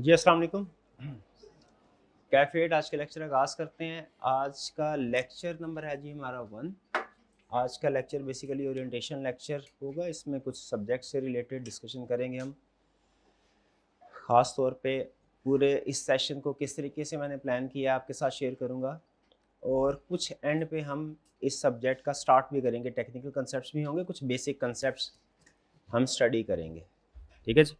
जी अस्सलाम वालेकुम। कैफेट आज के लेक्चर आगाज़ करते हैं। आज का लेक्चर नंबर है जी हमारा 1। आज का लेक्चर बेसिकली ओरिएंटेशन लेक्चर होगा। इसमें कुछ सब्जेक्ट से रिलेटेड डिस्कशन करेंगे हम। ख़ास तौर पे पूरे इस सेशन को किस तरीके से मैंने प्लान किया आपके साथ शेयर करूँगा, और कुछ एंड पे हम इस सब्जेक्ट का स्टार्ट भी करेंगे। टेक्निकल कंसेप्ट्स भी होंगे, कुछ बेसिक कंसेप्ट्स हम स्टडी करेंगे। ठीक है जी।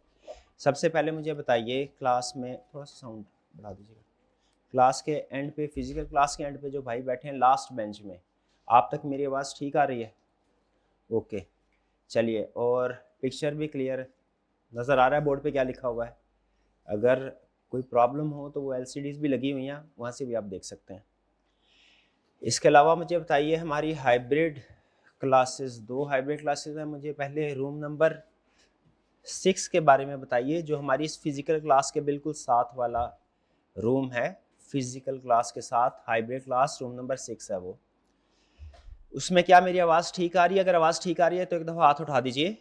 सबसे पहले मुझे बताइए, क्लास में थोड़ा सा साउंड बढ़ा दीजिएगा। क्लास के एंड पे, फिजिकल क्लास के एंड पे जो भाई बैठे हैं लास्ट बेंच में, आप तक मेरी आवाज़ ठीक आ रही है? ओके, चलिए। और पिक्चर भी क्लियर नज़र आ रहा है बोर्ड पे क्या लिखा हुआ है? अगर कोई प्रॉब्लम हो तो वो एलसीडीज़ भी लगी हुई हैं, वहाँ से भी आप देख सकते हैं। इसके अलावा मुझे बताइए, हमारी हाइब्रिड क्लासेस, 2 हाइब्रिड क्लासेस हैं। मुझे पहले रूम नंबर 6 के बारे में बताइए, जो हमारी इस फिज़िकल क्लास के बिल्कुल साथ वाला रूम है। फिज़िकल क्लास के साथ हाइब्रिड क्लास रूम नंबर 6 है वो। उसमें क्या मेरी आवाज़ ठीक आ रही है? अगर आवाज़ ठीक आ रही है तो एक दफ़ा हाथ उठा दीजिए।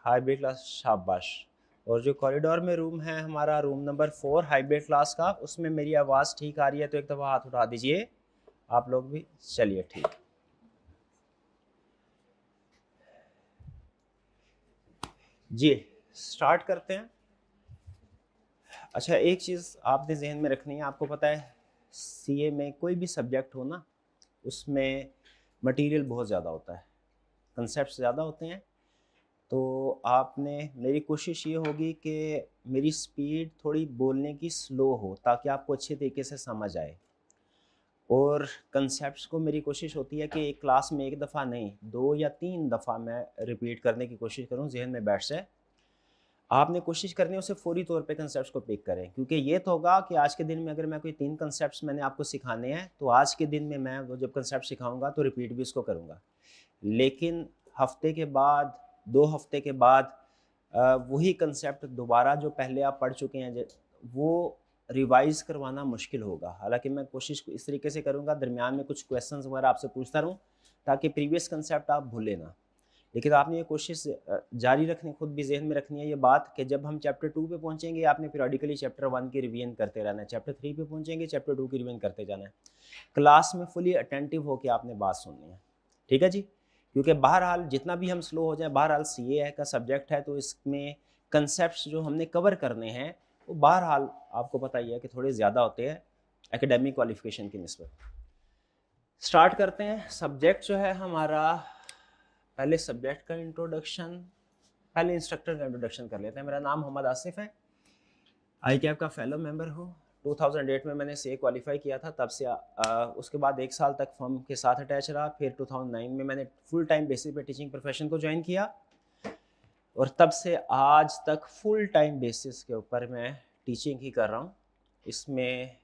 हाइब्रिड क्लास, शाबाश। और जो कॉरिडोर में रूम है हमारा, रूम नंबर 4 हाइब्रिड क्लास का, उसमें मेरी आवाज़ ठीक आ रही है तो एक दफ़ा हाथ उठा दीजिए आप लोग भी। चलिए ठीक। जी, स्टार्ट करते हैं। अच्छा, एक चीज़ आपने जहन में रखनी है। आपको पता है सीए में कोई भी सब्जेक्ट हो ना, उसमें मटेरियल बहुत ज़्यादा होता है, कंसेप्ट ज़्यादा होते हैं। तो आपने, मेरी कोशिश ये होगी कि मेरी स्पीड थोड़ी बोलने की स्लो हो, ताकि आपको अच्छे तरीके से समझ आए। और कंसेप्ट्स को मेरी कोशिश होती है कि एक क्लास में एक दफ़ा नहीं, 2 या 3 दफ़ा मैं रिपीट करने की कोशिश करूँ, जहन में बैठ जाए। आपने कोशिश करनी है उसे फौरी तौर पे कंसेप्ट्स को पिक करें, क्योंकि ये तो होगा कि आज के दिन में अगर मैं कोई 3 कंसेप्ट्स मैंने आपको सिखाने हैं, तो आज के दिन में मैं वो जब कंसेप्ट सिखाऊंगा तो रिपीट भी इसको करूंगा। लेकिन हफ्ते के बाद, 2 हफ्ते के बाद वही कंसेप्ट दोबारा जो पहले आप पढ़ चुके हैं वो रिवाइज करवाना मुश्किल होगा। हालांकि मैं कोशिश इस तरीके से करूंगा, दरमियान में कुछ क्वेश्चंस वगैरह आपसे पूछता रहूं, ताकि प्रीवियस कंसेप्ट आप भूलें ना। लेकिन आपने ये कोशिश जारी रखनी, खुद भी जहन में रखनी है ये बात, कि जब हम चैप्टर 2 पे पहुंचेंगे, आपने पीरियडिकली चैप्टर 1 की रिवीजन करते रहना है। चैप्टर 3 पे पहुंचेंगे, चैप्टर 2 की रिवीजन करते जाना है। क्लास में फुली अटेंटिव होकर आपने बात सुननी है। ठीक है जी। क्योंकि बहरहाल जितना भी हम स्लो हो जाए, बहरहाल सीए का सब्जेक्ट है, तो इसमें कंसेप्ट जो हमने कवर करने हैं वो बहरहाल आपको पता ही है कि थोड़े ज़्यादा होते हैं एकेडमिक क्वालिफिकेशन की निस्बत। स्टार्ट करते हैं। सब्जेक्ट जो है हमारा, पहले सब्जेक्ट का इंट्रोडक्शन, पहले इंस्ट्रक्टर का इंट्रोडक्शन कर लेते हैं। मेरा नाम मोहम्मद आसिफ है, आई कैप का फेलो मेंबर हूँ। 2008 में मैंने सीए क्वालिफाई किया था, तब से उसके बाद 1 साल तक फर्म के साथ अटैच रहा। फिर 2009 में मैंने फुल टाइम बेसिस पे टीचिंग प्रोफेशन को ज्वाइन किया, और तब से आज तक फुल टाइम बेसिस के ऊपर मैं टीचिंग ही कर रहा हूँ। इसमें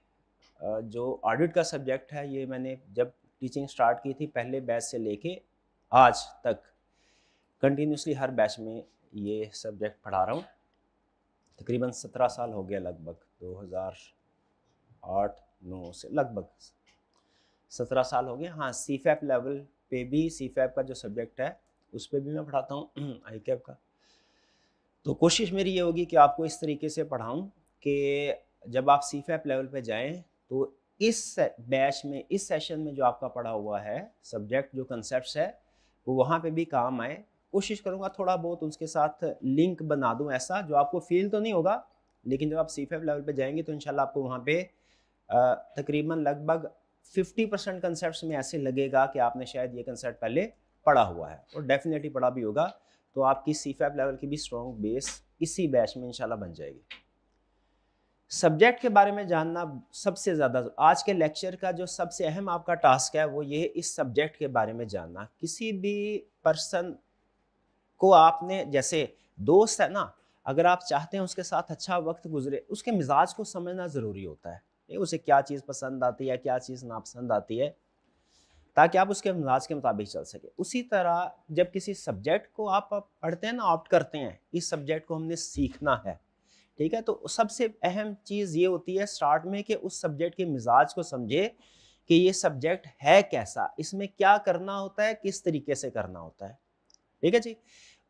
जो ऑडिट का सब्जेक्ट है, ये मैंने जब टीचिंग स्टार्ट की थी पहले बैच से लेके आज तक कंटिन्यूसली हर बैच में ये सब्जेक्ट पढ़ा रहा हूँ। तकरीबन 17 साल हो गया, लगभग 2008-9 से लगभग 17 साल हो गए। हाँ, सीफैप लेवल पे भी, सीफैप का जो सब्जेक्ट है उस पर भी मैं पढ़ाता हूँ, आई कैप का। तो कोशिश मेरी ये होगी कि आपको इस तरीके से पढ़ाऊँ कि जब आप सीफैप लेवल पे जाएँ, तो इस बैच में, इस सेशन में जो आपका पढ़ा हुआ है सब्जेक्ट, जो कंसेप्ट्स है, वो वहाँ पे भी काम आए। कोशिश करूँगा थोड़ा बहुत उसके साथ लिंक बना दूँ, ऐसा जो आपको फील तो नहीं होगा, लेकिन जब आप सीफैप लेवल पे जाएंगे तो इंशाल्लाह आपको वहाँ पे तकरीबन लगभग 50% कंसेप्ट्स में ऐसे लगेगा कि आपने शायद ये कंसेप्ट पहले पढ़ा हुआ है, और डेफिनेटली पढ़ा भी होगा। तो आपकी सीफैप लेवल की भी स्ट्रॉन्ग बेस इसी बैच में इंशाल्लाह बन जाएगी। सब्जेक्ट के बारे में जानना सबसे ज़्यादा, आज के लेक्चर का जो सबसे अहम आपका टास्क है वो ये है, इस सब्जेक्ट के बारे में जानना। किसी भी पर्सन को आपने, जैसे दोस्त है ना, अगर आप चाहते हैं उसके साथ अच्छा वक्त गुजरे, उसके मिजाज को समझना ज़रूरी होता है। उसे क्या चीज़ पसंद आती है, क्या चीज़ नापसंद आती है, ताकि आप उसके मिजाज के मुताबिक चल सके। उसी तरह जब किसी सब्जेक्ट को आप पढ़ते हैं ना, ऑप्ट करते हैं, इस सब्जेक्ट को हमने सीखना है, ठीक है, तो सबसे अहम चीज़ ये होती है स्टार्ट में कि उस सब्जेक्ट के मिजाज को समझे कि ये सब्जेक्ट है कैसा, इसमें क्या करना होता है, किस तरीके से करना होता है। ठीक है जी।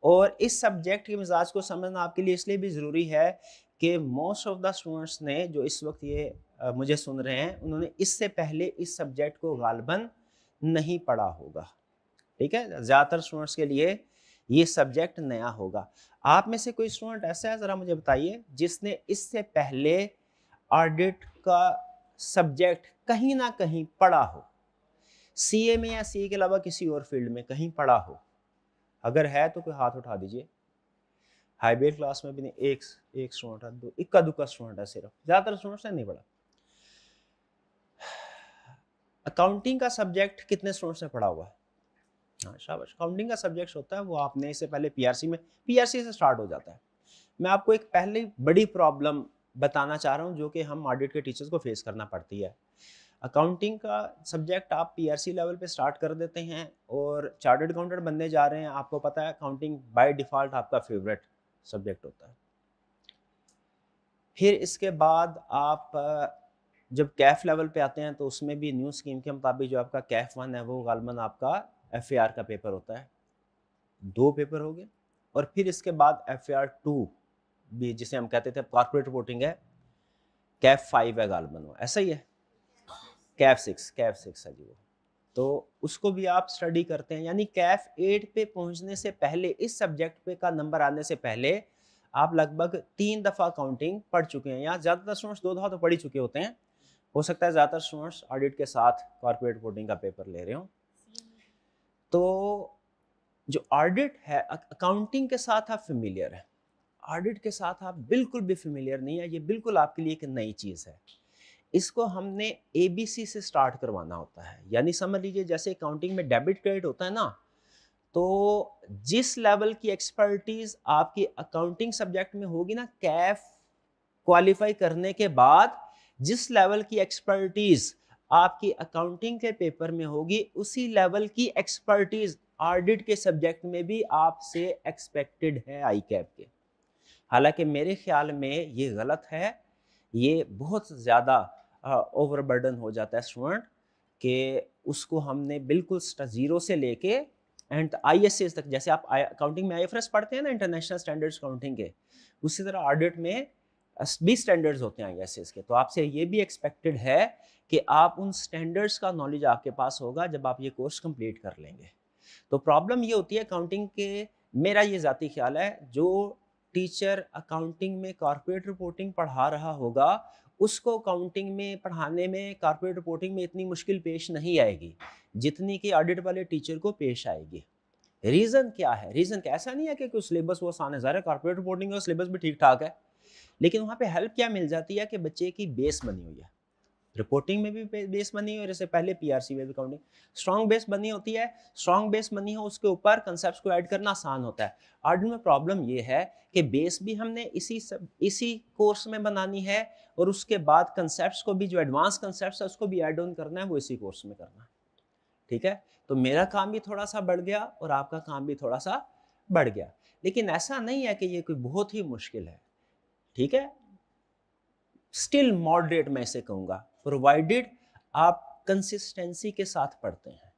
और इस सब्जेक्ट के मिजाज को समझना आपके लिए इसलिए भी ज़रूरी है कि मोस्ट ऑफ द स्टूडेंट्स ने जो इस वक्त ये मुझे सुन रहे हैं, उन्होंने इससे पहले इस सब्जेक्ट को गालिबन नहीं पढ़ा होगा। ठीक है, ज़्यादातर स्टूडेंट्स के लिए ये सब्जेक्ट नया होगा। आप में से कोई स्टूडेंट ऐसा है, ज़रा मुझे बताइए, जिसने इससे पहले ऑडिट का सब्जेक्ट कहीं ना कहीं पढ़ा हो, सीए में या सीए के अलावा किसी और फील्ड में कहीं पढ़ा हो? अगर है तो कोई हाथ उठा दीजिए। हाईबेल क्लास में भी नहीं, एक स्टूडेंट है, दो इक्का दुक्का स्टूडेंट है सिर्फ, ज़्यादातर स्टूडेंट्स ने नहीं पढ़ा। अकाउंटिंग का सब्जेक्ट कितने स्टूडेंट्स ने पढ़ा हुआ है? हाँ शाबाश। अकाउंटिंग का सब्जेक्ट होता है वो आपने इससे पहले पीआरसी से स्टार्ट हो जाता है। मैं आपको एक पहले बड़ी प्रॉब्लम बताना चाह रहा हूँ जो कि हम ऑडिट के टीचर्स को फेस करना पड़ती है। अकाउंटिंग का सब्जेक्ट आप पीआरसी लेवल पे स्टार्ट कर देते हैं और चार्टर्ड अकाउंटेंट बनने जा रहे हैं, आपको पता है अकाउंटिंग बाय डिफ़ॉल्ट आपका फेवरेट सब्जेक्ट होता है। फिर इसके बाद आप जब कैफ लेवल पे आते हैं तो उसमें भी न्यू स्कीम के मुताबिक जो आपका कैफ 1 है वो गालमन आपका एफएआर का पेपर होता है, 2 पेपर हो गए। और फिर इसके बाद एफएआर 2 भी, जिसे हम कहते थे कॉर्पोरेट रिपोर्टिंग है, कैफ 5 है गालमन, वो ऐसा ही है, कैफ 6 है जी वो। तो उसको भी आप स्टडी करते हैं, यानी कैफ 8 पे पहुंचने से पहले, इस सब्जेक्ट पे का नंबर आने से पहले आप लगभग 3 दफ़ा अकाउंटिंग पढ़ चुके हैं, या ज़्यादातर स्टूडेंट्स 2 दफ़ा तो पढ़ ही चुके होते हैं। हो सकता है ज़्यादातर स्टूडेंट्स ऑडिट के साथ कॉर्पोरेट रिपोर्टिंग का पेपर ले रहे हो। तो जो ऑडिट है, अकाउंटिंग के साथ आप फेमिलियर हैं, ऑडिट के साथ आप बिल्कुल भी फेमिलियर नहीं है। ये बिल्कुल आपके लिए एक नई चीज़ है। इसको हमने एबीसी से स्टार्ट करवाना होता है, यानी समझ लीजिए जैसे अकाउंटिंग में डेबिट क्रेडिट होता है ना, तो जिस लेवल की एक्सपर्टीज आपकी अकाउंटिंग सब्जेक्ट में होगी ना, कैफ क्वालिफाई करने के बाद जिस लेवल की एक्सपर्टीज आपकी अकाउंटिंग के पेपर में होगी, उसी लेवल की एक्सपर्टीज ऑडिट के सब्जेक्ट में भी आपसे एक्सपेक्टेड है आई कैप के। हालांकि मेरे ख्याल में ये गलत है, ये बहुत ज़्यादा ओवरबर्डन हो जाता है स्टूडेंट कि उसको हमने बिल्कुल ज़ीरो से लेके एंड आईएसएस तक, जैसे आप अकाउंटिंग में आईएफआरएस पढ़ते हैं ना, इंटरनेशनल स्टैंडर्ड्स अकाउंटिंग के, उसी तरह ऑडिट में भी स्टैंडर्ड्स होते हैं आईएसएस के। तो आपसे ये भी एक्सपेक्टेड है कि आप उन स्टैंडर्ड्स का नॉलेज आपके पास होगा जब आप ये कोर्स कंप्लीट कर लेंगे। तो प्रॉब्लम ये होती है अकाउंटिंग के, मेरा ये ज़ाती ख्याल है, जो टीचर अकाउंटिंग में कॉर्पोरेट रिपोर्टिंग पढ़ा रहा होगा, उसको अकाउंटिंग में पढ़ाने में, कॉर्पोरेट रिपोर्टिंग में इतनी मुश्किल पेश नहीं आएगी जितनी कि ऑडिट वाले टीचर को पेश आएगी। रीज़न क्या है? रीज़न क्या, ऐसा नहीं है कि कुछ सिलेबस वो आसान है, ज़रा कॉर्पोरेट रिपोर्टिंग का सिलेबस भी ठीक ठाक है, लेकिन वहाँ पे हेल्प क्या मिल जाती है कि बच्चे की बेस बनी हुई है, रिपोर्टिंग में भी बेस बनी हुई है, जैसे पहले पीआरसी में भी अकाउंटिंग स्ट्रॉन्ग बेस बनी होती है, स्ट्रॉन्ग बेस बनी हो, उसके ऊपर कंसेप्ट्स को ऐड करना आसान होता है। ऑडिट में प्रॉब्लम ये है कि बेस भी हमने इसी कोर्स में बनानी है, और उसके बाद कंसेप्ट्स को भी, जो एडवांस कंसेप्ट्स है उसको भी ऐड ऑन करना है, वो इसी कोर्स में करना है। ठीक है, तो मेरा काम भी थोड़ा सा बढ़ गया और आपका काम भी थोड़ा सा बढ़ गया, लेकिन ऐसा नहीं है कि ये कोई बहुत ही मुश्किल है। ठीक है, स्टिल मॉडरेट मैं इसे कहूँगा, प्रोवाइडेड आप कंसिस्टेंसी के साथ पढ़ते हैं।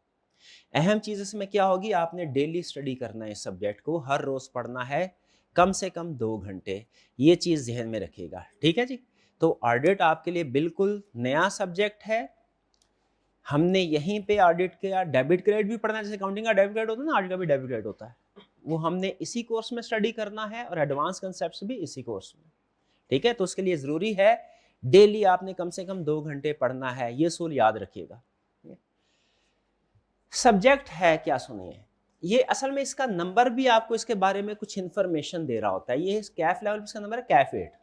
अहम चीज़ इसमें क्या होगी, आपने डेली स्टडी करना है, इस सब्जेक्ट को हर रोज़ पढ़ना है, कम से कम 2 घंटे, ये चीज़ ज़हन में रखिएगा। ठीक है जी, तो ऑडिट आपके लिए बिल्कुल नया सब्जेक्ट है। हमने यहीं पे ऑडिट का डेबिट क्रेडिट भी पढ़ना है, जैसे अकाउंटिंग का डेबिट क्रेडिट होता है ना, ऑडिट का भी डेबिट क्रेडिट होता है, वो हमने इसी कोर्स में स्टडी करना है, और एडवांस कंसेप्ट्स भी इसी कोर्स में। ठीक है, तो उसके लिए ज़रूरी है डेली आपने कम से कम 2 घंटे पढ़ना है, ये सूल याद रखिएगा। सब्जेक्ट है क्या, सुनिए, ये असल में इसका नंबर भी आपको इसके बारे में कुछ इंफॉर्मेशन दे रहा होता है। ये कैफ लेवल पे इसका नंबर है कैफ 8,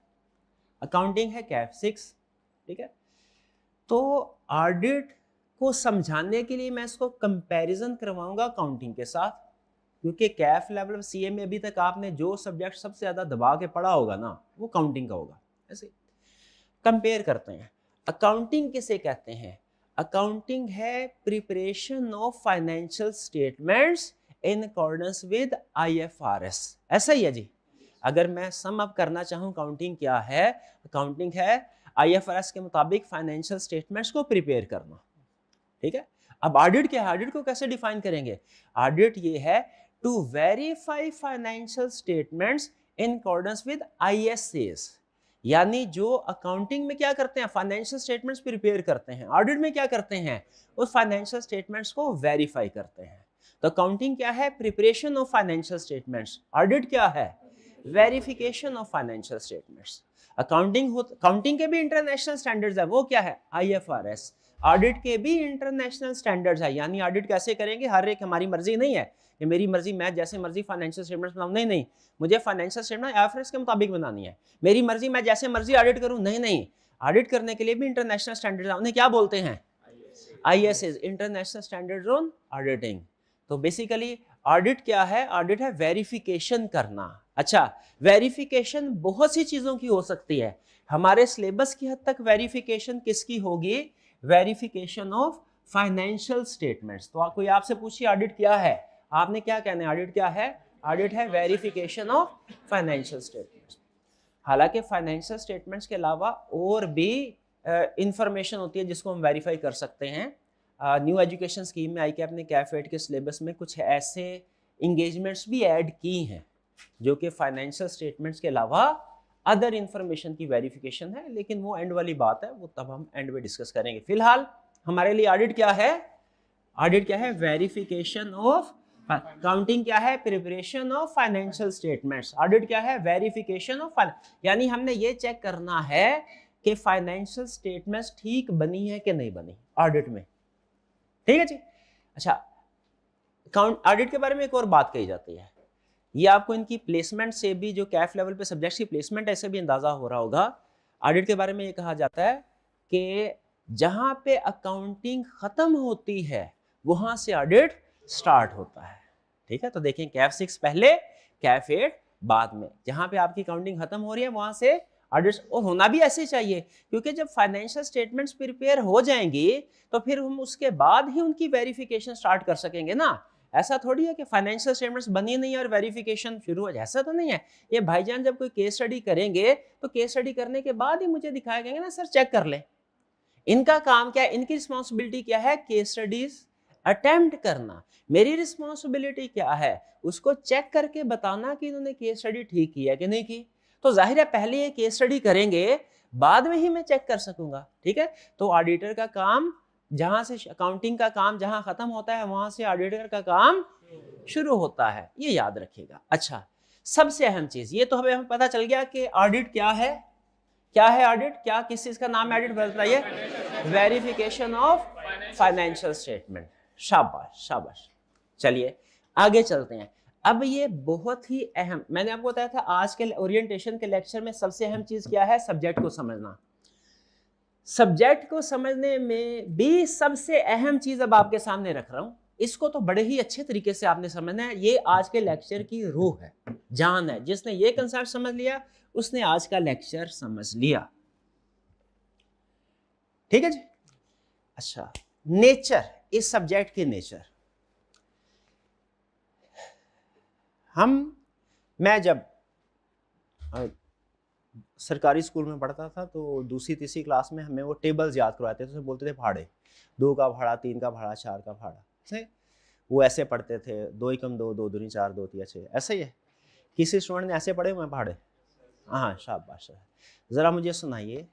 अकाउंटिंग है कैफ 6। ठीक है, तो ऑडिट को समझाने के लिए मैं इसको कंपैरिजन करवाऊंगा अकाउंटिंग के साथ, क्योंकि कैफ लेवल सीए में अभी तक आपने जो सब्जेक्ट सबसे ज़्यादा दबा के पढ़ा होगा ना, वो अकाउंटिंग का होगा। ऐसे कंपेयर करते हैं। अकाउंटिंग किसे कहते हैं? अकाउंटिंग है preparation of financial statements in accordance with IFRS. ऐसा ही है जी, अगर मैं सम अप करना चाहूँ अकाउंटिंग क्या है, अकाउंटिंग है आईएफआरएस के मुताबिक फाइनेंशियल स्टेटमेंट्स को प्रिपेयर करना। ठीक है, अब ऑडिट क्या है, ऑडिट को कैसे डिफाइन करेंगे? ऑडिट ये है to verify financial statements in accordance with ISS, यानी जो अकाउंटिंग में क्या करते हैं, फाइनेंशियल स्टेटमेंट्स प्रिपेयर करते हैं, ऑडिट में क्या करते हैं, उस फाइनेंशियल स्टेटमेंट्स को वेरीफाई करते हैं। तो अकाउंटिंग क्या है, preparation of financial statements, audit क्या है, verification of financial statements. Accounting के भी इंटरनेशनल स्टैंडर्ड्स है, वो क्या है, IFRS। ऑडिट के भी इंटरनेशनल स्टैंडर्ड्स है, यानी ऑडिट कैसे करेंगे, हर एक हमारी मर्जी नहीं है कि मेरी मर्जी मैं जैसे मर्जी फाइनेंशियल स्टेटमेंट्स बनाऊं, नहीं नहीं, मुझे फाइनेंशियल स्टेटमेंट IFRS के मुताबिक बनानी है, मेरी मर्जी मैं जैसे मर्जी ऑडिट करूं, नहीं नहीं, ऑडिट करने के लिए भी इंटरनेशनल स्टैंडर्ड्स है, उन्हें क्या बोलते हैं, ISAs, international standards on auditing. तो बेसिकली ऑडिट क्या है, ऑडिट है वेरिफिकेशन करना। अच्छा, वेरिफिकेशन बहुत सी चीजों की हो सकती है, हमारे सिलेबस की हद तक वेरिफिकेशन किसकी होगी, वेरिफिकेशन ऑफ फाइनेंशियल स्टेटमेंट्स। तो कोई आपसे पूछिए ऑडिट क्या है, आपने क्या कहना है, ऑडिट क्या है, ऑडिट है वेरिफिकेशन ऑफ फाइनेंशियल स्टेटमेंट्स। हालांकि फाइनेंशियल स्टेटमेंट्स के अलावा और भी इंफॉर्मेशन होती है जिसको हम वेरीफाई कर सकते हैं। न्यू एजुकेशन स्कीम में ICAP ने कैफेट के सिलेबस में कुछ ऐसे इंगेजमेंट्स भी ऐड की हैं जो कि फाइनेंशियल स्टेटमेंट्स के अलावा अदर इंफॉर्मेशन की वेरिफिकेशन है, लेकिन वो एंड वाली बात है, वो तब हम एंड में डिस्कस करेंगे। फिलहाल हमारे लिए ऑडिट क्या है, ऑडिट क्या है, वेरिफिकेशन ऑफ, काउंटिंग क्या है, preparation of financial statements, audit क्या है, वेरिफिकेशन ऑफ, यानी हमने ये चेक करना है कि फाइनेंशियल स्टेटमेंट्स ठीक बनी है कि नहीं बनी ऑडिट में, ठीक है जी। अच्छा, ऑडिट के बारे में एक और बात कही जाती है, ये आपको इनकी प्लेसमेंट से भी, जो कैफ लेवल पे सब्जेक्ट्स की प्लेसमेंट ऐसे भी अंदाजा हो रहा होगा। ऑडिट के बारे में ये कहा जाता है कि जहां पे अकाउंटिंग खत्म होती है वहां से ऑडिट स्टार्ट होता है, ठीक है। तो देखें, कैफ 6 पहले, कैफ 8 बाद में, जहां पे आपकी अकाउंटिंग खत्म हो रही है वहां से ऑडिट, और होना भी ऐसे चाहिए, क्योंकि जब फाइनेंशियल स्टेटमेंट्स प्रिपेयर हो जाएंगी तो फिर हम उसके बाद ही उनकी वेरिफिकेशन स्टार्ट कर सकेंगे ना। ऐसा थोड़ी है कि फाइनेंशियल स्टेटमेंट्स बनी नहीं है और वेरिफिकेशन शुरू हो जाए, ऐसा तो नहीं है। ये भाईजान जब कोई केस स्टडी करेंगे तो केस स्टडी करने के बाद ही मुझे दिखाया गया ना, सर चेक कर ले, इनका काम क्या है, इनकी रिस्पॉन्सिबिलिटी क्या है, केस स्टडीज अटेम्प्ट करना। मेरी रिस्पॉन्सिबिलिटी क्या है, उसको चेक करके बताना कि इन्होंने केस स्टडी ठीक की है कि नहीं की। तो जाहिर है पहले ये केस स्टडी करेंगे, बाद में ही मैं चेक कर सकूंगा, ठीक है। तो ऑडिटर का काम, जहां से अकाउंटिंग का काम जहां खत्म होता है वहां से ऑडिटर का काम शुरू होता है, ये याद रखिएगा। अच्छा, सबसे अहम चीज ये तो हमें पता चल गया कि ऑडिट क्या है, क्या है ऑडिट, क्या किस चीज का नाम है ऑडिट, बताइए, वेरिफिकेशन ऑफ फाइनेंशियल स्टेटमेंट। शाबाश शाबाश। चलिए आगे चलते हैं। अब ये बहुत ही अहम, मैंने आपको बताया था आज के ओरिएंटेशन के लेक्चर में सबसे अहम चीज क्या है, सब्जेक्ट को समझना। सब्जेक्ट को समझने में भी सबसे अहम चीज अब आपके सामने रख रहा हूं, इसको तो बड़े ही अच्छे तरीके से आपने समझना है, ये आज के लेक्चर की रूह है, जान है। जिसने ये कंसेप्ट समझ लिया उसने आज का लेक्चर समझ लिया, ठीक है जी। अच्छा, नेचर, इस सब्जेक्ट की नेचर, मैं जब सरकारी स्कूल में पढ़ता था तो दूसरी तीसरी क्लास में हमें वो टेबल्स याद करवाते थे, तो बोलते थे भाड़े, 2 का भाड़ा, 3 का भाड़ा, 4 का भाड़ा, ऐसे वो ऐसे पढ़ते थे, 2 एकम 2, 2 दूनी 4, 2 तिया 6, ऐसे ही है। किसी स्टूडेंट ने ऐसे पढ़े हुए भाड़े? हाँ, शाबाश। जरा मुझे सुनाइए,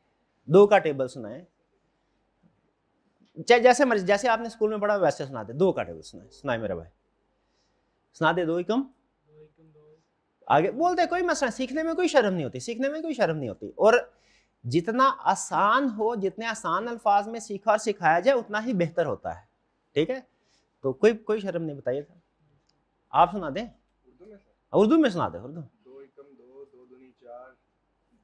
2 का टेबल सुनाए, जैसे मर्जी, जैसे आपने स्कूल में पढ़ा वैसे सुना दे। 2 का टेबल सुनाए मेरे भाई, सुना दे। 2 एकम, आगे बोलते, कोई मसला, सीखने में कोई शर्म नहीं होती, सीखने में कोई शर्म नहीं होती। और जितना आसान हो, जितने आसान अल्फाज में सीखा और सिखाया जाए उतना ही बेहतर होता है, ठीक है। तो कोई शर्म नहीं, बताइए था, आप सुना दें, उर्दू में सुना दे, उर्दू। 2 एकम 2, 2 दूनी 4,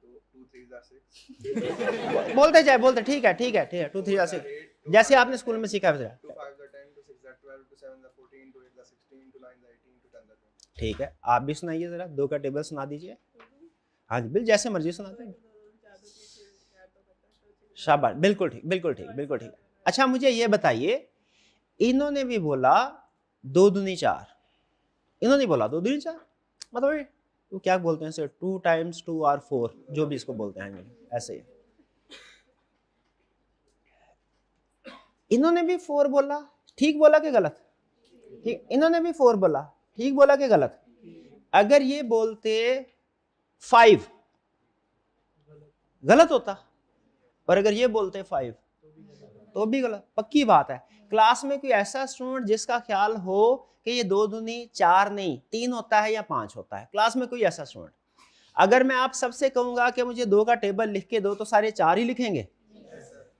2 3 6, बोलते जाए, बोलते, ठीक है ठीक है ठीक है, 2 3 6, जैसे आपने स्कूल में सीखा है। 2 5 10, 2 6 12, 2 7 14, 2 8 16, 2 9 18, 2 10 20। ठीक है, आप भी सुनाइए जरा, 2 का टेबल सुना दीजिए। हाँ जी, बिल्कुल जैसे मर्जी सुनाते हैं, शाबाश, बिल्कुल ठीक, बिल्कुल ठीक, बिल्कुल ठीक। अच्छा, मुझे ये बताइए, इन्होंने भी बोला 2 दूनी 4, इन्होंने बोला 2 दूनी 4, मतलब वो क्या बोलते हैं, 2 times 2 और 4, जो भी इसको बोलते हैं, ऐसे ही। इन्होंने भी 4 बोला, ठीक बोला कि गलत? ठीक, इन्होंने भी 4 बोला, ठीक बोला कि गलत? अगर ये बोलते 5, गलत होता, और अगर ये बोलते 5 तो भी गलत। पक्की बात है, क्लास में कोई ऐसा स्टूडेंट जिसका ख्याल हो कि ये 2 दूनी 4 नहीं 3 होता है या 5 होता है, क्लास में कोई ऐसा स्टूडेंट? अगर मैं आप सबसे कहूंगा कि मुझे 2 का टेबल लिख के दो तो सारे 4 ही लिखेंगे?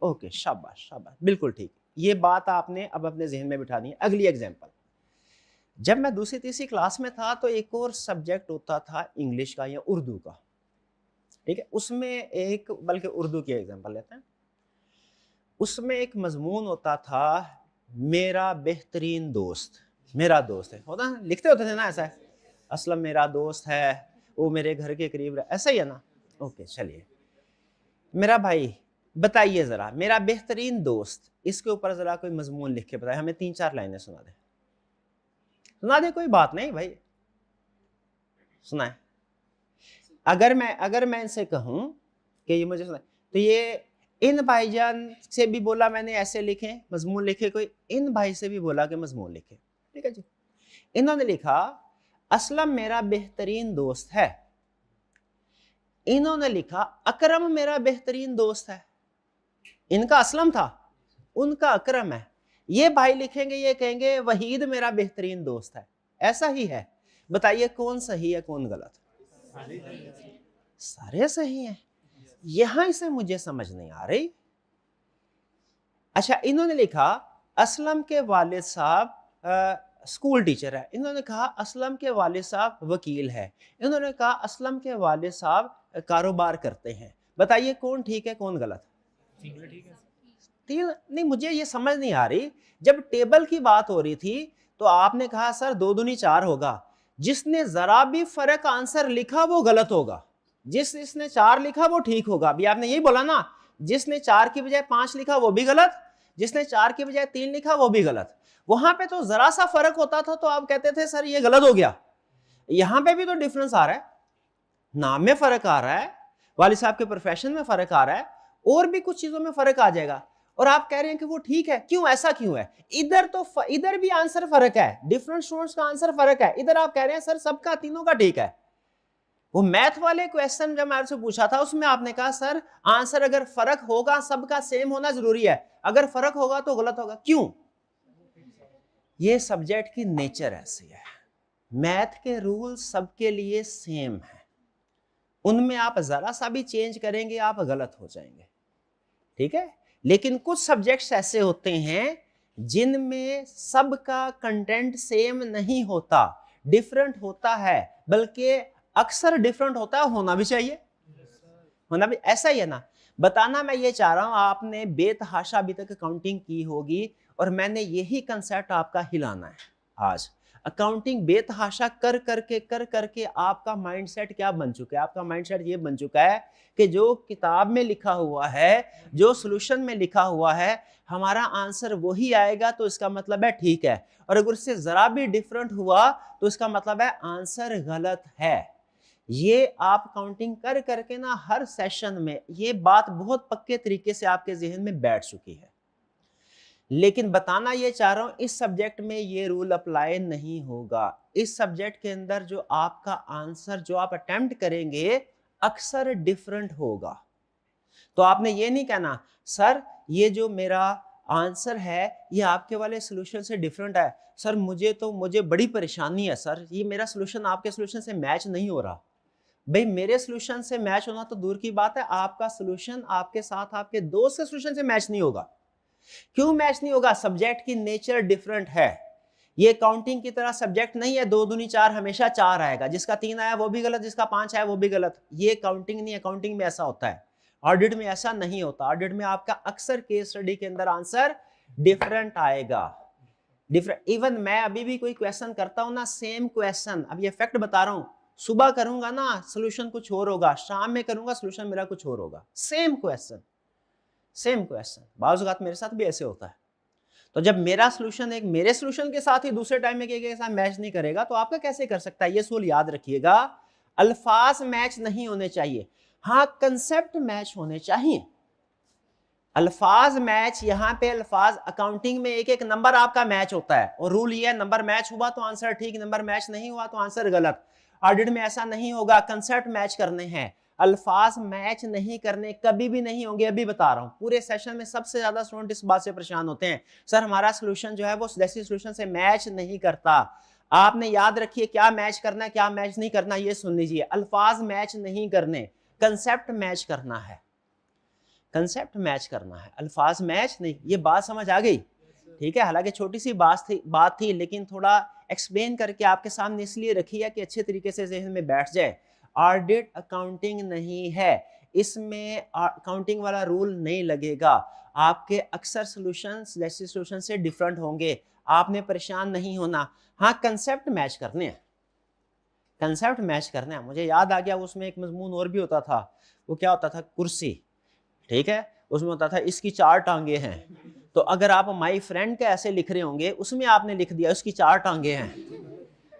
ओके, शाबाश शाबाश, बिल्कुल ठीक। ये बात आपने अब अपने जहन में बिठानी है। अगली एग्जांपल, जब मैं दूसरी तीसरी क्लास में था तो एक और सब्जेक्ट होता था इंग्लिश का या उर्दू का, ठीक है। उसमें एक, बल्कि उर्दू की एग्जांपल लेते हैं, उसमें एक मजमून होता था मेरा बेहतरीन दोस्त। मेरा दोस्त है, होता है, लिखते होते थे ना ऐसा है, असलम मेरा दोस्त है, वो मेरे घर के करीब रहे, ऐसा ही है ना। ओके चलिए, मेरा भाई बताइए जरा, मेरा बेहतरीन दोस्त, इसके ऊपर जरा कोई मजमून लिख के बताए, हमें 3-4 लाइनें सुना दे। सुना दे, कोई बात नहीं भाई, सुनाए। अगर मैं इनसे कहूं कि ये मुझे सुना, तो ये इन भाईजान से भी बोला मैंने ऐसे लिखे मजमून लिखे, कोई इन भाई से भी बोला कि मजमून लिखे, ठीक है जी। इन्होंने लिखा असलम मेरा बेहतरीन दोस्त है, इन्होंने लिखा अकरम मेरा बेहतरीन दोस्त है। इनका असलम था, उनका अकरम है। ये भाई लिखेंगे, ये कहेंगे वहीद मेरा बेहतरीन दोस्त है। ऐसा ही है, बताइए कौन सही है कौन गलत? सारे सही हैं। यहां इसे मुझे समझ नहीं आ रही। अच्छा, इन्होंने लिखा असलम के वालिद साहब स्कूल टीचर है, इन्होंने कहा असलम के वालिद साहब वकील है, इन्होंने कहा असलम के वालिद साहब कारोबार करते हैं। बताइए कौन ठीक है कौन गलत? तीन नहीं, मुझे ये समझ नहीं आ रही। जब टेबल की बात हो रही थी तो आपने कहा सर 2 दूनी 4 होगा, जिसने जरा भी फर्क आंसर लिखा वो गलत होगा, जिसने 4 लिखा वो ठीक होगा। अभी आपने यही बोला ना, जिसने 4 की बजाय 5 लिखा वो भी गलत, जिसने 4 की बजाय 3 लिखा वो भी गलत। वहां पे तो जरा सा फर्क होता था तो आप कहते थे सर ये गलत हो गया। यहां पे भी तो डिफरेंस आ रहा है, नाम में फर्क आ रहा है, वालिद साहब के प्रोफेशन में फर्क आ रहा है, और भी कुछ चीजों में फर्क आ जाएगा, और आप कह रहे हैं कि वो ठीक है। क्यों, ऐसा क्यों है? इधर भी आंसर फर्क है, डिफरेंट स्टूडेंट्स का आंसर फर्क है। इधर आप कह रहे हैं सर सबका तीनों का ठीक है। वो मैथ वाले क्वेश्चन जब मैं आपसे पूछा था उसमें आपने कहा सर आंसर अगर फर्क होगा सबका सेम होना जरूरी है, अगर फर्क होगा तो गलत होगा। क्यों? ये सब्जेक्ट की नेचर ऐसी है, मैथ के रूल सबके लिए सेम है, उनमें आप जरा सा भी चेंज करेंगे आप गलत हो जाएंगे, ठीक है। लेकिन कुछ सब्जेक्ट्स ऐसे होते हैं जिनमें सबका कंटेंट सेम नहीं होता, डिफरेंट होता है, बल्कि अक्सर डिफरेंट होता है, होना भी चाहिए, होना भी। ऐसा ही है ना। बताना मैं ये चाह रहा हूं, आपने बेतहाशा अभी तक अकाउंटिंग की होगी और मैंने यही कंसेप्ट आपका हिलाना है आज। अकाउंटिंग बेतहाशा कर करके आपका माइंडसेट क्या बन चुका है? आपका माइंडसेट ये बन चुका है कि जो किताब में लिखा हुआ है, जो सॉल्यूशन में लिखा हुआ है, हमारा आंसर वही आएगा तो इसका मतलब है ठीक है, और अगर उससे जरा भी डिफरेंट हुआ तो इसका मतलब है आंसर गलत है। ये आप काउंटिंग कर करके ना हर सेशन में ये बात बहुत पक्के तरीके से आपके जहन में बैठ चुकी है। लेकिन बताना ये चाह रहा हूं इस सब्जेक्ट में ये रूल अप्लाई नहीं होगा। इस सब्जेक्ट के अंदर जो आपका आंसर जो आप अटेम्प्ट करेंगे अक्सर डिफरेंट होगा। तो आपने ये नहीं कहना सर ये जो मेरा आंसर है ये आपके वाले सॉल्यूशन से डिफरेंट है, सर मुझे बड़ी परेशानी है, सर ये मेरा सॉल्यूशन आपके सॉल्यूशन से मैच नहीं हो रहा। भाई मेरे सॉल्यूशन से मैच होना तो दूर की बात है, आपका सॉल्यूशन आपके साथ आपके दोस्त के सॉल्यूशन से मैच नहीं होगा। क्यों मैच नहीं होगा? सब्जेक्ट की नेचर डिफरेंट है। ये काउंटिंग की तरह सब्जेक्ट नहीं है 2 दूनी 4 हमेशा 4 आएगा, जिसका 3 आया वो भी गलत, जिसका 5 आया वो भी गलत। ये काउंटिंग नहीं है, काउंटिंग में ऐसा होता है, ऑडिट में ऐसा नहीं होता। ऑडिट में आपका अक्सर केस स्टडी के अंदर आंसर डिफरेंट आएगा, डिफरेंट। इवन मैं अभी भी कोई क्वेश्चन करता हूं ना, सेम क्वेश्चन, अब ये फैक्ट बता रहा हूं, सुबह करूंगा ना सॉल्यूशन कुछ और होगा, शाम में करूंगा सॉल्यूशन मेरा कुछ और होगा। सेम क्वेश्चन बाज़ औक़ात मेरे साथ भी ऐसे होता है। तो जब मेरा सॉल्यूशन एक मेरे सॉल्यूशन के साथ ही दूसरे टाइम में के साथ मैच नहीं करेगा तो आपका कैसे कर सकता है? ये सूल याद रखिएगा, अल्फाज मैच नहीं होने चाहिए, हाँ कंसेप्ट मैच होने चाहिए। अल्फाज मैच, यहां पे अल्फाज, अकाउंटिंग में एक एक नंबर आपका मैच होता है और रूल ये है नंबर मैच हुआ तो आंसर ठीक, नंबर मैच नहीं हुआ तो आंसर गलत। ऑडिट में ऐसा नहीं होगा, कंसेप्ट मैच करने हैं। अल्फाज मैच नहीं करने कभी भी नहीं होंगे, अभी बता रहा हूं। पूरे सेशन में सबसे ज्यादा स्टूडेंट इस बात से परेशान होते हैं, सर हमारा सोल्यूशन जो है वो जैसी सोल्यूशन से मैच नहीं करता। आपने याद रखिए क्या मैच करना है, क्या मैच नहीं करना, ये सुन लीजिए। अल्फाज मैच नहीं करने, कंसेप्ट मैच करना है, कंसेप्ट मैच करना है, अल्फाज मैच नहीं। ये बात समझ आ गई? ठीक है, हालांकि छोटी सी बात थी लेकिन थोड़ा एक्सप्लेन करके आपके सामने इसलिए रखी है कि अच्छे तरीके से ज़हन में बैठ जाए। ऑडिट अकाउंटिंग नहीं है, इसमें अकाउंटिंग वाला रूल नहीं लगेगा। आपके अक्सर सॉल्यूशंस जैसे सॉल्यूशन से डिफरेंट होंगे, आपने परेशान नहीं होना। हाँ, कंसेप्ट मैच करने हैं, कंसेप्ट मैच करना है। मुझे याद आ गया उसमें एक मजमून और भी होता था, वो क्या होता था, कुर्सी। ठीक है, उसमें होता था इसकी 4 टांगे हैं, तो अगर आप माई फ्रेंड के ऐसे लिख रहे होंगे, उसमें आपने लिख दिया उसकी 4 टांगे हैं,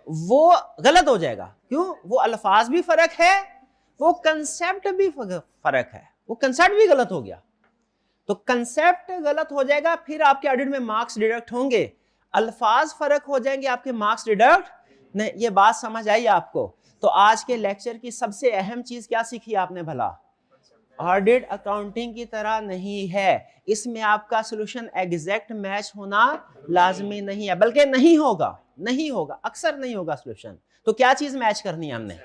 वो गलत हो जाएगा। क्यों? वो अल्फाज भी फर्क है, वो कंसेप्ट भी फर्क है, वो कंसेप्ट भी गलत हो गया, तो कंसेप्ट गलत हो जाएगा, फिर आपके ऑडिट में मार्क्स डिडक्ट होंगे। अल्फाज फर्क हो जाएंगे, आपके मार्क्स डिडक्ट नहीं। ये बात समझ आई आपको? तो आज के लेक्चर की सबसे अहम चीज क्या सीखी आपने भला? ऑडिट अकाउंटिंग की तरह नहीं है, इसमें आपका सॉल्यूशन एग्जैक्ट मैच होना लाजमी नहीं है, बल्कि नहीं होगा, नहीं होगा, अक्सर नहीं होगा सॉल्यूशन। तो क्या चीज मैच करनी है हमने?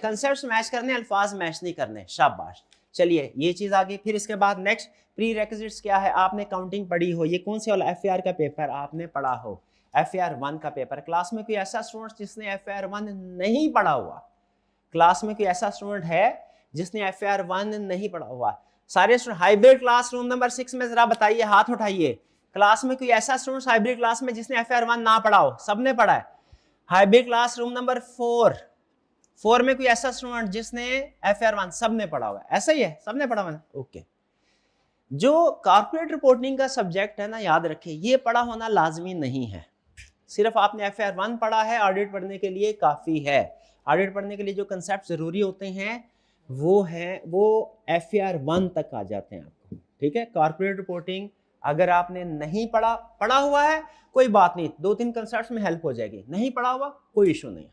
कंसेप्ट्स मैच करने, अल्फाज मैच नहीं करने। शाबाश। चलिए ये चीज आ गई। फिर इसके बाद नेक्स्ट प्री रेक्विजिट्स क्या है? आपने काउंटिंग पढ़ी हो, ये कौन से वाला एफएआर का पेपर आपने पढ़ा हो, एफएआर 1 का पेपर। क्लास में कोई ऐसा स्टूडेंट जिसने एफएआर 1 नहीं पढ़ा हुआ? क्लास में कोई ऐसा स्टूडेंट है जिसने एफएआर 1 नहीं पढ़ा हुआ? सारे student hybrid class room number 6 में जरा बताइए, हाथ उठाइए। क्लास में कोई ऐसा स्टूडेंट हाइब्रिड क्लास में जिसने एफएआर 1 ना पढ़ा हो? सबने पढ़ा है। हाइब्रिड क्लास रूम नंबर 4 में कोई ऐसा स्टूडेंट जिसने एफएआर 1? सबने पढ़ा हुआ है, ऐसा ही है, सबने पढ़ा हुआ है। ओके, जो कॉर्पोरेट रिपोर्टिंग का सब्जेक्ट है ना, याद रखिए ये पढ़ा होना लाजमी नहीं है। सिर्फ आपने एफएआर 1 पढ़ा है, ऑडिट पढ़ने के लिए काफी है। ऑडिट पढ़ने के लिए जो कंसेप्ट जरूरी होते हैं वो एफएआर 1 तक आ जाते हैं आपको। ठीक है, कॉर्पोरेट रिपोर्टिंग अगर आपने नहीं पढ़ा हुआ है कोई बात नहीं, 2-3 कंसेप्ट में हेल्प हो जाएगी। नहीं पढ़ा हुआ कोई इशू नहीं है।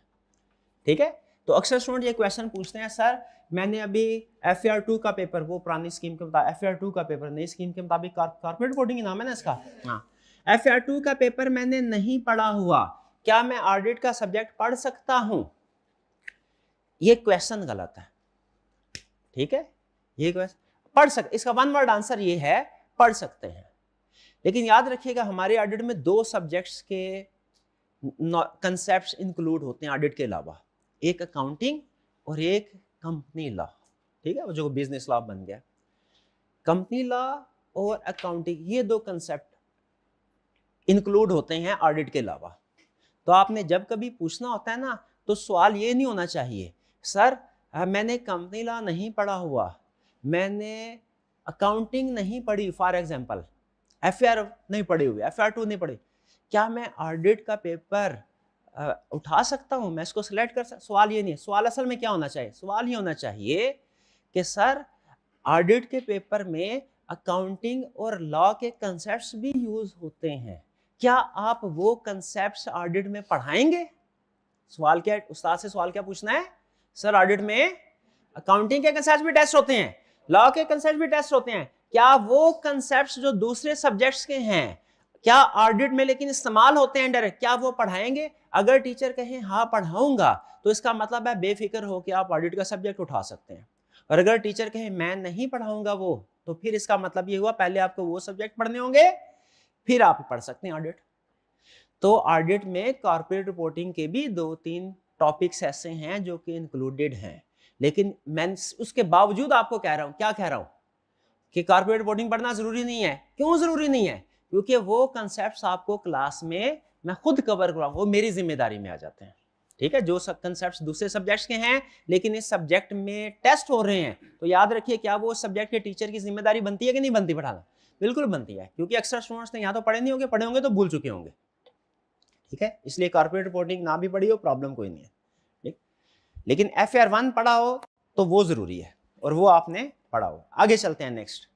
ठीक है, तो अक्सर स्टूडेंट ये क्वेश्चन पूछते हैं, सर मैंने अभी एफएआर 2 का पेपर, वो पुरानी स्कीम के मुताबिक, एफएआर 2 का पेपर नई स्कीम के मुताबिक कॉर्पोरेट रिपोर्टिंग नाम है ना इसका, हाँ, एफएआर 2 का पेपर मैंने नहीं पढ़ा हुआ, क्या मैं ऑडिट का सब्जेक्ट पढ़ सकता हूं? ये क्वेश्चन गलत है। ठीक है, ये क्वेश्चन पढ़ सकते, इसका 1 वर्ड आंसर ये है, पढ़ सकते हैं। लेकिन याद रखिएगा हमारे ऑडिट में 2 सब्जेक्ट्स के कंसेप्ट्स इंक्लूड होते हैं ऑडिट के अलावा, एक अकाउंटिंग और एक कंपनी लॉ। ठीक है, वो जो बिजनेस लॉ बन गया, कंपनी लॉ और अकाउंटिंग, ये 2 कंसेप्ट इंक्लूड होते हैं ऑडिट के अलावा। तो आपने जब कभी पूछना होता है ना, तो सवाल ये नहीं होना चाहिए, सर मैंने कंपनी लॉ नहीं पढ़ा हुआ, मैंने अकाउंटिंग नहीं पढ़ी, फॉर एग्जांपल एफएआर नहीं पढ़ी हुई, एफएआर 2 नहीं पढ़ी, क्या मैं ऑडिट का पेपर उठा सकता हूं, मैं इसको सिलेक्ट कर सकता? सवाल ये नहीं है। सवाल असल में क्या होना चाहिए? सवाल ये होना चाहिए कि सर ऑडिट के पेपर में अकाउंटिंग और लॉ के कंसेप्ट्स भी यूज होते हैं, क्या आप वो कंसेप्ट्स ऑडिट में पढ़ाएंगे? सवाल क्या है, उस्ताद से सवाल क्या पूछना है, सर ऑडिट में अकाउंटिंग के कंसेप्ट्स भी टेस्ट होते हैं, लॉ के कंसेप्ट भी टेस्ट होते हैं, क्या वो कंसेप्ट्स जो दूसरे सब्जेक्ट्स के हैं क्या ऑडिट में लेकिन इस्तेमाल होते हैं डायरेक्ट, क्या वो पढ़ाएंगे? अगर टीचर कहें हाँ पढ़ाऊंगा, तो इसका मतलब है बेफिक्र हो कि आप ऑडिट का सब्जेक्ट उठा सकते हैं। और अगर टीचर कहें मैं नहीं पढ़ाऊंगा वो, तो फिर इसका मतलब ये हुआ पहले आपको वो सब्जेक्ट पढ़ने होंगे, फिर आप पढ़ सकते हैं ऑडिट। तो ऑडिट में कॉर्पोरेट रिपोर्टिंग के भी 2-3 टॉपिक्स ऐसे हैं जो कि इंक्लूडेड हैं, लेकिन मैं उसके बावजूद आपको कह रहा हूं, क्या कह रहा हूं, कि कॉर्पोरेट रिपोर्टिंग पढ़ना जरूरी नहीं है। क्यों जरूरी नहीं है? क्योंकि वो कंसेप्ट्स आपको क्लास में मैं खुद कवर कराऊंगा, वो मेरी जिम्मेदारी में आ जाते हैं। ठीक है, जो सब कंसेप्ट्स दूसरे सब्जेक्ट्स के हैं लेकिन इस सब्जेक्ट में टेस्ट हो रहे हैं, तो याद रखिए क्या वो सब्जेक्ट के टीचर की जिम्मेदारी बनती है कि नहीं बनती पढ़ाना? बिल्कुल बनती है, क्योंकि अक्सर स्टूडेंट्स ने यहाँ तो पढ़े नहीं होंगे, पढ़े होंगे तो भूल चुके होंगे। ठीक है, इसलिए कॉर्पोरेट रिपोर्टिंग ना भी पढ़ी हो प्रॉब्लम कोई नहीं है, ठीक, लेकिन एफएआर 1 पढ़ा हो तो वो जरूरी है और वो आपने पढ़ा हो। आगे चलते हैं। नेक्स्ट,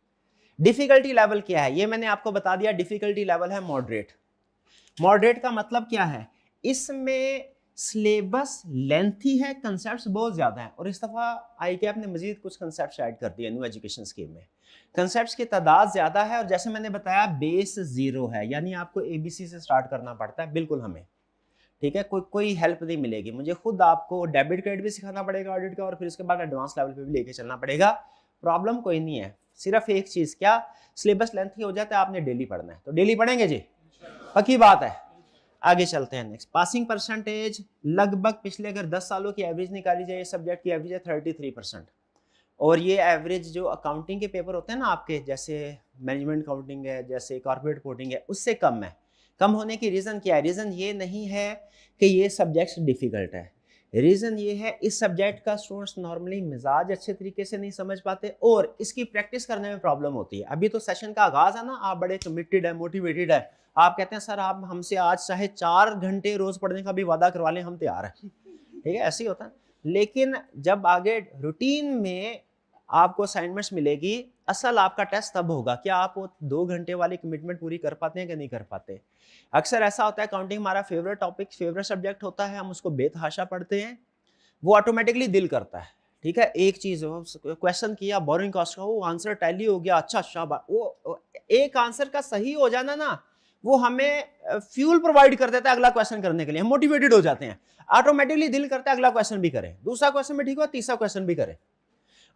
डिफिकल्टी लेवल क्या है? ये मैंने आपको बता दिया, डिफिकल्टी लेवल है मॉडरेट। मॉडरेट का मतलब क्या है? इसमें सिलेबस लेंथी है, कंसेप्ट्स बहुत ज़्यादा हैं, और इस दफ़ा ICAP ने मजीद कुछ कंसेप्ट्स ऐड कर दिए न्यू एजुकेशन स्कीम में। कंसेप्ट्स की तादाद ज़्यादा है, और जैसे मैंने बताया बेस 0 है, यानी आपको ABC से स्टार्ट करना पड़ता है बिल्कुल हमें, ठीक है। कोई हेल्प नहीं मिलेगी, मुझे खुद आपको डेबिट क्रेडिट भी सिखाना पड़ेगा ऑडिट का, और फिर उसके बाद एडवांस लेवल पे भी लेके चलना पड़ेगा। प्रॉब्लम कोई नहीं है, सिर्फ एक चीज़, क्या सिलेबस लेंथी हो जाता है, आपने डेली पढ़ना है, तो डेली पढ़ेंगे जी, पक्की बात है। आगे चलते हैं नेक्स्ट। पासिंग परसेंटेज लगभग पिछले अगर 10 सालों की एवरेज निकाली जाए, सब्जेक्ट की एवरेज है 33%, और ये एवरेज जो अकाउंटिंग के पेपर होते हैं ना आपके, जैसे मैनेजमेंट अकाउंटिंग है, जैसे कॉर्पोरेट रिपोर्टिंग है, उससे कम है। कम होने की रीज़न क्या है? रीज़न ये नहीं है कि ये सब्जेक्ट्स डिफ़िकल्ट है, रीज़न ये है इस सब्जेक्ट का स्टूडेंट्स नॉर्मली मिजाज अच्छे तरीके से नहीं समझ पाते, और इसकी प्रैक्टिस करने में प्रॉब्लम होती है। अभी तो सेशन का आगाज़ है ना, आप बड़े कमिटेड है, मोटिवेटेड है, आप कहते हैं सर आप हमसे आज चाहे 4 घंटे रोज़ पढ़ने का भी वादा करवा लें, हम तैयार हैं, ठीक है, ऐसे ही होता है। लेकिन जब आगे रूटीन में आपको असाइनमेंट्स मिलेगी, असल आपका टेस्ट तब होगा कि आप वो 2 घंटे वाली कमिटमेंट पूरी कर पाते हैं कि नहीं कर पाते। अक्सर ऐसा होता है, अकाउंटिंग हमारा फेवरेट टॉपिक, फेवरेट सब्जेक्ट होता है, हम उसको बेतहाशा पढ़ते हैं, वो ऑटोमेटिकली दिल करता है, ठीक है। एक चीज़ क्वेश्चन किया बोरिंग कॉस्ट का, वो आंसर टैली हो गया, अच्छा शाबाश, वो एक आंसर का सही हो जाना ना, वो हमें फ्यूल प्रोवाइड कर देता है अगला क्वेश्चन करने के लिए, हम मोटिवेटेड हो जाते हैं, ऑटोमेटिकली दिल करता है अगला क्वेश्चन भी करें, दूसरा क्वेश्चन भी ठीक हुआ, तीसरा क्वेश्चन भी करें।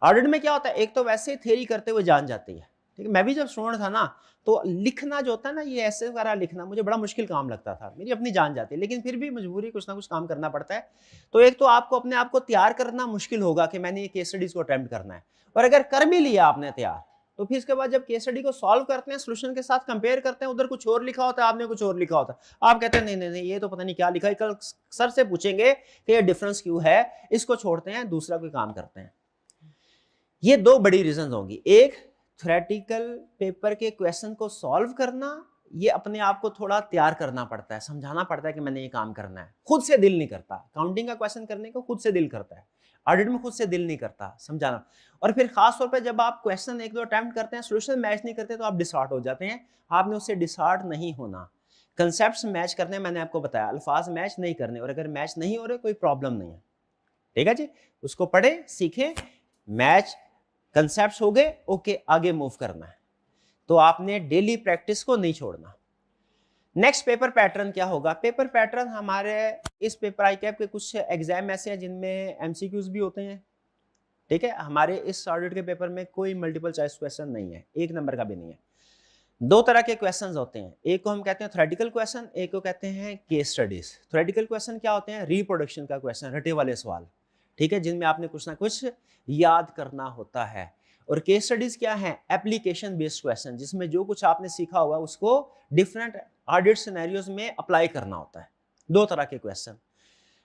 ऑडिट में क्या होता है, एक तो वैसे ही थ्योरी करते हुए जान जाती है, ठीक है। मैं भी जब स्टूडेंट था ना, तो लिखना जो होता है ना, ये ऐसे वगैरह लिखना मुझे बड़ा मुश्किल काम लगता था, मेरी अपनी जान जाती है, लेकिन फिर भी मजबूरी कुछ ना कुछ काम करना पड़ता है। तो एक तो आपको अपने आप को तैयार करना मुश्किल होगा कि मैंने ये केस स्टडीज को अटेम्प्ट करना है, और अगर कर भी लिया आपने तैयार, तो फिर इसके बाद जब केस स्टडी को सॉल्व करते हैं, सोल्यूशन के साथ कंपेयर करते हैं, उधर कुछ और लिखा होता है, आपने कुछ और लिखा होता है, आप कहते हैं नहीं नहीं नहीं, ये तो पता नहीं क्या लिखा है, कल सर से पूछेंगे कि ये डिफरेंस क्यों है, इसको छोड़ते हैं, दूसरा कोई काम करते हैं। ये दो बड़ी रीजन होंगी, एक थ्योरेटिकल पेपर के क्वेश्चन को सॉल्व करना, ये अपने आप को थोड़ा तैयार करना पड़ता है, समझाना पड़ता है कि मैंने ये काम करना है, खुद से दिल नहीं करता, काउंटिंग का क्वेश्चन करने को खुद से दिल करता है, ऑडिट में खुद से दिल नहीं करता समझाना। और फिर खास तौर पे जब आप क्वेश्चन एक दो अटेम्प्ट करते हैं, सॉल्यूशन मैच नहीं करते, तो आप डिसऑर्ट हो जाते हैं, आपने उससे डिसऑर्ट नहीं होना, कंसेप्ट्स मैच करने, मैंने आपको बताया अल्फाज मैच नहीं करने, और अगर मैच नहीं हो रहे कोई प्रॉब्लम नहीं है, ठीक है जी, उसको पढ़े सीखें, मैच कंसेप्ट्स हो गए, ओके, आगे मूव करना है, तो आपने डेली प्रैक्टिस को नहीं छोड़ना। नेक्स्ट पेपर पैटर्न क्या होगा? पेपर पैटर्न हमारे इस पेपर ICAP के कुछ एग्जाम ऐसे हैं जिनमें MCQs भी होते हैं, ठीक है। हमारे इस ऑडिट के पेपर में कोई मल्टीपल चॉइस क्वेश्चन नहीं है, 1 नंबर का भी नहीं है। दो तरह के क्वेश्चंस होते हैं, एक को हम कहते हैं थ्योरेटिकल क्वेश्चन, एक को कहते हैं केस स्टडीज। थ्योरेटिकल क्वेश्चन क्या होते हैं? रिप्रोडक्शन का क्वेश्चन, रटे वाले सवाल, ठीक है, जिनमें आपने कुछ ना कुछ याद करना होता है। और केस स्टडीज क्या है? एप्लीकेशन बेस्ड क्वेश्चन, जिसमें जो कुछ आपने सीखा हुआ उसको डिफरेंट ऑडिट सिनेरियोज में अप्लाई करना होता है। दो तरह के क्वेश्चन।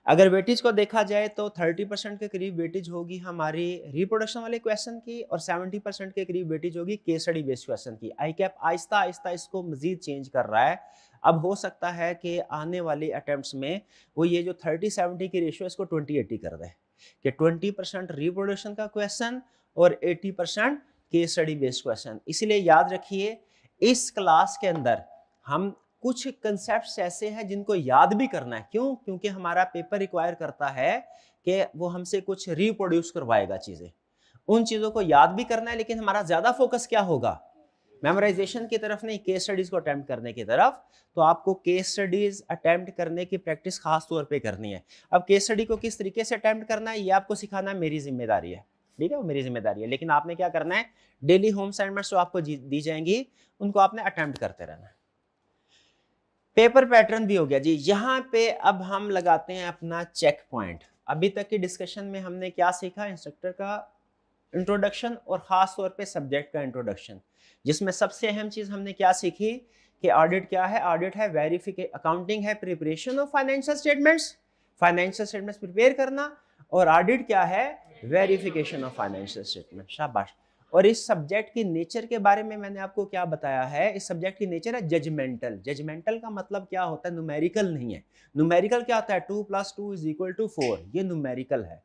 अगर वेटेज को देखा जाए तो 30% के करीब वेटेज होगी हमारी रिप्रोडक्शन वाले क्वेश्चन की, और 70% के करीब वेटेज होगी केस स्टडी बेस्ड क्वेश्चन की। ICAP आहिस्ता आहिस्ता इसको मजीद चेंज कर रहा है। अब हो सकता है कि आने वाले अटेम्प्ट्स में वो ये जो 30-70 की रेशियो इसको 20-80 कर दे, कि 20% रिप्रोडक्शन का क्वेश्चन और 80% केस स्टडी बेस्ड क्वेश्चन। इसलिए याद रखिए, इस क्लास के अंदर हम कुछ कंसेप्ट्स ऐसे हैं जिनको याद भी करना है। क्यों? क्योंकि हमारा पेपर रिक्वायर करता है कि वो हमसे कुछ रिप्रोड्यूस करवाएगा चीजें, उन चीजों को याद भी करना है, लेकिन हमारा ज्यादा फोकस क्या होगा? मेमोराइजेशन की तरफ नहीं, केस स्टडीज को अटेम्प्ट करने की तरफ। तो आपको केस स्टडीज अटेम्प्ट करने की प्रैक्टिस खास तौर पे करनी है। अब केस स्टडी को किस तरीके से अटेम्प्ट करना है ये आपको सिखाना मेरी जिम्मेदारी है, ठीक है, वो मेरी जिम्मेदारी है। लेकिन आपने क्या करना है, डेली होम असाइनमेंट्स जो आपको दी जाएंगी उनको आपने अटेम्प्ट करते रहना है। पेपर पैटर्न भी हो गया जी। यहाँ पे अब हम लगाते हैं अपना चेक पॉइंट। अभी तक की डिस्कशन में हमने क्या सीखा? इंस्ट्रक्टर का इंट्रोडक्शन और खास तौर पे सब्जेक्ट का इंट्रोडक्शन, जिसमें सबसे अहम चीज हमने क्या सीखी कि ऑडिट क्या है? ऑडिट है वेरिफिकेशन, अकाउंटिंग है preparation of financial statements, financial statements prepare करना, और ऑडिट क्या है? Verification of financial statement. शाबाश। और इस सब्जेक्ट की नेचर के बारे में मैंने आपको क्या बताया है? इस सब्जेक्ट की नेचर है जजमेंटल। जजमेंटल का मतलब क्या होता है? न्यूमेरिकल नहीं है। न्यूमेरिकल क्या होता है? 2 + 2 = 4, ये न्यूमेरिकल है।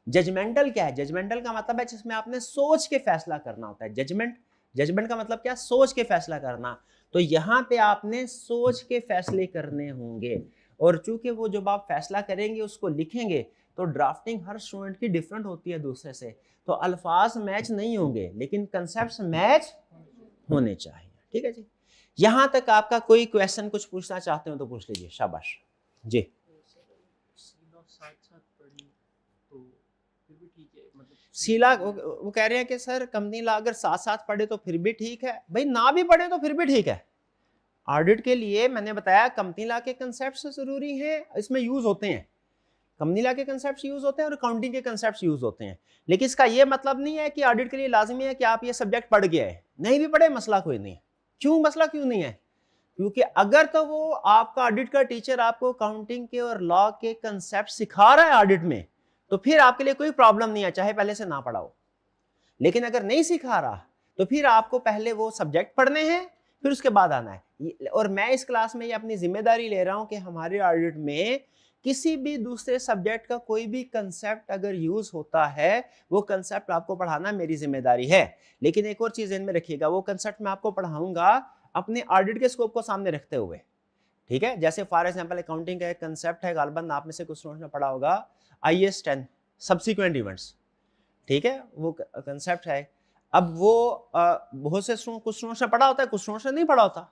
जजमेंटल क्या है? जजमेंटल का मतलब है जिसमें आपने सोच के फैसला करना होता है। जजमेंट का मतलब क्या? सोच के फैसला करना। तो यहाँ पे आपने सोच के फैसले करने होंगे, और चूंकि वो जब आप फैसला करेंगे उसको लिखेंगे तो ड्राफ्टिंग हर स्टूडेंट की डिफरेंट होती है दूसरे से, तो अल्फाज मैच नहीं होंगे लेकिन कंसेप्ट्स मैच होने चाहिए। ठीक है जी, यहां तक आपका कोई क्वेश्चन कुछ पूछना चाहते हो तो पूछ लीजिए, शाबाश जी। सीला वो कह रहे हैं कि सर कंपनी ला अगर साथ साथ पढ़े तो फिर भी ठीक है, भाई ना भी पढ़े तो फिर भी ठीक है। ऑडिट के लिए मैंने बताया कंपनी ला के कंसेप्ट जरूरी हैं, इसमें यूज होते हैं, कंपनी ला के कंसेप्ट यूज होते हैं और अकाउंटिंग के कंसेप्ट यूज होते हैं, लेकिन इसका ये मतलब नहीं है कि ऑडिट के लिए लाजमी है कि आप ये सब्जेक्ट पढ़ गए हैं, नहीं भी पढ़े मसला कोई नहीं है। क्यों मसला क्यों नहीं है? क्योंकि अगर तो वो आपका ऑडिट का टीचर आपको अकाउंटिंग के और लॉ के कंसेप्ट सिखा रहा है ऑडिट में, तो फिर आपके लिए कोई प्रॉब्लम नहीं है, चाहे पहले से ना पढ़ा हो। लेकिन अगर नहीं सिखा रहा तो फिर आपको पहले वो सब्जेक्ट पढ़ने हैं, फिर उसके बाद आना है। और मैं इस क्लास में ये अपनी जिम्मेदारी ले रहा हूं कि हमारे ऑडिट में किसी भी दूसरे सब्जेक्ट का कोई भी कंसेप्ट अगर यूज होता है, वो कंसेप्ट आपको पढ़ाना मेरी जिम्मेदारी है। लेकिन एक और चीज इनमें रखिएगा, वो कंसेप्ट मैं आपको पढ़ाऊंगा अपने ऑडिट के स्कोप को सामने रखते हुए। ठीक है, जैसे फॉर एग्जांपल अकाउंटिंग का एक कंसेप्ट है, गालबन आप में से कुछ स्टूडेंट्स ने पढ़ा होगा, IAS 10 सब्सिक्वेंट इवेंट्स। ठीक है, वो कंसेप्ट है। अब वो बहुत से कुछ स्टूडेंट्स ने पढ़ा होता है, कुछ स्टूडेंट्स ने नहीं पढ़ा होता,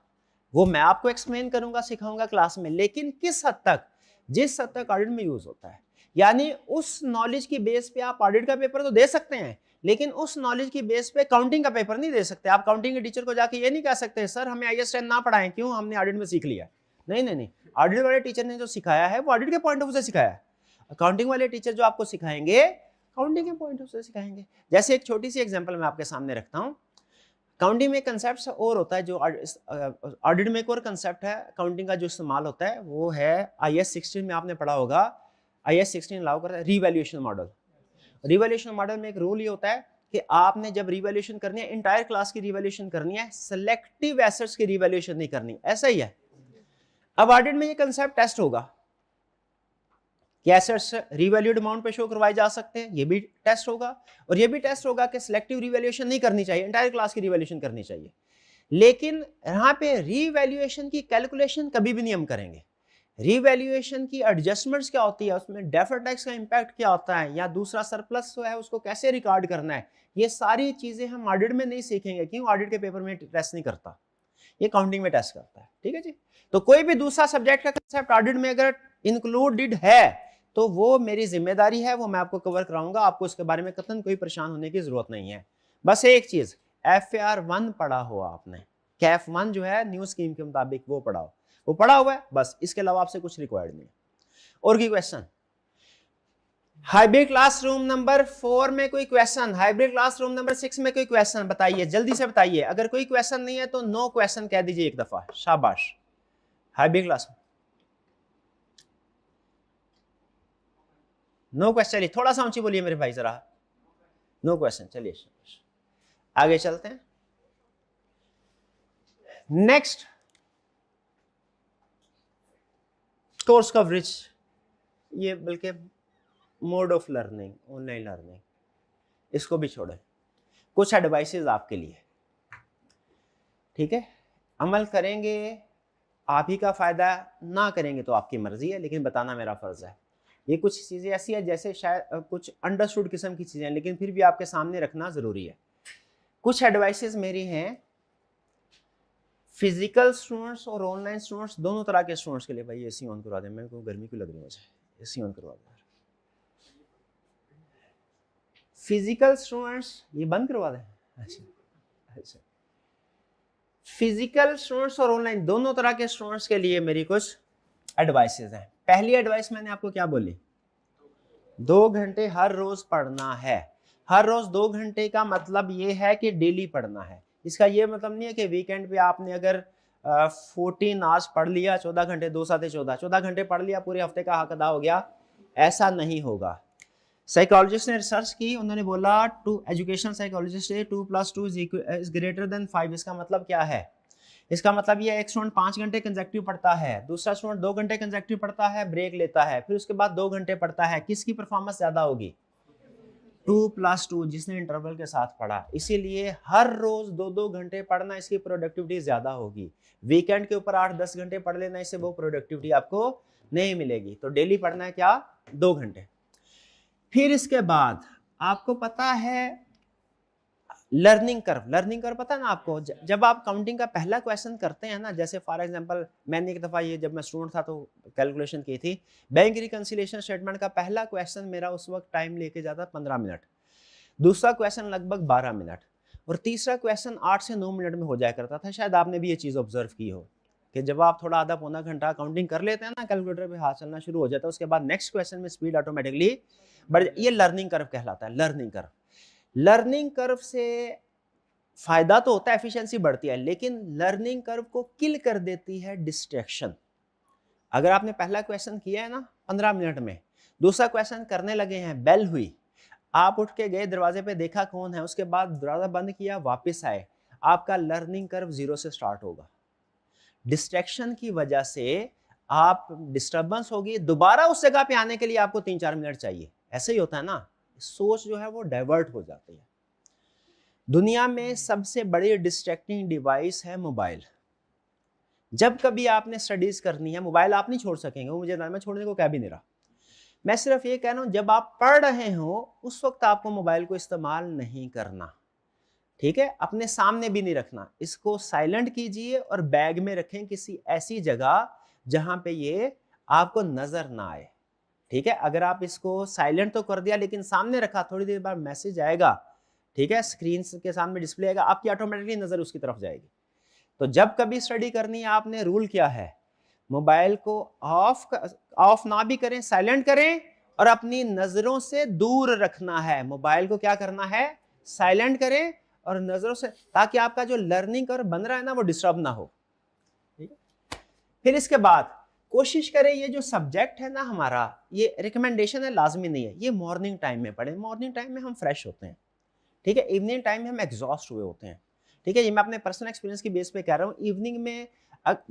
वो मैं आपको एक्सप्लेन करूंगा, सिखाऊंगा क्लास में, लेकिन किस हद तक, जिस हद तक ऑडिट में यूज होता है। यानी उस नॉलेज की बेस पे आप ऑडिट का पेपर तो दे सकते हैं, लेकिन उस नॉलेज की बेस पे काउंटिंग का पेपर नहीं दे सकते। आप काउंटिंग के टीचर को जाके ये नहीं कह सकते सर हमें IAS 10 ना पढ़ाएं, क्यों, हमने ऑडिट में सीख लिया। नहीं नहीं नहीं, ऑडिट वाले टीचर ने जो सिखाया है वो ऑडिट के पॉइंट ऑफ व्यू से सिखाया है। अकाउंटिंग वाले टीचर जो आपको सिखाएंगे काउंटिंग के पॉइंट ऑफ व्यू से सिखाएंगे। जैसे एक छोटी सी एग्जांपल मैं आपके सामने रखता हूं, काउंटिंग में कंसेप्ट और होता है, जो ऑडिट में एक और कंसेप्ट है काउंटिंग का जो इस्तेमाल होता है, वो है IAS 16 में आपने पढ़ा होगा। IAS 16 अलाउ करता है रिवैल्यूएशन मॉडल। रिवैल्यूएशन मॉडल में एक रूल ये होता है कि आपने जब रिवैल्यूएशन करनी है, इंटायर क्लास की रिवैल्यूएशन करनी है, सिलेक्टिव एसेट्स की रिवैल्यूएशन नहीं करनी। ऐसा ही है। अब ऑडिट में ये कंसेप्ट टेस्ट होगा कि एसेट्स रिवैल्यूड अमाउंट पे शो करवाए जा सकते हैं, ये भी टेस्ट होगा, और ये भी टेस्ट होगा कि सिलेक्टिव रिवैल्यूएशन नहीं करनी चाहिए, एंटायर क्लास की रिवैल्यूएशन करनी चाहिए। लेकिन यहाँ पे रिवैल्यूएशन की कैलकुलेशन कभी भी नहीं हम करेंगे। रिवैल्यूएशन की एडजस्टमेंट्स क्या होती है, उसमें डेफर्ड टैक्स का इंपैक्ट क्या होता है, या दूसरा सरप्लस है उसको कैसे रिकॉर्ड करना है, ये सारी चीजें हम ऑडिट में नहीं सीखेंगे। क्यों? ऑडिट के पेपर में टेस्ट नहीं करता, ये काउंटिंग में टेस्ट करता है। ठीक है जी, तो कोई भी दूसरा सब्जेक्ट का कंसेप्ट ऑडिट में अगर इंक्लूडेड है तो वो मेरी जिम्मेदारी है, वो मैं आपको कवर कराऊंगा। आपको उसके बारे में कतई कोई परेशान होने की जरूरत नहीं है। बस एक चीज, FAR 1 पढ़ा हो आपने, कैफ 1 जो है न्यू स्कीम के मुताबिक वो पढ़ा हो, वो पढ़ा हुआ है, बस इसके अलावा आपसे कुछ रिक्वायर्ड नहीं है। और की क्वेश्चन, हाइब्रिड क्लासरूम नंबर 4 में कोई क्वेश्चन, हाइब्रिड क्लासरूम नंबर 6 में कोई क्वेश्चन, बताइए जल्दी से बताइए। अगर कोई क्वेश्चन नहीं है तो नो क्वेश्चन कह दीजिए एक दफा, शाबाश। हाइब्रिड क्लास नो क्वेश्चन, चलिए थोड़ा सा ऊंची बोलिए मेरे भाई जरा, नो क्वेश्चन। चलिए आगे चलते हैं। नेक्स्ट, कोर्स कवरेज, ये बल्कि mode of learning, online learning, इसको भी छोड़े। कुछ एडवाइसेस आपके लिए, ठीक है, अमल करेंगे आप ही का फायदा, ना करेंगे तो आपकी मर्जी है, लेकिन बताना मेरा फर्ज है। ये कुछ चीज़ें ऐसी है जैसे शायद कुछ अंडरस्टूड किस्म की चीज़ें हैं, लेकिन फिर भी आपके सामने रखना ज़रूरी है। कुछ एडवाइसेस मेरी हैं फिजिकल स्टूडेंट्स और ऑनलाइन स्टूडेंट्स, दोनों तरह के स्टूडेंट्स के लिए। भाई AC ऑन करवा दें, मेरे को गर्मी क्यों लग रही है, मुझे AC ऑन करवा दें। फिजिकल स्टूडेंट्स ये बंद करवा दें, अच्छा। फिजिकल स्टूडेंट्स और ऑनलाइन दोनों तरह के स्टूडेंट्स के लिए मेरी कुछ एडवाइसेस हैं। पहली एडवाइस मैंने आपको क्या बोली, 2 घंटे हर रोज पढ़ना है। हर रोज 2 घंटे का मतलब ये है कि डेली पढ़ना है। इसका ये मतलब नहीं है कि वीकेंड पे आपने अगर 14 आवर्स पढ़ लिया, 14 घंटे, 2 साथ 14 घंटे पढ़ लिया, पूरे हफ्ते का हक अदा हो गया, ऐसा नहीं होगा। साइकोलॉजिस्ट ने रिसर्च की, उन्होंने बोला to education psychologist 2 + 2 is greater than 5। इसका मतलब क्या है? इसका मतलब ये एक स्टूडेंट 5 घंटे कंसेक्यूटिव पढ़ता है, दूसरा स्टूडेंट 2 घंटे कंसेक्यूटिव पढ़ता है, ब्रेक लेता है, फिर उसके बाद 2 घंटे पढ़ता है, किसकी परफॉर्मेंस ज्यादा होगी? 2 + 2, जिसने इंटरवल के साथ पढ़ा। इसीलिए हर रोज 2-2 घंटे पढ़ना, इसकी प्रोडक्टिविटी ज्यादा होगी। वीकेंड के ऊपर 8-10 घंटे पढ़ लेना, इससे वो प्रोडक्टिविटी आपको नहीं मिलेगी। तो डेली पढ़ना है क्या, 2 घंटे। फिर इसके बाद आपको पता है लर्निंग कर्व पता है ना आपको। जब आप काउंटिंग का पहला क्वेश्चन करते हैं ना, जैसे फॉर एग्जांपल मैंने एक दफ़ा ये जब मैं स्टूडेंट था तो कैलकुलेशन की थी, बैंक रिकंसिलिएशन स्टेटमेंट का पहला क्वेश्चन मेरा उस वक्त टाइम लेके जाता 15 मिनट, दूसरा क्वेश्चन लगभग 12 मिनट, और तीसरा क्वेश्चन 8 से 9 मिनट में हो जाया करता था। शायद आपने भी ये चीज़ ऑब्जर्व की हो कि जब आप थोड़ा आधा पौना घंटा काउंटिंग कर लेते हैं ना, कैलकुलेटर पे हाथ चलना शुरू हो जाता है, उसके बाद नेक्स्ट क्वेश्चन में स्पीड ऑटोमेटिकली बढ़, ये लर्निंग कर्व कहलाता है। लर्निंग कर्व से फायदा तो होता है, एफिशिएंसी बढ़ती है, लेकिन लर्निंग कर्व को किल कर देती है डिस्ट्रैक्शन। अगर आपने पहला क्वेश्चन किया है ना 15 मिनट में, दूसरा क्वेश्चन करने लगे हैं, बेल हुई, आप उठ के गए दरवाजे पे, देखा कौन है, उसके बाद दरवाजा बंद किया, वापस आए, आपका लर्निंग कर्व 0 से स्टार्ट होगा। डिस्ट्रैक्शन की वजह से आप डिस्टर्बेंस होगी, दोबारा उस जगह पे आने के लिए आपको 3-4 मिनट चाहिए। ऐसे ही होता है ना, सोच जो है वो डाइवर्ट हो जाती है। दुनिया में सबसे बड़ी डिस्ट्रैक्टिंग डिवाइस है मोबाइल। जब कभी आपने स्टडीज करनी है, मोबाइल आप नहीं छोड़ सकेंगे, वो मुझे मैं छोड़ने को कह भी नहीं रहा। मैं सिर्फ ये कह रहा हूं, जब आप पढ़ रहे हो उस वक्त आपको मोबाइल को इस्तेमाल नहीं करना, ठीक है? अपने सामने भी नहीं रखना, इसको साइलेंट कीजिए और बैग में रखें किसी ऐसी जगह जहां पे ये आपको नजर ना आए, ठीक है? अगर आप इसको साइलेंट तो कर दिया लेकिन सामने रखा, थोड़ी देर बाद मैसेज आएगा, ठीक है, स्क्रीन के सामने डिस्प्ले आएगा, आपकी ऑटोमेटिकली नजर उसकी तरफ जाएगी। तो जब कभी स्टडी करनी है, आपने रूल क्या है, मोबाइल को ऑफ ना भी करें, साइलेंट करें, और अपनी नजरों से दूर रखना है। मोबाइल को क्या करना है, साइलेंट करें और नजरों से, ताकि आपका जो लर्निंग कर्व बन रहा है ना वो डिस्टर्ब ना हो, ठीक है? फिर इसके बाद कोशिश करें, ये जो सब्जेक्ट है ना हमारा, ये रिकमेंडेशन है, लाजमी नहीं है, ये मॉर्निंग टाइम में पढ़ें। मॉर्निंग टाइम में हम फ्रेश होते हैं, ठीक है? इवनिंग टाइम में हम एग्जॉस्ट हुए होते हैं, ठीक है? ये मैं अपने पर्सनल एक्सपीरियंस की बेस पे कह रहा हूँ। इवनिंग में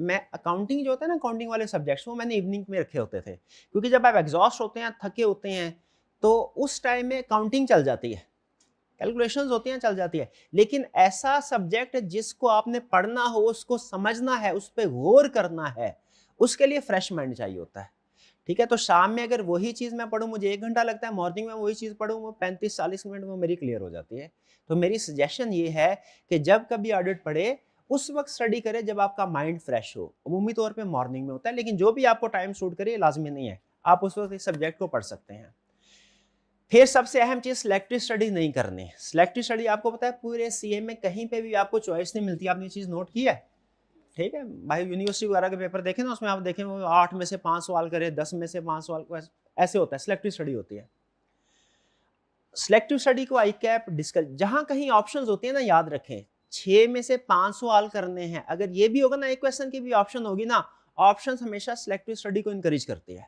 मैं अकाउंटिंग जो होता है ना, अकाउंटिंग वाले सब्जेक्ट्स, वो मैंने इवनिंग में रखे होते थे, क्योंकि जब आप एग्जॉस्ट होते हैं, थके होते हैं, तो उस टाइम में काउंटिंग चल जाती है, कैलकुलेशंस होती हैं, चल जाती है। लेकिन ऐसा सब्जेक्ट जिसको आपने पढ़ना हो, उसको समझना है, उस पर गौर करना है, उसके लिए फ्रेश माइंड चाहिए होता है, ठीक है? तो शाम में अगर वही चीज़ मैं पढूं, मुझे 1 घंटा लगता है, मॉर्निंग में वही चीज़ पढूं, वो 35-40 मिनट में मेरी क्लियर हो जाती है। तो मेरी सजेशन ये है कि जब कभी ऑडिट पढ़े, उस वक्त स्टडी करें जब आपका माइंड फ्रेश हो। अमूमी तौर पे मॉर्निंग में होता है, लेकिन जो भी आपको टाइम सूट करे, लाजमी नहीं है, आप उस वक्त इस सब्जेक्ट को पढ़ सकते हैं। फिर सबसे अहम चीज, सिलेक्टिव स्टडी नहीं करनी। सिलेक्टिव स्टडी आपको पता है पूरे सीए में कहीं पे भी आपको चॉइस नहीं मिलती, आपने ये चीज नोट की है, ठीक है? भाई यूनिवर्सिटी वगैरह के पेपर देखें ना, उसमें आप देखें वो 8 में से 5 सवाल करे, 10 में से 5 सवाल, ऐसे होता है। सिलेक्टिव स्टडी होती है। सिलेक्टिव स्टडी को आई कैप डिस्कस, जहां कहीं ऑप्शंस होती है ना, याद रखें 6 में से 5 सवाल करने हैं। अगर ये भी होगा ना, एक क्वेश्चन की भी ऑप्शन होगी ना, ऑप्शंस हमेशा सिलेक्टिव स्टडी को इनकरेज करती है।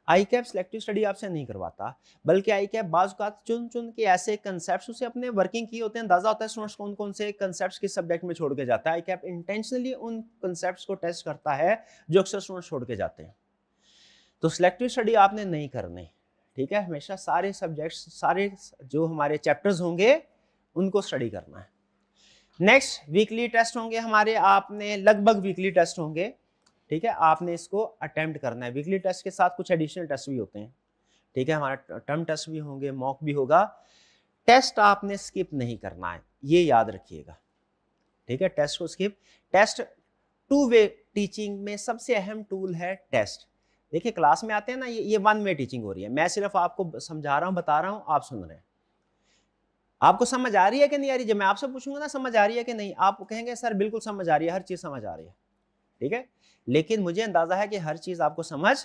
आई कैप सिलेक्टिव स्टडी आपसे नहीं करवाता, बल्कि आई कैप बाज़ औक़ात चुन चुन के ऐसे कंसेप्ट्स उसे अपने वर्किंग किए होते हैं, अंदाजा होता है स्टूडेंट्स कौन कौन से कंसेप्ट्स किस सब्जेक्ट में छोड़ के जाता है। आई कैप इंटेंशनली उन कंसेप्ट्स को टेस्ट करता है जो अक्सर स्टूडेंट्स छोड़ के जाते हैं। तो सिलेक्टिव स्टडी आपने नहीं करनी, ठीक है? हमेशा सारे सब्जेक्ट्स, सारे जो हमारे चैप्टर्स होंगे उनको स्टडी करना है। नेक्स्ट, वीकली टेस्ट होंगे हमारे, आपने लगभग वीकली टेस्ट होंगे, ठीक है? आपने इसको अटेम्प्ट करना है। वीकली टेस्ट के साथ कुछ एडिशनल टेस्ट भी होते हैं, ठीक है? हमारा टर्म टेस्ट भी होंगे, मॉक भी होगा। टेस्ट आपने स्किप नहीं करना है, ये याद रखिएगा, ठीक है? टेस्ट को स्किप, टेस्ट 2 वे टीचिंग में सबसे अहम टूल है टेस्ट। देखिए क्लास में आते हैं ना, ये 1 वे टीचिंग हो रही है, मैं सिर्फ आपको समझा रहा हूँ, बता रहा हूँ, आप सुन रहे हैं। आपको समझ आ रही है कि नहीं आ रही? जब मैं आपसे पूछूंगा ना समझ आ रही है कि नहीं, आप कहेंगे सर बिल्कुल समझ आ रही है, हर चीज समझ आ रही है, ठीक है? लेकिन मुझे अंदाजा है कि हर चीज आपको समझ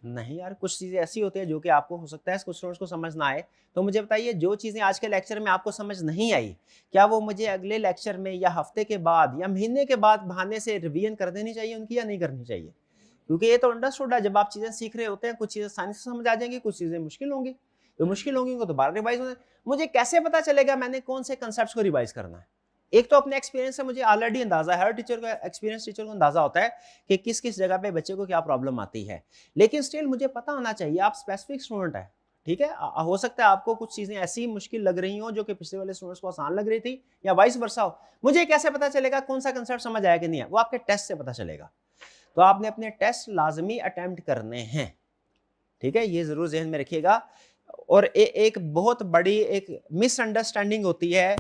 नहीं, यार कुछ चीजें ऐसी होती है जो कि आपको हो सकता है कुछ स्टूडेंट्स को समझ ना आए। तो मुझे बताइए, जो चीजें आज के लेक्चर में आपको समझ नहीं आई, क्या वो मुझे अगले लेक्चर में या हफ्ते के बाद या महीने के बाद बहाने से रिवीजन कर देनी चाहिए उनकी, या नहीं करनी चाहिए? क्योंकि ये तो अंडरस्टूड है, जब आप चीजें सीख रहे होते हैं, कुछ चीजें आसानी से समझ आ जाएंगी, कुछ चीजें मुश्किल होंगी, तो मुश्किल होंगी उनको दोबारा रिवाइज होना। मुझे कैसे पता चलेगा मैंने कौन से कंसेप्ट्स को रिवाइज करना है? एक तो अपने एक्सपीरियंस से मुझे ऑलरेडी अंदाजा है, हर टीचर को, एक्सपीरियंस टीचर को अंदाजा होता है कि किस किस जगह पे बच्चे को क्या प्रॉब्लम आती है, लेकिन स्टिल मुझे पता होना चाहिए आप स्पेसिफिक स्टूडेंट है, ठीक है? हो सकता है आपको कुछ चीजें ऐसी मुश्किल लग रही हो जो कि पिछले वाले स्टूडेंट्स को आसान लग रही थी, या वाइस वर्सा हो। मुझे कैसे पता चलेगा कौन सा कंसेप्ट समझ आया कि नहीं है? वो आपके टेस्ट से पता चलेगा। तो आपने अपने टेस्ट लाजमी अटेम्प्ट करने हैं, ठीक है, ये ज़रूर जहन में रखिएगा। और एक बहुत बड़ी एक मिसअंडरस्टैंडिंग होती है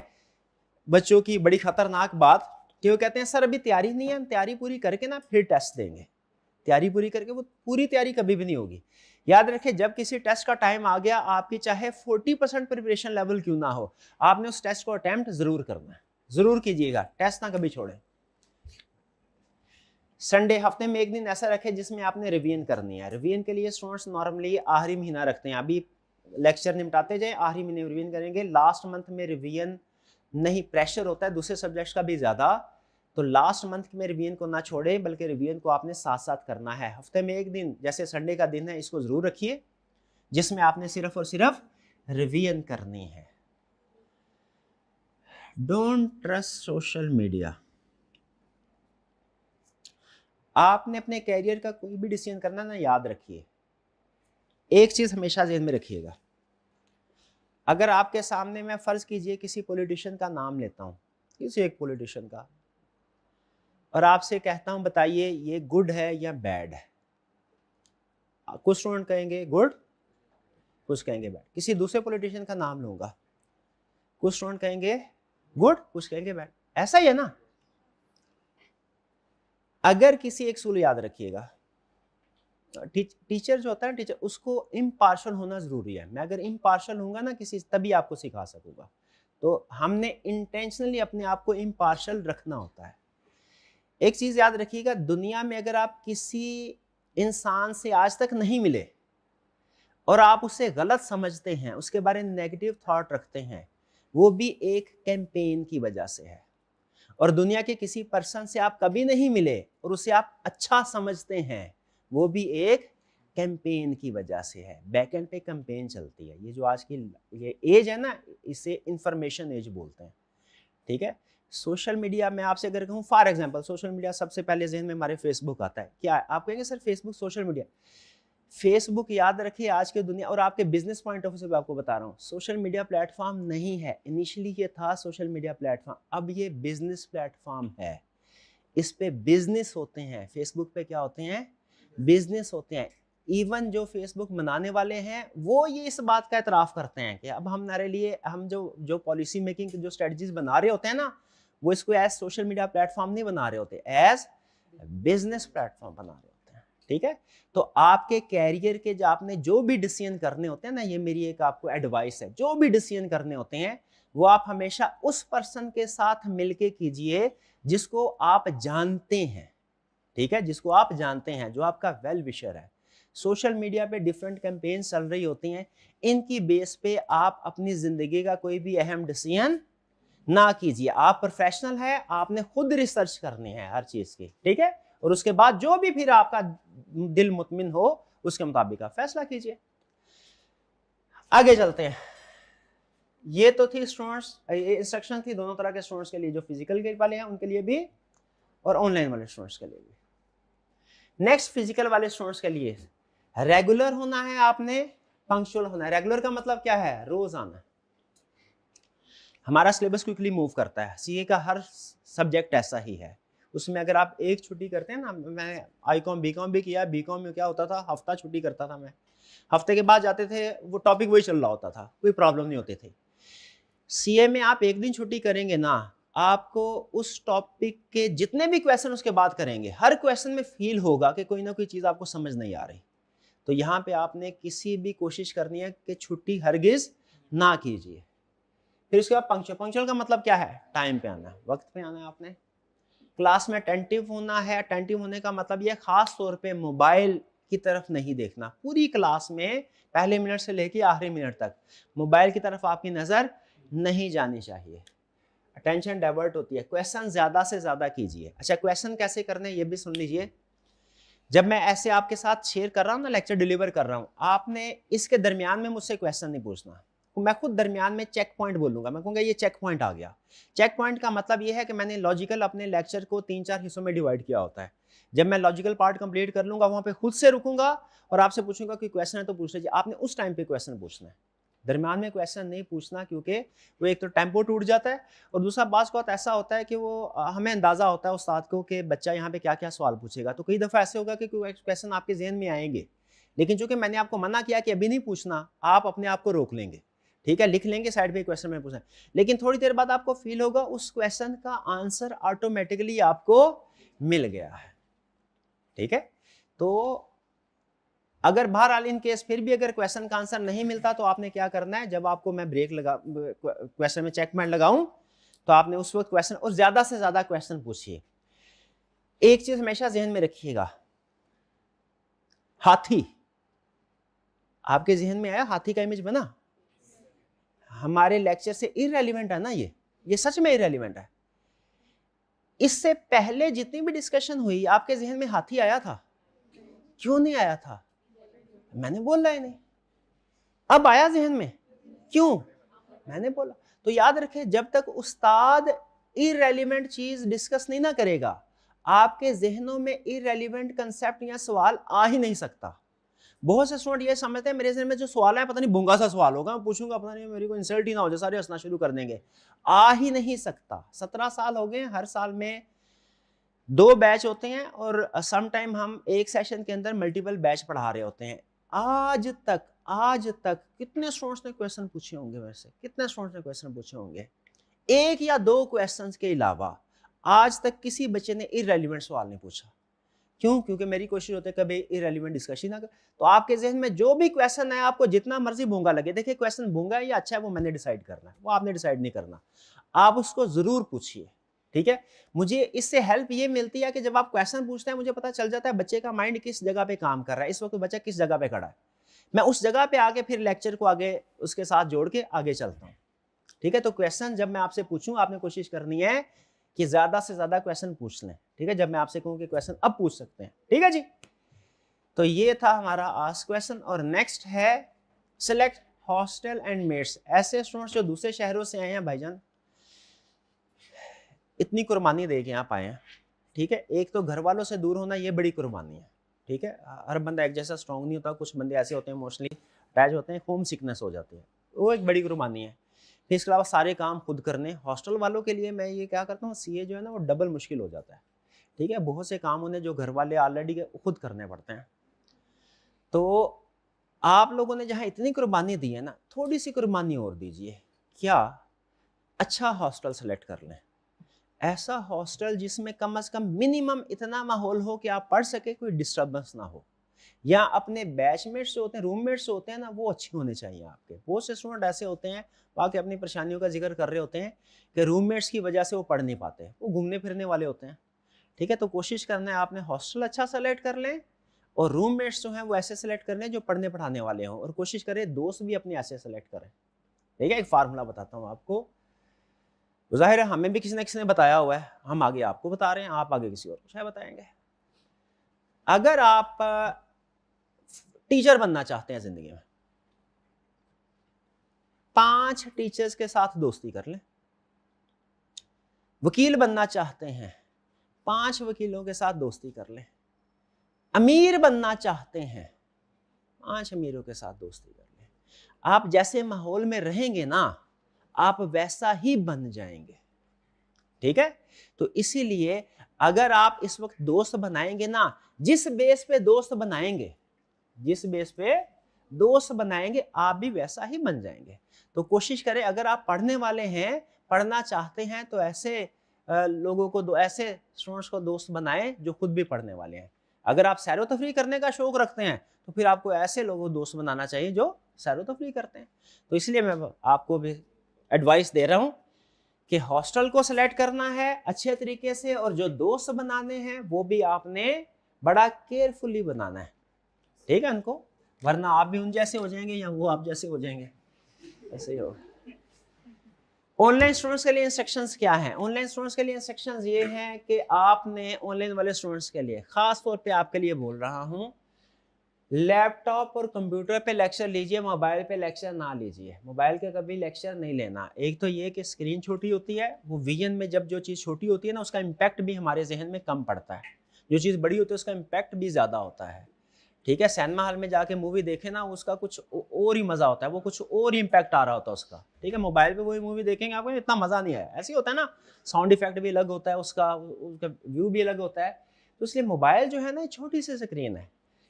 बच्चों की, बड़ी खतरनाक बात, कि वो कहते हैं सर अभी तैयारी नहीं है, हम तैयारी पूरी करके ना फिर टेस्ट देंगे। तैयारी पूरी करके, वो पूरी तैयारी कभी भी नहीं होगी। याद रखें, जब किसी टेस्ट का टाइम आ गया, आपकी चाहे 40% प्रिपरेशन लेवल क्यों ना हो, आपने उस टेस्ट को अटेम्प्ट जरूर करना है, जरूर कीजिएगा, टेस्ट ना कभी छोड़ें। संडे हफ्ते में एक दिन ऐसा रखें जिसमें आपने रिवीजन करनी है। रिवीजन के लिए स्टूडेंट्स नॉर्मली आखिरी महीना रखते हैं, अभी लेक्चर निपटाते जाए, आखिरी महीने में रिवीजन करेंगे। लास्ट मंथ में रिवीजन नहीं, प्रेशर होता है दूसरे सब्जेक्ट्स का भी ज़्यादा, तो लास्ट मंथ में रिवीजन को ना छोड़ें, बल्कि रिवीजन को आपने साथ साथ करना है। हफ्ते में एक दिन, जैसे संडे का दिन है, इसको ज़रूर रखिए जिसमें आपने सिर्फ और सिर्फ रिवीजन करनी है। Don't trust social media. आपने अपने कैरियर का कोई भी डिसीजन करना ना, याद रखिए एक चीज़ हमेशा ज़हन में रखिएगा, अगर आपके सामने, मैं फ़र्ज कीजिए किसी पॉलिटिशियन का नाम लेता हूँ, किसी एक पॉलिटिशियन का, और आपसे कहता हूँ बताइए ये गुड है या बैड है, कुछ स्टूडेंट कहेंगे गुड, कुछ कहेंगे बैड। किसी दूसरे पॉलिटिशियन का नाम लूंगा, कुछ स्टूडेंट कहेंगे गुड, कुछ कहेंगे बैड, ऐसा ही है ना। अगर किसी एक सूल याद रखिएगा, टीचर जो होता है ना, टीचर, उसको इम्पार्शल होना जरूरी है। मैं अगर इम्पार्शल हूँगा ना किसी, तभी आपको सिखा सकूंगा। तो हमने इंटेंशनली अपने आप को इम्पार्शल रखना होता है। एक चीज़ याद रखिएगा, दुनिया में अगर आप किसी इंसान से आज तक नहीं मिले और आप उसे गलत समझते हैं, उसके बारे में नेगेटिव थॉट रखते हैं, वो भी एक कैंपेन की वजह से है। और दुनिया के किसी पर्सन से आप कभी नहीं मिले और उसे आप अच्छा समझते हैं, वो भी एक कैंपेन की वजह से है। बैकएंड पे कैंपेन चलती है। ये जो आज की ये एज है ना, इसे इंफॉर्मेशन एज बोलते हैं, ठीक है। सोशल मीडिया में आपसे अगर कहूँ, फॉर एग्जांपल, सोशल मीडिया सबसे पहले जहन में हमारे फेसबुक आता है। क्या आप कहेंगे sir Facebook social media? Facebook याद रखिए आज के दुनिया, और आपके बिजनेस पॉइंट ऑफ व्यू से आपको बता रहा हूँ, सोशल मीडिया प्लेटफॉर्म नहीं है। इनिशियली ये था सोशल मीडिया प्लेटफॉर्म, अब ये बिजनेस प्लेटफॉर्म है। इस पे बिजनेस होते हैं। फेसबुक पे क्या होते हैं? बिजनेस होते हैं। इवन जो फेसबुक बनाने वाले हैं वो ये इस बात का एतराफ़ करते हैं कि अब हमारे लिए, हम जो पॉलिसी मेकिंग जो स्ट्रेटजीज बना रहे होते हैं ना, वो इसको एज सोशल मीडिया प्लेटफॉर्म नहीं बना रहे होते, एज बिजनेस प्लेटफॉर्म बना रहे होते हैं, ठीक है। तो आपके कैरियर के जो आपने जो भी डिसीजन करने होते हैं ना, ये मेरी एक आपको एडवाइस है, जो भी डिसीजन करने होते हैं वो आप हमेशा उस पर्सन के साथ मिलके कीजिए जिसको आप जानते हैं, ठीक है, जिसको आप जानते हैं, जो आपका वेल विशर है। सोशल मीडिया पे डिफरेंट कैंपेन चल रही होती हैं, इनकी बेस पे आप अपनी जिंदगी का कोई भी अहम डिसीजन ना कीजिए। आप प्रोफेशनल है, आपने खुद रिसर्च करनी है हर चीज की, ठीक है, और उसके बाद जो भी फिर आपका दिल मुतमिन हो उसके मुताबिक आप फैसला कीजिए। आगे चलते हैं। ये तो थी स्टूडेंट्स, इंस्ट्रक्शन थी दोनों तरह के स्टूडेंट्स के लिए, जो फिजिकल के वाले हैं उनके लिए भी और ऑनलाइन वाले स्टूडेंट्स के लिए भी। नेक्स्ट, फिजिकल वाले स्टूडेंट्स के लिए रेगुलर होना है, आपने पंक्चुअल होना है। रेगुलर का मतलब क्या है? रोज आना। हमारा सिलेबस क्विकली मूव करता है, सीए का हर सब्जेक्ट ऐसा ही है। उसमें अगर आप एक छुट्टी करते हैं ना, मैं आईकॉम बीकॉम भी किया, बीकॉम में क्या होता था, हफ्ता छुट्टी करता था मैं, हफ्ते के बाद जाते थे, वो टॉपिक वही चल रहा होता था, कोई प्रॉब्लम नहीं होती थी। सीए में आप एक दिन छुट्टी करेंगे ना, आपको उस टॉपिक के जितने भी क्वेश्चन उसके बाद करेंगे, हर क्वेश्चन में फील होगा कि कोई ना कोई चीज़ आपको समझ नहीं आ रही। तो यहाँ पे आपने किसी भी कोशिश करनी है कि छुट्टी हरगिज ना कीजिए। फिर उसके बाद पंक्चुअल। पंक्चुअल का मतलब क्या है? टाइम पे आना है, वक्त पे आना है आपने। क्लास में अटेंटिव होना है। अटेंटिव होने का मतलब यह खास तौर पे मोबाइल की तरफ नहीं देखना। पूरी क्लास में पहले मिनट से लेके आखिरी मिनट तक मोबाइल की तरफ आपकी नज़र नहीं जानी चाहिए, अटेंशन डाइवर्ट होती है। क्वेश्चन ज़्यादा से ज़्यादा कीजिए। अच्छा, क्वेश्चन कैसे करने ये भी सुन लीजिए। जब मैं ऐसे आपके साथ शेयर कर रहा हूँ ना, लेक्चर डिलीवर कर रहा हूँ, आपने इसके दरमियान में मुझसे क्वेश्चन नहीं पूछना। मैं खुद दरमियान में चेक पॉइंट बोलूंगा, मैं कहूँगा ये चेक पॉइंट आ गया। चेक पॉइंट का मतलब ये है कि मैंने लॉजिकल अपने लेक्चर को 3-4 हिस्सों में डिवाइड किया होता है। जब मैं लॉजिकल पार्ट कंप्लीट कर लूंगा, वहां पे खुद से रुकूंगा और आपसे पूछूंगा कोई क्वेश्चन है तो पूछ लीजिए। आपने उस टाइम पे क्वेश्चन पूछना है, दरमियान में क्वेश्चन नहीं पूछना, क्योंकि वो एक तो टेम्पो टूट जाता है और दूसरा बात बहुत ऐसा होता है कि वो हमें अंदाज़ा होता है उस्ताद को कि बच्चा यहाँ पे क्या क्या सवाल पूछेगा। तो कई दफ़ा ऐसे होगा कि कोई क्वेश्चन आपके जहन में आएंगे, लेकिन चूंकि मैंने आपको मना किया कि अभी नहीं पूछना, आप अपने आप को रोक लेंगे, ठीक है, लिख लेंगे साइड पे क्वेश्चन में पूछना, लेकिन थोड़ी देर बाद आपको फील होगा उस क्वेश्चन का आंसर ऑटोमेटिकली आपको मिल गया है, ठीक है। तो अगर बहरहाल इन केस फिर भी अगर क्वेश्चन का आंसर नहीं मिलता तो आपने क्या करना है, जब आपको मैं ब्रेक लगा क्वेश्चन में चेकमेट लगाऊं तो आपने उस वक्त क्वेश्चन और ज्यादा से ज्यादा क्वेश्चन पूछिए। एक चीज हमेशा जहन में रखिएगा, हाथी, आपके जहन में आया हाथी का इमेज बना? हमारे लेक्चर से इररेलेवेंट है ना, ये सच में इररेलेवेंट है। इससे पहले जितनी भी डिस्कशन हुई आपके जहन में हाथी आया था? क्यों नहीं आया था? मैंने बोला ही नहीं। अब आया जहन में, क्यों? मैंने बोला। तो याद रखें, जब तक उस्ताद इररेलेवेंट चीज डिस्कस नहीं ना करेगा, आपके जहनों में इररेलेवेंट कंसेप्ट या सवाल आ ही नहीं सकता। बहुत से स्टूडेंट ये समझते हैं मेरे जहन में जो सवाल है पता नहीं भूंगा सा सवाल होगा, मैं पूछूंगा पता नहीं मेरे को इंसल्ट ही ना हो जाए, सारे हंसना शुरू कर देंगे। आ ही नहीं सकता। 17 साल हो गए, हर साल में 2 बैच होते हैं और सम टाइम हम एक सेशन के अंदर मल्टीपल बैच पढ़ा रहे होते हैं। आज तक कितने स्टूडेंट्स ने क्वेश्चन पूछे होंगे? वैसे कितने स्टूडेंट्स ने क्वेश्चन पूछे होंगे? 1 या 2 क्वेश्चंस के अलावा आज तक किसी बच्चे ने इररेलेवेंट सवाल नहीं पूछा। क्यों? क्योंकि मेरी कोशिश होती है कभी इररेलेवेंट डिस्कशन ना कर। तो आपके जहन में जो भी क्वेश्चन है, आपको जितना मर्जी भूंगा लगे, देखिए क्वेश्चन भूंगा है या अच्छा है वो मैंने डिसाइड करना है, वो आपने डिसाइड नहीं करना, आप उसको जरूर पूछिए, ठीक है। मुझे इससे हेल्प ये मिलती है कि जब आप क्वेश्चन पूछते हैं मुझे पता चल जाता है बच्चे का माइंड किस जगह पे काम कर रहा है, इस वक्त बच्चा किस जगह पे खड़ा है। मैं उस जगह पे आगे फिर लेक्चर को आगे उसके साथ जोड़ के आगे चलता हूँ, ठीक है। तो क्वेश्चन जब मैं आपसे पूछूं, आपने कोशिश करनी है कि ज्यादा से ज्यादा क्वेश्चन पूछ लें, ठीक है। जब मैं आपसे कहूं कि क्वेश्चन अब पूछ सकते हैं, ठीक है जी। तो ये था हमारा आस्क क्वेश्चन। और नेक्स्ट है सिलेक्ट हॉस्टल एंड मेट्स। ऐसे स्टूडेंट्स जो दूसरे शहरों से आए हैं भाईजान, इतनी कुर्बानी दे के यहाँ आए हैं, ठीक है। एक तो घर वालों से दूर होना, ये बड़ी कुर्बानी है, ठीक है। हर बंदा एक जैसा स्ट्रॉन्ग नहीं होता, कुछ बंदे ऐसे होते हैं इमोशनली अटैच होते हैं, होम सिकनेस हो जाती है, वो एक बड़ी कुर्बानी है। फिर इसके अलावा सारे काम खुद करने। हॉस्टल वालों के लिए मैं ये क्या करता हूँ, सीए जो है ना वो डबल मुश्किल हो जाता है, ठीक है। बहुत से काम उन्हें जो घर वाले ऑलरेडी खुद करने पड़ते हैं। तो आप लोगों ने जहाँ इतनी कुर्बानी दी है ना, थोड़ी सी कुर्बानी और दीजिए। क्या? अच्छा हॉस्टल सेलेक्ट कर लें, ऐसा हॉस्टल जिसमें कम से कम मिनिमम इतना माहौल हो कि आप पढ़ सके, कोई डिस्टर्बेंस ना हो, या अपने बैचमेट्स जो होते हैं, रूममेट्स होते हैं ना, वो अच्छे होने चाहिए आपके। बहुत से स्टूडेंट ऐसे होते हैं बाकी अपनी परेशानियों का जिक्र कर रहे होते हैं कि रूममेट्स की वजह से वो पढ़ नहीं पाते, वो घूमने फिरने वाले होते हैं, ठीक है। तो कोशिश करना है आपने हॉस्टल अच्छा सेलेक्ट कर लें और रूममेट्स जो हैं वो ऐसे सेलेक्ट कर लें जो पढ़ने पढ़ाने वाले हों, और कोशिश करें दोस्त भी अपने ऐसे सेलेक्ट करें, ठीक है। एक फार्मूला बताता हूँ आपको, जाहिर है हमें भी किसी ने बताया हुआ है, हम आगे आपको बता रहे हैं, आप आगे किसी और को शायद बताएंगे। अगर आप टीचर बनना चाहते हैं जिंदगी में, 5 टीचर्स के साथ दोस्ती कर लें। वकील बनना चाहते हैं, 5 वकीलों के साथ दोस्ती कर लें। अमीर बनना चाहते हैं, 5 अमीरों के साथ दोस्ती कर लें। आप जैसे माहौल में रहेंगे ना, आप वैसा ही बन जाएंगे, ठीक है। तो इसीलिए अगर आप इस वक्त दोस्त बनाएंगे ना, जिस बेस पे दोस्त बनाएंगे, जिस बेस पे दोस्त बनाएंगे, आप भी वैसा ही बन जाएंगे। तो कोशिश करें, अगर आप पढ़ने वाले हैं, पढ़ना चाहते हैं, तो ऐसे लोगों को, ऐसे स्टूडेंट्स को दोस्त बनाएं जो खुद भी पढ़ने वाले हैं। अगर आप सैरो तफरी करने का शौक रखते हैं तो फिर आपको ऐसे लोगों को दोस्त बनाना चाहिए जो सैरो तफरी करते हैं। तो इसलिए मैं आपको भी एडवाइस दे रहा हूं कि हॉस्टल को सिलेक्ट करना है अच्छे तरीके से, और जो दोस्त बनाने हैं वो भी आपने बड़ा केयरफुली बनाना है, ठीक है उनको, वरना आप भी उन जैसे हो जाएंगे या वो आप जैसे हो जाएंगे, ऐसे ही होगा। ऑनलाइन स्टूडेंट्स के लिए इंस्ट्रक्शंस क्या हैं? ऑनलाइन स्टूडेंट्स के लिए इंस्ट्रक्शंस ये हैं कि आपने ऑनलाइन वाले स्टूडेंट्स के लिए, खास तौर पे आपके लिए बोल रहा हूं, लैपटॉप और कंप्यूटर पे लेक्चर लीजिए, मोबाइल पे लेक्चर ना लीजिए। मोबाइल के कभी लेक्चर नहीं लेना। एक तो ये कि स्क्रीन छोटी होती है, वो विजन में जब जो चीज़ छोटी होती है ना, उसका इम्पैक्ट भी हमारे जहन में कम पड़ता है, जो चीज़ बड़ी होती है उसका इम्पैक्ट भी ज़्यादा होता है, ठीक है, सिनेमा हॉल में जाके मूवी देखे ना, उसका कुछ और ही मजा होता है, वो कुछ और ही इम्पैक्ट आ रहा होता है उसका। ठीक है, मोबाइल पे वही मूवी देखेंगे आपको इतना मजा नहीं आया, ऐसे ही होता है ना, साउंड इफेक्ट भी अलग होता है उसका व्यू भी अलग होता है। तो इसलिए मोबाइल जो है ना छोटी सी स्क्रीन है,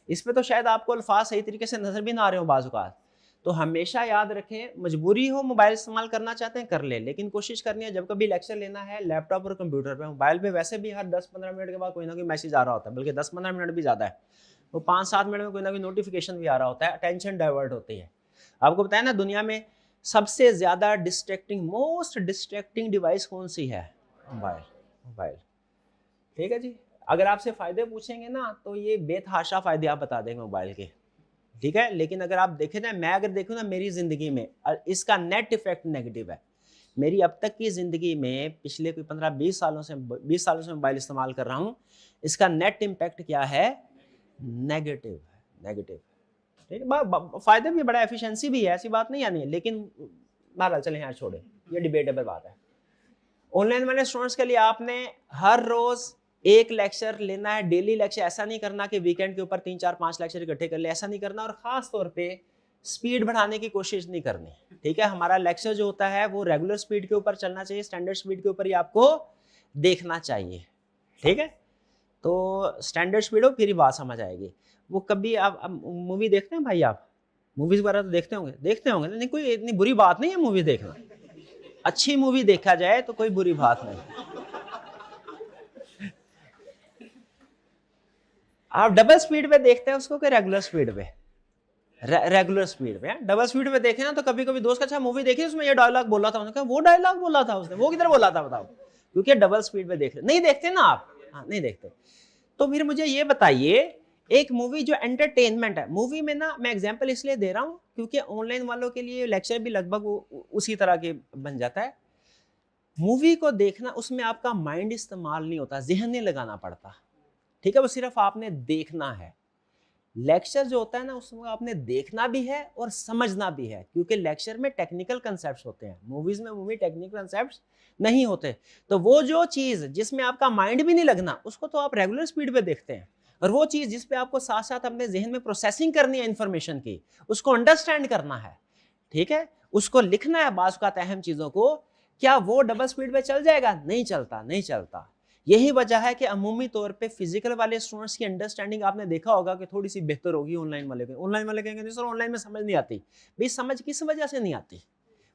इस पर तो शायद आपको अल्फाज सही तरीके से नजर भी ना आ रहे हो बाज़ औक़ात। तो हमेशा याद रखें, मजबूरी हो मोबाइल इस्तेमाल करना चाहते हैं कर ले, लेकिन कोशिश करनी है जब कभी लेक्चर लेना है लैपटॉप और कंप्यूटर पे। मोबाइल पे वैसे भी हर 10-15 मिनट के बाद कोई ना कोई मैसेज आ रहा होता है, बल्कि 10-15 मिनट भी ज़्यादा है, वो 5-7 मिनट में कोई ना कोई नोटिफिकेशन भी आ रहा होता है, अटेंशन डाइवर्ट होती है। आपको बताया ना दुनिया में सबसे ज़्यादा डिस्ट्रैक्टिंग, मोस्ट डिस्ट्रैक्टिंग डिवाइस कौन सी है? मोबाइल। मोबाइल, ठीक है जी। अगर आपसे फ़ायदे पूछेंगे ना तो ये बेतहाशा फ़ायदे आप बता देंगे मोबाइल के, ठीक है। लेकिन अगर आप देखें ना, मैं अगर देखूँ ना मेरी ज़िंदगी में इसका नेट इफेक्ट नेगेटिव है। मेरी अब तक की ज़िंदगी में पिछले कोई 15-20 सालों से मोबाइल इस्तेमाल कर रहा हूँ, इसका नेट इम्पैक्ट क्या है? नेगेटिव है, नेगेटिव। ठीक है, फ़ायदे भी बड़ा, एफिशिएंसी भी है, ऐसी बात नहीं आनी है, लेकिन बहरहाल चलें यार छोड़ें, ये डिबेटेबल बात है। ऑनलाइन वाले स्टूडेंट्स के लिए आपने हर रोज़ एक लेक्चर लेना है, डेली लेक्चर। ऐसा नहीं करना कि वीकेंड के ऊपर 3-4-5 लेक्चर इकट्ठे कर ले, ऐसा नहीं करना। और ख़ास तौर पे स्पीड बढ़ाने की कोशिश नहीं करनी, ठीक है। हमारा लेक्चर जो होता है वो रेगुलर स्पीड के ऊपर चलना चाहिए, स्टैंडर्ड स्पीड के ऊपर ही आपको देखना चाहिए, ठीक है। तो स्टैंडर्ड स्पीड हो फिर ही बात समझ आएगी। वो कभी आप मूवी देखते हैं भाई, आप मूवीज़ वगैरह तो देखते होंगे नहीं, कोई इतनी बुरी बात नहीं है मूवी देखना, अच्छी मूवी देखा जाए तो कोई बुरी बात नहीं। आप डबल स्पीड पे देखते हैं उसको कि रेगुलर स्पीड पे? रेगुलर स्पीड पे। डबल स्पीड पे देखे ना तो कभी कभी दोस्त का, अच्छा मूवी देखी उसमें ये डायलॉग बोला था, उन्होंने कहा वो डायलॉग बोला था उसने, वो किधर बोला था बताओ, क्योंकि डबल स्पीड पे देख रहे। नहीं देखते ना आप? हाँ, नहीं देखते। तो फिर मुझे ये बताइए, एक मूवी जो एंटरटेनमेंट है, मूवी में ना मैं एग्जांपल इसलिए दे रहा हूँ क्योंकि ऑनलाइन वालों के लिए लेक्चर भी लगभग उसी तरह के बन जाता है। मूवी को देखना, उसमें आपका माइंड इस्तेमाल नहीं होता, जहन नहीं लगाना पड़ता, ठीक है, वो सिर्फ आपने देखना है। लेक्चर जो होता है ना उसमें आपने देखना भी है और समझना भी है, क्योंकि लेक्चर में टेक्निकल कंसेप्ट्स होते हैं, मूवीज में टेक्निकल कंसेप्ट्स नहीं होते। तो वो जो चीज जिसमें आपका माइंड भी नहीं लगना, उसको तो आप रेगुलर स्पीड पे देखते हैं। और वो चीज जिस पे आपको साथ साथ अपने जहन में प्रोसेसिंग करनी है इंफॉर्मेशन की, उसको अंडरस्टैंड करना है, ठीक है, उसको लिखना है बाज़ औक़ात अहम चीजों को, क्या वो डबल स्पीड पे चल जाएगा? नहीं चलता, नहीं चलता। यही वजह है कि अमूमी तौर पे फिजिकल वाले स्टूडेंट्स की अंडरस्टैंडिंग आपने देखा होगा कि थोड़ी सी बेहतर होगी ऑनलाइन वाले के। ऑनलाइन वाले कहेंगे सर ऑनलाइन में समझ नहीं आती। भाई समझ किस वजह से नहीं आती,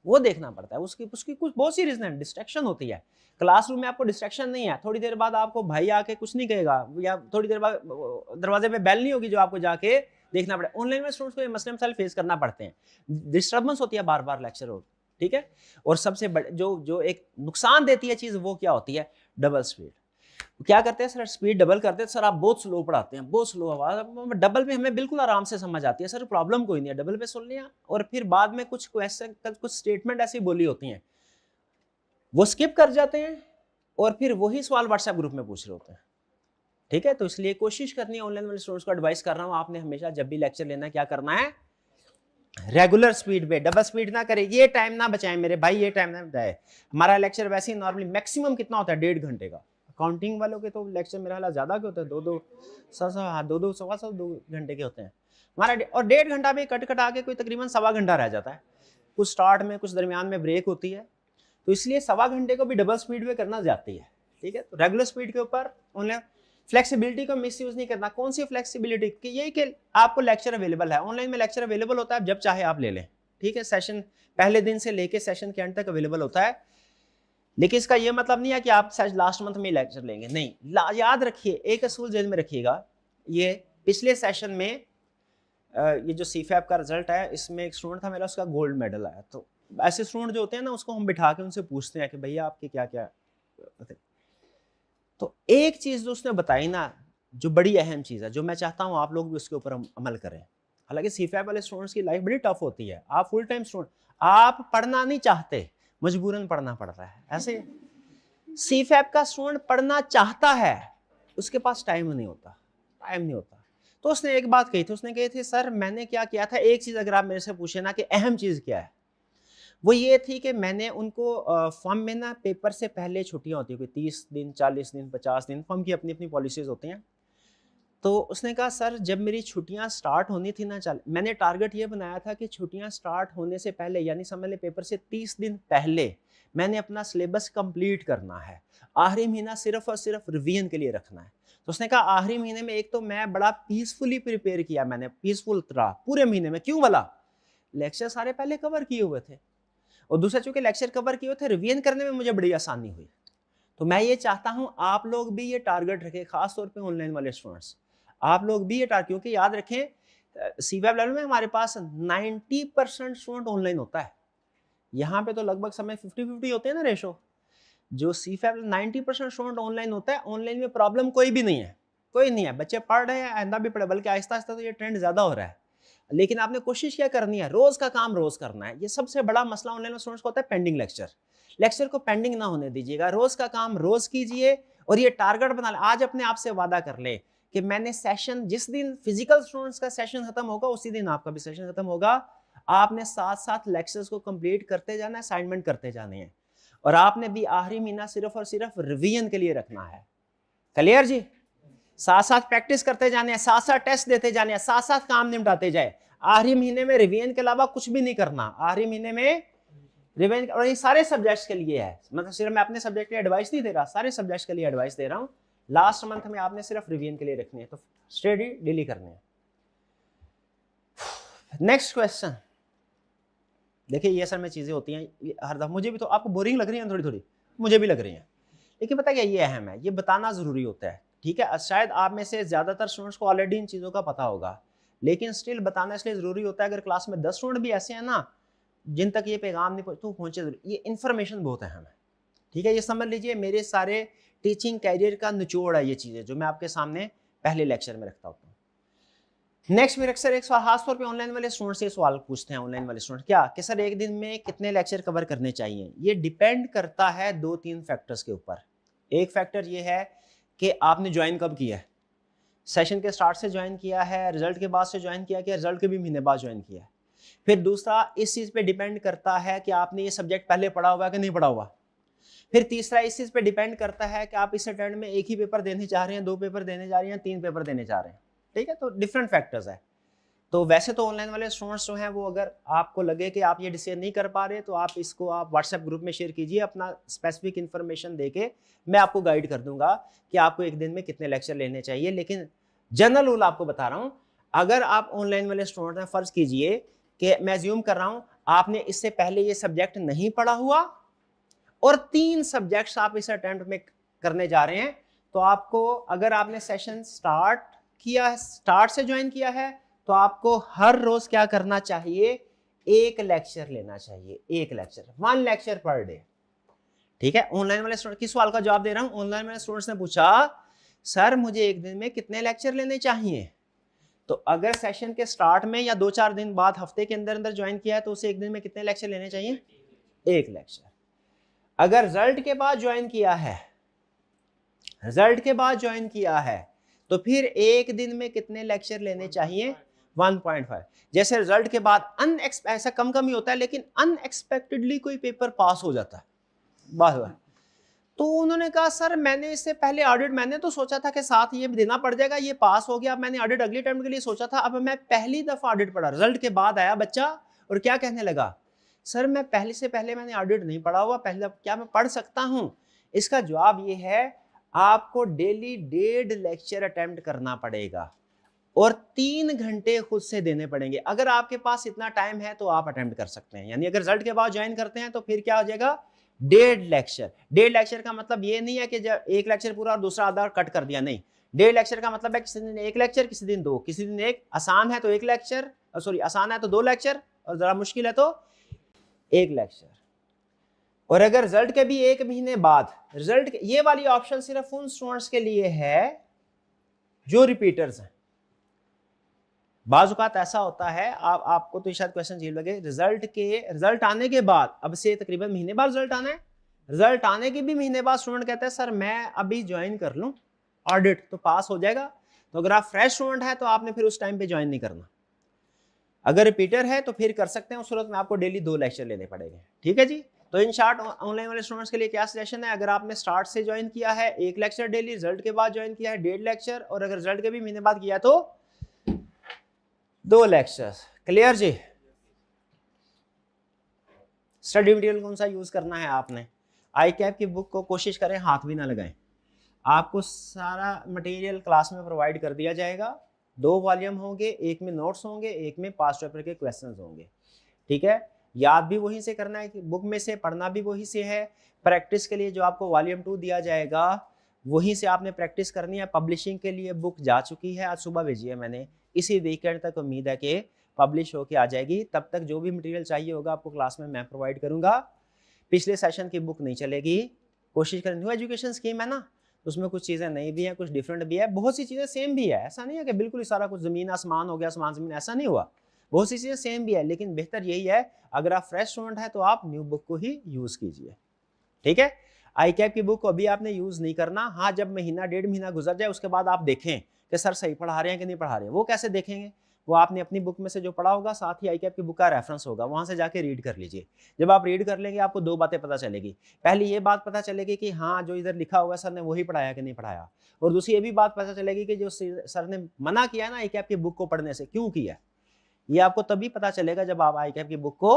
वो देखना पड़ता है। उसकी उसकी कुछ बहुत सी रीजन है, डिस्ट्रैक्शन होती है। क्लासरूम में आपको डिस्ट्रैक्शन नहीं है, थोड़ी देर बाद आपको भाई आके कुछ नहीं कहेगा, या थोड़ी देर बाद दरवाजे पे बेल नहीं होगी जो आपको जाके देखना पड़ेगा। ऑनलाइन में स्टूडेंट्स को ये मसले मसाइल फेस करना पड़ते हैं, डिस्टर्बेंस होती है बार बार लेक्चर हो, ठीक है। और सबसे बड़े जो एक नुकसान देती है चीज, वो क्या होती है? Double speed. क्या करते हैं सर, स्पीड डबल करते हैं, सर आप बहुत स्लो पढ़ाते हैं, बहुत स्लो आवाज। डबल में हमें बिल्कुल आराम से समझ आती है सर, प्रॉब्लम कोई नहीं है, डबल पे सुन लिया। और फिर बाद में कुछ क्वेश्चन, कुछ स्टेटमेंट ऐसी बोली होती हैं, वो स्किप कर जाते हैं और फिर वही सवाल व्हाट्सएप ग्रुप में पूछ रहे होते हैं, ठीक है। तो इसलिए कोशिश करनी है, ऑनलाइन वाले स्टूडेंट्स को एडवाइस कर रहा हूं, आपने हमेशा जब भी लेक्चर लेना है क्या करना है? रेगुलर स्पीड पे, डबल स्पीड ना करें। ये टाइम ना बचाएं मेरे भाई, ये टाइम ना बचाए। हमारा लेक्चर वैसे ही नॉर्मली मैक्सिमम कितना होता है? 1.5 घंटे का। अकाउंटिंग वालों के तो लेक्चर मेरा ख्याल ज्यादा के होते हैं, दो सवा दो घंटे के होते हैं हमारा। और 1.5 घंटा भी कट कटा के कोई तकरीबन सवा घंटा रह जाता है, कुछ स्टार्ट में कुछ दरमियान में ब्रेक होती है। तो इसलिए सवा घंटे को भी डबल स्पीड पे करना जाती है, ठीक है। तो रेगुलर स्पीड के ऊपर ऑनलाइन फ्लेक्सिबिलिटी को मिस यूज नहीं करना। कौन सी फ्लेक्सिबिलिटी? कि यही कि आपको लेक्चर अवेलेबल है, ऑनलाइन में लेक्चर अवेलेबल होता है, जब चाहे आप ले लें, ठीक है। सेशन पहले दिन से लेके सेशन के एंड तक अवेलेबल होता है। लेकिन इसका यह मतलब नहीं है कि आप लास्ट मंथ में लेक्चर लेंगे, नहीं। याद रखिए, एक असूल जेल में रखिएगा, ये पिछले सेशन में ये जो सीफैप का रिजल्ट है, इसमें एक स्टूडेंट था मेरा, उसका गोल्ड मेडल आया। तो ऐसे स्टूडेंट जो होते हैं ना, उसको हम बिठा के उनसे पूछते हैं कि भैया आपके क्या क्या। तो एक चीज जो उसने बताई ना, जो बड़ी अहम चीज है, जो मैं चाहता हूं आप लोग भी उसके ऊपर अमल करें। हालांकि सीफैप वाले स्टूडेंट्स की लाइफ बड़ी टफ होती है, आप फुल टाइम स्टूडेंट, आप पढ़ना नहीं चाहते, मजबूरन पढ़ना पड़ता है। ऐसे सीफैप का स्टूडेंट पढ़ना चाहता है, उसके पास टाइम नहीं होता। तो उसने एक बात कही थी, उसने कही थी सर मैंने क्या किया था, एक चीज अगर आप मेरे से पूछे ना कि अहम चीज क्या है, वो ये थी कि मैंने उनको फॉर्म में ना पेपर से पहले छुट्टियां होती है, कोई 30 दिन, 40 दिन, 50 दिन, फॉर्म की अपनी अपनी पॉलिसीज होती हैं। तो उसने कहा सर जब मेरी छुट्टियां स्टार्ट होनी थी ना, मैंने टारगेट ये बनाया था कि छुट्टियां स्टार्ट होने से पहले, यानी समझ ले पेपर से 30 दिन पहले मैंने अपना सिलेबस कंप्लीट करना है, आखिरी महीना सिर्फ और सिर्फ रिवीजन के लिए रखना है। तो उसने कहा आखिरी महीने में एक तो मैं बड़ा पीसफुली प्रिपेयर किया, मैंने पीसफुल रहा पूरे महीने में। क्यों वाला? लेक्चर सारे पहले कवर किए हुए थे, और दूसरा चूंकि लेक्चर कवर किए हुए थे, रिवीजन करने में मुझे बड़ी आसानी हुई। तो मैं ये चाहता हूं आप लोग भी ये टारगेट रखें, खासतौर पे ऑनलाइन वाले स्टूडेंट्स, आप लोग भी ये टारगेट, क्योंकि याद रखें सीवैब लेवल में हमारे पास 90% स्टूडेंट ऑनलाइन होता है। यहाँ पे तो लगभग समय 50-50 होते हैं ना रेशो। जो सीफैब 90% स्टूडेंट ऑनलाइन होता है, ऑनलाइन में प्रॉब्लम कोई भी नहीं है, कोई नहीं है, बच्चे पढ़ रहे हैं, आइंदा भी पढ़े, बल्कि आहिस्ता आहिस्ता तो ये ट्रेंड ज्यादा हो रहा है। लेकिन आपने कोशिश क्या करनी है, रोज का काम रोज करना है। ये सबसे बड़ा मसला ऑनलाइन स्टूडेंट्स को होता है, पेंडिंग लेक्चर को पेंडिंग ना होने दीजिएगा, रोज का काम रोज कीजिए। और ये टारगेट बना ले, आज अपने आप से वादा कर ले कि मैंने सेशन, जिस दिन फिजिकल स्टूडेंट्स का सेशन खत्म होगा उसी दिन आपका भी सेशन खत्म होगा। आपने साथ साथ लेक्चर्स को कंप्लीट करते जाना है, असाइनमेंट करते जाने हैं, और आपने भी आखिरी महीना सिर्फ और सिर्फ रिवीजन के लिए रखना है। क्लियर जी? साथ साथ प्रैक्टिस करते जाने हैं, साथ साथ टेस्ट देते जाने हैं, साथ साथ काम निपटाते जाए। आखिरी महीने में रिवीजन के अलावा कुछ भी नहीं करना, आखिरी महीने में रिवीजन। और ये सारे सब्जेक्ट्स के लिए है, मतलब सिर्फ मैं अपने सब्जेक्ट के लिए एडवाइस नहीं दे रहा, सारे सब्जेक्ट्स के लिए एडवाइस दे रहा हूँ। लास्ट मंथ में आपने सिर्फ रिवीजन के लिए रखनी है, तो स्टडी डेली करनी है। नेक्स्ट क्वेश्चन देखिए, ये असल में चीजें होती हैं हर दफा, मुझे भी तो आपको बोरिंग लग रही है थोड़ी थोड़ी, मुझे भी लग रही है, लेकिन पता क्या, ये अहम है, ये बताना जरूरी होता है। ठीक है, शायद आप में से ज्यादातर स्टूडेंट्स को ऑलरेडी इन चीजों का पता होगा, लेकिन स्टिल बताना इसलिए जरूरी होता है। अगर क्लास में 10 स्टूडेंट भी ऐसे हैं ना जिन तक ये पैगाम नहीं पहुंचे, ये इन्फॉर्मेशन बहुत अहम है। ठीक है, ये समझ लीजिए मेरे सारे टीचिंग कैरियर का निचोड़ है ये चीजें, जो मैं आपके सामने पहले लेक्चर में रखता होता हूँ। नेक्स्ट मेरे अक्सर एक सवाल, खासतौर पे ऑनलाइन वाले स्टूडेंट से सवाल पूछते हैं, ऑनलाइन वाले स्टूडेंट क्या कि सर एक दिन में कितने लेक्चर कवर करने चाहिए। ये डिपेंड करता है 2-3 फैक्टर्स के ऊपर। एक फैक्टर ये है कि आपने ज्वाइन कब किया है, सेशन के स्टार्ट से ज्वाइन किया है, रिजल्ट के बाद से ज्वाइन किया, रिजल्ट के भी महीने बाद ज्वाइन किया है। फिर दूसरा इस चीज पे डिपेंड करता है कि आपने ये सब्जेक्ट पहले पढ़ा हुआ है कि नहीं पढ़ा हुआ। फिर तीसरा इस चीज पे डिपेंड करता है कि आप इस अटेम्प्ट में एक ही पेपर देने जा रहे हैं, 2 पेपर देने जा रहे हैं, 3 पेपर देने जा रहे हैं। ठीक है, तो डिफरेंट फैक्टर्स है। तो वैसे तो ऑनलाइन वाले स्टूडेंट्स जो हैं वो, अगर आपको लगे कि आप ये डिसीजन नहीं कर पा रहे, तो आप इसको आप व्हाट्सएप ग्रुप में शेयर कीजिए, अपना स्पेसिफिक इन्फॉर्मेशन देके मैं आपको गाइड कर दूंगा कि आपको एक दिन में कितने लेक्चर लेने चाहिए। लेकिन जनरल रूल आपको बता रहा हूँ, अगर आप ऑनलाइन वाले स्टूडेंट हैं, फर्ज कीजिए कि मैं अज्यूम कर रहा हूँ आपने इससे पहले ये सब्जेक्ट नहीं पढ़ा हुआ और 3 सब्जेक्ट्स आप इस अटेम्प्ट में करने जा रहे हैं, तो आपको, अगर आपने सेशन स्टार्ट किया, स्टार्ट से ज्वाइन किया है, तो आपको हर रोज क्या करना चाहिए, एक लेक्चर लेना चाहिए, एक लेक्चर, 1 लेक्चर पर डे। ठीक है, ऑनलाइन वाले स्टूडेंट किस सवाल का जवाब दे रहा हूं, ऑनलाइन वाले स्टूडेंट्स ने पूछा सर मुझे एक दिन में कितने लेक्चर लेने चाहिए। तो अगर सेशन के स्टार्ट में या 2-4 दिन बाद, हफ्ते के अंदर अंदर ज्वाइन किया है, तो उसे एक दिन में कितने लेक्चर लेने चाहिए, एक लेक्चर। अगर रिजल्ट के बाद ज्वाइन किया है, रिजल्ट के बाद ज्वाइन किया है, तो फिर एक दिन में कितने लेक्चर लेने चाहिए, 1.5। जैसे रिजल्ट के बाद ऐसा कम कम ही होता है, लेकिन अनएक्सपेक्टेडली कोई पेपर पास हो जाता है, बस। तो उन्होंने कहा सर मैंने इससे पहले ऑडिट, मैंने तो सोचा था कि साथ ये देना पड़ जाएगा, ये पास हो गया, अब मैंने ऑडिट अगले अटेम्प्ट के लिए सोचा था, अब मैं पहली दफा ऑडिट पढ़ा, रिजल्ट के बाद आया बच्चा और क्या कहने लगा, सर मैं पहले से पहले मैंने ऑडिट नहीं पढ़ा हुआ, पहले क्या मैं पढ़ सकता हूं। इसका जवाब ये है, आपको डेली 1.5 लेक्चर अटेम्प्ट करना पड़ेगा और 3 घंटे खुद से देने पड़ेंगे। अगर आपके पास इतना टाइम है तो आप अटेम्प्ट कर सकते हैं। यानी अगर रिजल्ट के बाद ज्वाइन करते हैं तो फिर क्या हो जाएगा, 1.5 लेक्चर। 1.5 लेक्चर का मतलब ये नहीं है कि जब एक लेक्चर पूरा और दूसरा आधा कट कर दिया, नहीं। 1.5 लेक्चर का मतलब है किसी दिन 1 लेक्चर, किसी दिन 2, किसी दिन 1, आसान है तो 1 लेक्चर, सॉरी आसान है तो 2 लेक्चर, और जरा मुश्किल है तो 1 लेक्चर। और अगर रिजल्ट के भी 1 महीने बाद, रिजल्ट ये वाली ऑप्शन सिर्फ उन स्टूडेंट्स के लिए है जो रिपीटर्स हैं। बाज़ औक़ात ऐसा होता है, आपको तो शायद क्वेश्चन अजीब लगे, रिजल्ट आने के बाद, अब से तकरीबन महीने बाद रिजल्ट आना है, रिजल्ट आने के भी महीने बाद स्टूडेंट कहता है सर मैं अभी ज्वाइन कर लूं ऑडिट तो पास हो जाएगा। तो अगर आप फ्रेश स्टूडेंट है तो आपने फिर उस टाइम पे ज्वाइन नहीं करना। अगर रिपीटर है तो फिर कर सकते हैं, उस सूरत में आपको डेली 2 लेक्चर लेने पड़ेंगे। ठीक है जी, तो इन शॉर्ट ऑनलाइन वाले स्टूडेंट्स के लिए क्या सजेशन है, अगर आपने स्टार्ट से ज्वाइन किया है 1 लेक्चर डेली, रिजल्ट के बाद ज्वाइन किया है 1.5 लेक्चर, और अगर रिजल्ट के भी महीने बाद किया तो 2 लेक्चर्स। क्लियर जी। स्टडी मटेरियल कौन सा यूज करना है आपने, आई कैप की बुक को कोशिश करें हाथ भी ना लगाएं। आपको सारा मटेरियल क्लास में प्रोवाइड कर दिया जाएगा। 2 वॉल्यूम होंगे, एक में नोट्स होंगे, एक में पास्ट पेपर के क्वेश्चंस होंगे। ठीक है, याद भी वहीं से करना है, बुक में से पढ़ना भी वहीं से है। प्रैक्टिस के लिए जो आपको वॉल्यूम 2 दिया जाएगा वहीं से आपने प्रैक्टिस करनी है। पब्लिशिंग के लिए बुक जा चुकी है, आज सुबह भेजी है मैंने, इसी वीकेंड तक उम्मीद है कि पब्लिश होके आ जाएगी। तब तक जो भी मटेरियल चाहिए होगा आपको क्लास में मैं प्रोवाइड करूंगा। पिछले सेशन की बुक नहीं चलेगी, कोशिश करें। न्यू एजुकेशन स्कीम है ना, उसमें कुछ चीज़ें नई भी हैं, कुछ डिफरेंट भी है, बहुत सी चीज़ें सेम भी है। ऐसा नहीं है कि बिल्कुल ही सारा कुछ ज़मीन आसमान हो गया, आसमान ज़मीन, ऐसा नहीं हुआ। बहुत सी चीज़ें सेम भी है, लेकिन बेहतर यही है अगर आप फ्रेश स्टूडेंट है तो आप न्यू बुक को ही यूज़ कीजिए। ठीक है, आई कैप की बुक को अभी आपने यूज़ नहीं करना। हाँ, जब महीना 1.5 महीना गुजर जाए उसके बाद आप देखें कि सर सही पढ़ा रहे हैं कि नहीं पढ़ा रहे हैं। वो कैसे देखेंगे, वो आपने अपनी बुक में से जो पढ़ा होगा, साथ ही आई कैप की बुक का रेफरेंस होगा, वहां से जाके रीड कर लीजिए। जब आप रीड कर लेंगे आपको 2 बातें पता चलेगी। पहली ये बात पता चलेगी कि हाँ, जो इधर लिखा हुआ है सर ने वही पढ़ाया कि नहीं पढ़ाया, और दूसरी ये भी बात पता चलेगी कि जो सर ने मना किया है ना आई कैप की बुक को पढ़ने से, क्यों किया। ये आपको तभी पता चलेगा जब आप आई कैप की बुक को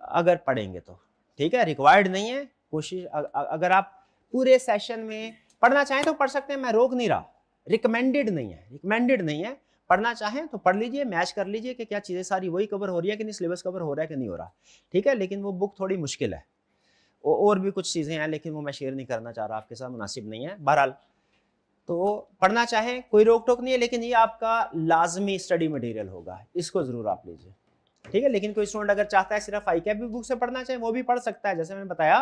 अगर पढ़ेंगे तो। ठीक है, रिक्वायर्ड नहीं है। कोशिश अगर आप पूरे सेशन में पढ़ना चाहें तो पढ़ सकते हैं, मैं रोक नहीं रहा। रिकमेंडेड नहीं है, रिकमेंडेड नहीं है। पढ़ना चाहें तो पढ़ लीजिए, मैच कर लीजिए कि क्या चीज़ें सारी वही कवर हो रही है कि नहीं, सिलेबस कवर हो रहा है कि नहीं हो रहा। ठीक है, लेकिन वो बुक थोड़ी मुश्किल है, और भी कुछ चीज़ें हैं, लेकिन वो मैं शेयर नहीं करना चाह रहा आपके साथ, मुनासिब नहीं है। बहरहाल तो पढ़ना चाहें कोई रोक टोक नहीं है, लेकिन ये आपका लाजमी स्टडी मटेरियल होगा, इसको ज़रूर आप लीजिए। ठीक है, लेकिन कोई स्टूडेंट अगर चाहता है सिर्फ आई कैप की बुक से पढ़ना चाहे वो भी पढ़ सकता है। जैसे मैंने बताया,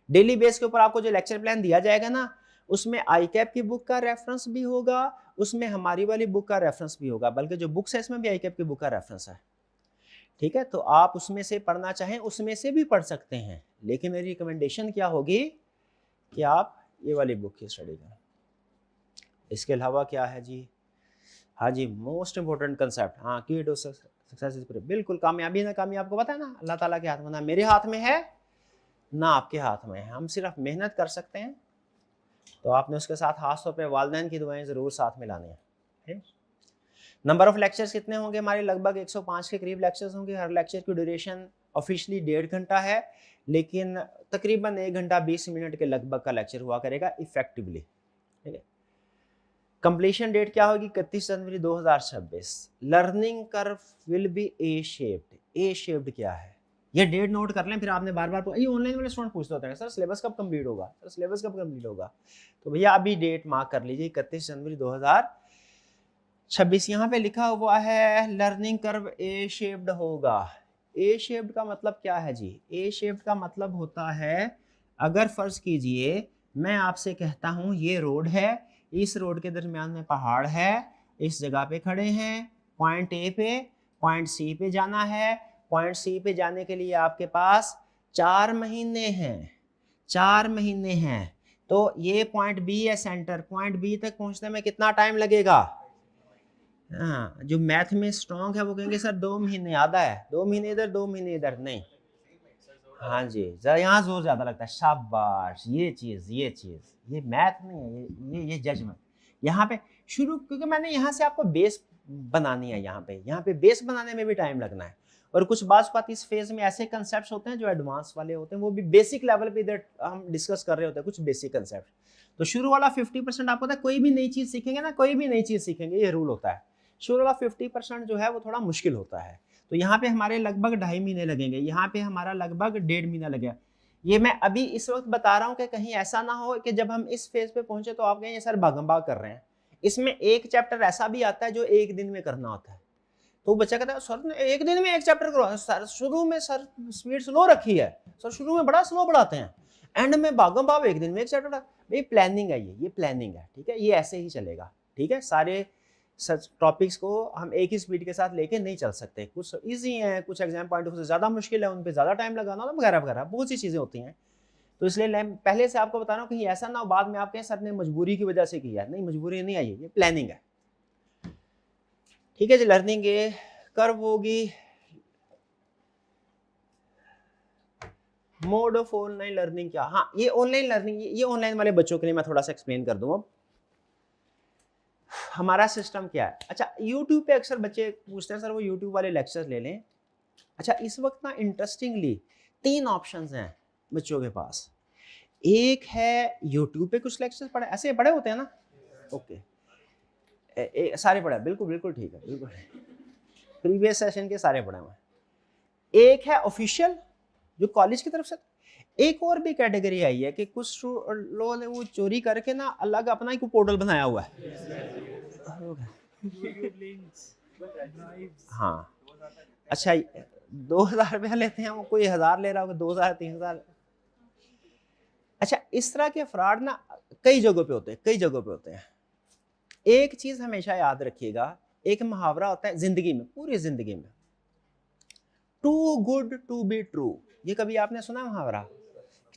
डेली बेस के ऊपर आपको जो लेक्चर प्लान दिया जाएगा ना, उसमें आई कैप की बुक का रेफरेंस भी होगा, उसमें हमारी वाली बुक का रेफरेंस भी होगा, बल्कि जो बुक्स है इसमें भी आई कैप की बुक का रेफरेंस है। ठीक है, तो आप उसमें से पढ़ना चाहें उसमें से भी पढ़ सकते हैं, लेकिन मेरी रिकमेंडेशन क्या होगी कि आप ये वाली बुक की स्टडी करें। इसके अलावा क्या है जी, हाँ जी, मोस्ट इंपॉर्टेंट कंसेप्ट, हाँ, की टू सक्सेस इज बिल्कुल। कामयाबी ना कामयाबी आपको पता है ना, अल्लाह ताला के हाथ में, ना मेरे हाथ में है ना आपके हाथ में है। हम सिर्फ मेहनत कर सकते हैं, तो आपने उसके साथ खास तौर पे वालिदैन की दुआएं ज़रूर साथ में लानी है। नंबर ऑफ लेक्चर्स कितने होंगे हमारे, लगभग 105 के करीब लेक्चर्स होंगे। हर लेक्चर की ड्यूरेशन ऑफिशियली 1.5 घंटा है, लेकिन तकरीबन 1 घंटा 20 मिनट के लगभग का लेक्चर हुआ करेगा इफेक्टिवली। ठीक है, कंप्लीशन डेट क्या होगी, 31 जनवरी 2026। Learning curve will be A shaped. A shaped क्या है, ये डेट नोट कर लें, फिर आपने बार बार ये ऑनलाइन वाले स्टूडेंट पूछते होते हैं सर सिलेबस कब कंप्लीट होगा, सर सिलेबस कब कंप्लीट होगा। तो भैया अभी डेट मार्क कर लीजिए, 31 जनवरी 2026। यहाँ पे लिखा हुआ है लर्निंग कर्व ए शेप्ड होगा। ए शेप्ड का मतलब क्या है जी, ए शेप्ड का मतलब होता है, अगर फर्ज कीजिए मैं आपसे कहता हूँ ये रोड है, इस रोड के दरमियान में पहाड़ है, इस जगह पे खड़े हैं, पॉइंट ए पे पॉइंट सी पे जाना है। पॉइंट सी पे जाने के लिए आपके पास 4 महीने हैं, 4 महीने हैं। तो ये पॉइंट बी है सेंटर, पॉइंट बी तक पहुंचने में कितना टाइम लगेगा। हाँ, जो मैथ में स्ट्रॉन्ग है वो कहेंगे सर 2 महीने, आधा है, 2 महीने इधर 2 महीने इधर, नहीं। हाँ जी, जरा यहाँ जोर ज्यादा लगता है, शाबाश, ये चीज ये मैथ नहीं है, ये जजमेंट। यहाँ पे शुरू, क्योंकि मैंने यहाँ से आपको बेस बनानी है, यहाँ पे बेस बनाने में भी टाइम लगना है। और कुछ बात इस फेज में ऐसे कंसेप्ट होते हैं जो एडवांस वाले होते हैं, वो भी बेसिक लेवल पे इधर हम डिस्कस कर रहे होते हैं कुछ बेसिक कंसेप्ट। तो शुरू वाला 50% आपको पता है, कोई भी नई चीज सीखेंगे ना, कोई भी नई चीज सीखेंगे, ये रूल होता है, शुरू वाला 50% जो है वो थोड़ा मुश्किल होता है। तो यहाँ पे हमारे लगभग 2.5 महीने लगेंगे, यहाँ पे हमारा लगभग 1.5 महीना लगेगा। ये मैं अभी इस वक्त बता रहा हूँ कि कहीं ऐसा ना हो कि जब हम इस फेज पे पहुंचे तो आप कहें सर भागम भाग कर रहे हैं। इसमें एक चैप्टर ऐसा भी आता है जो 1 दिन में करना होता है। तो बच्चा कहता है सर ने 1 दिन में 1 चैप्टर करो, सर शुरू में सर स्पीड स्लो रखी है, सर शुरू में बड़ा स्लो पढ़ाते हैं, एंड में भागम भाग 1 दिन में 1 चैप्टर। ये प्लानिंग है, ये प्लानिंग है। ठीक है, ये ऐसे ही चलेगा। ठीक है, सारे टॉपिक्स को हम एक ही स्पीड के साथ लेके नहीं चल सकते, कुछ इजी हैं, कुछ एग्जाम पॉइंट ऑफ से ज़्यादा मुश्किल है, उन पे ज़्यादा टाइम लगाना वगैरह वगैरह, बहुत सी चीज़ें होती हैं। तो इसलिए पहले से आपको बता रहा हूँ कहीं ऐसा ना हो बाद में आप कहें सर ने मजबूरी की वजह से किया, नहीं मजबूरी नहीं आई है, ये प्लानिंग है। ठीक है जी, लर्निंग कर्व होगी, मोड ऑफ ऑनलाइन लर्निंग क्या? हाँ, ये ऑनलाइन लर्निंग, ये ऑनलाइन वाले बच्चों के लिए मैं थोड़ा सा एक्सप्लेन कर दूं। अब हमारा सिस्टम क्या है? अच्छा, यूट्यूब पे अक्सर बच्चे पूछते हैं सर वो यूट्यूब वाले लेक्चर्स ले लें। अच्छा, इस वक्त ना इंटरेस्टिंगली 3 ऑप्शंस हैं बच्चों के पास। एक है यूट्यूब पे कुछ लेक्चर्स पढ़े, ऐसे पढ़े होते हैं ना, ओके, सारे पढ़े, बिल्कुल बिल्कुल ठीक है, बिल्कुल प्रीवियस सेशन के सारे पढ़े हुए। एक है ऑफिशियल जो कॉलेज की तरफ से। एक और भी कैटेगरी आई है कि कुछ लोगों ने वो चोरी करके ना अलग अपना ही पोर्टल बनाया हुआ है। हाँ, अच्छा, 2000 रुपया लेते हैं, वो कोई 1000 ले रहा होगा, 2000 3000। अच्छा, इस तरह के फ्रॉड ना कई जगहों पे होते हैं, कई जगहों पे होते हैं। एक चीज हमेशा याद रखिएगा, एक मुहावरा होता है जिंदगी में, पूरी जिंदगी में, too good to be true. ये कभी आपने सुना है मुहावरा?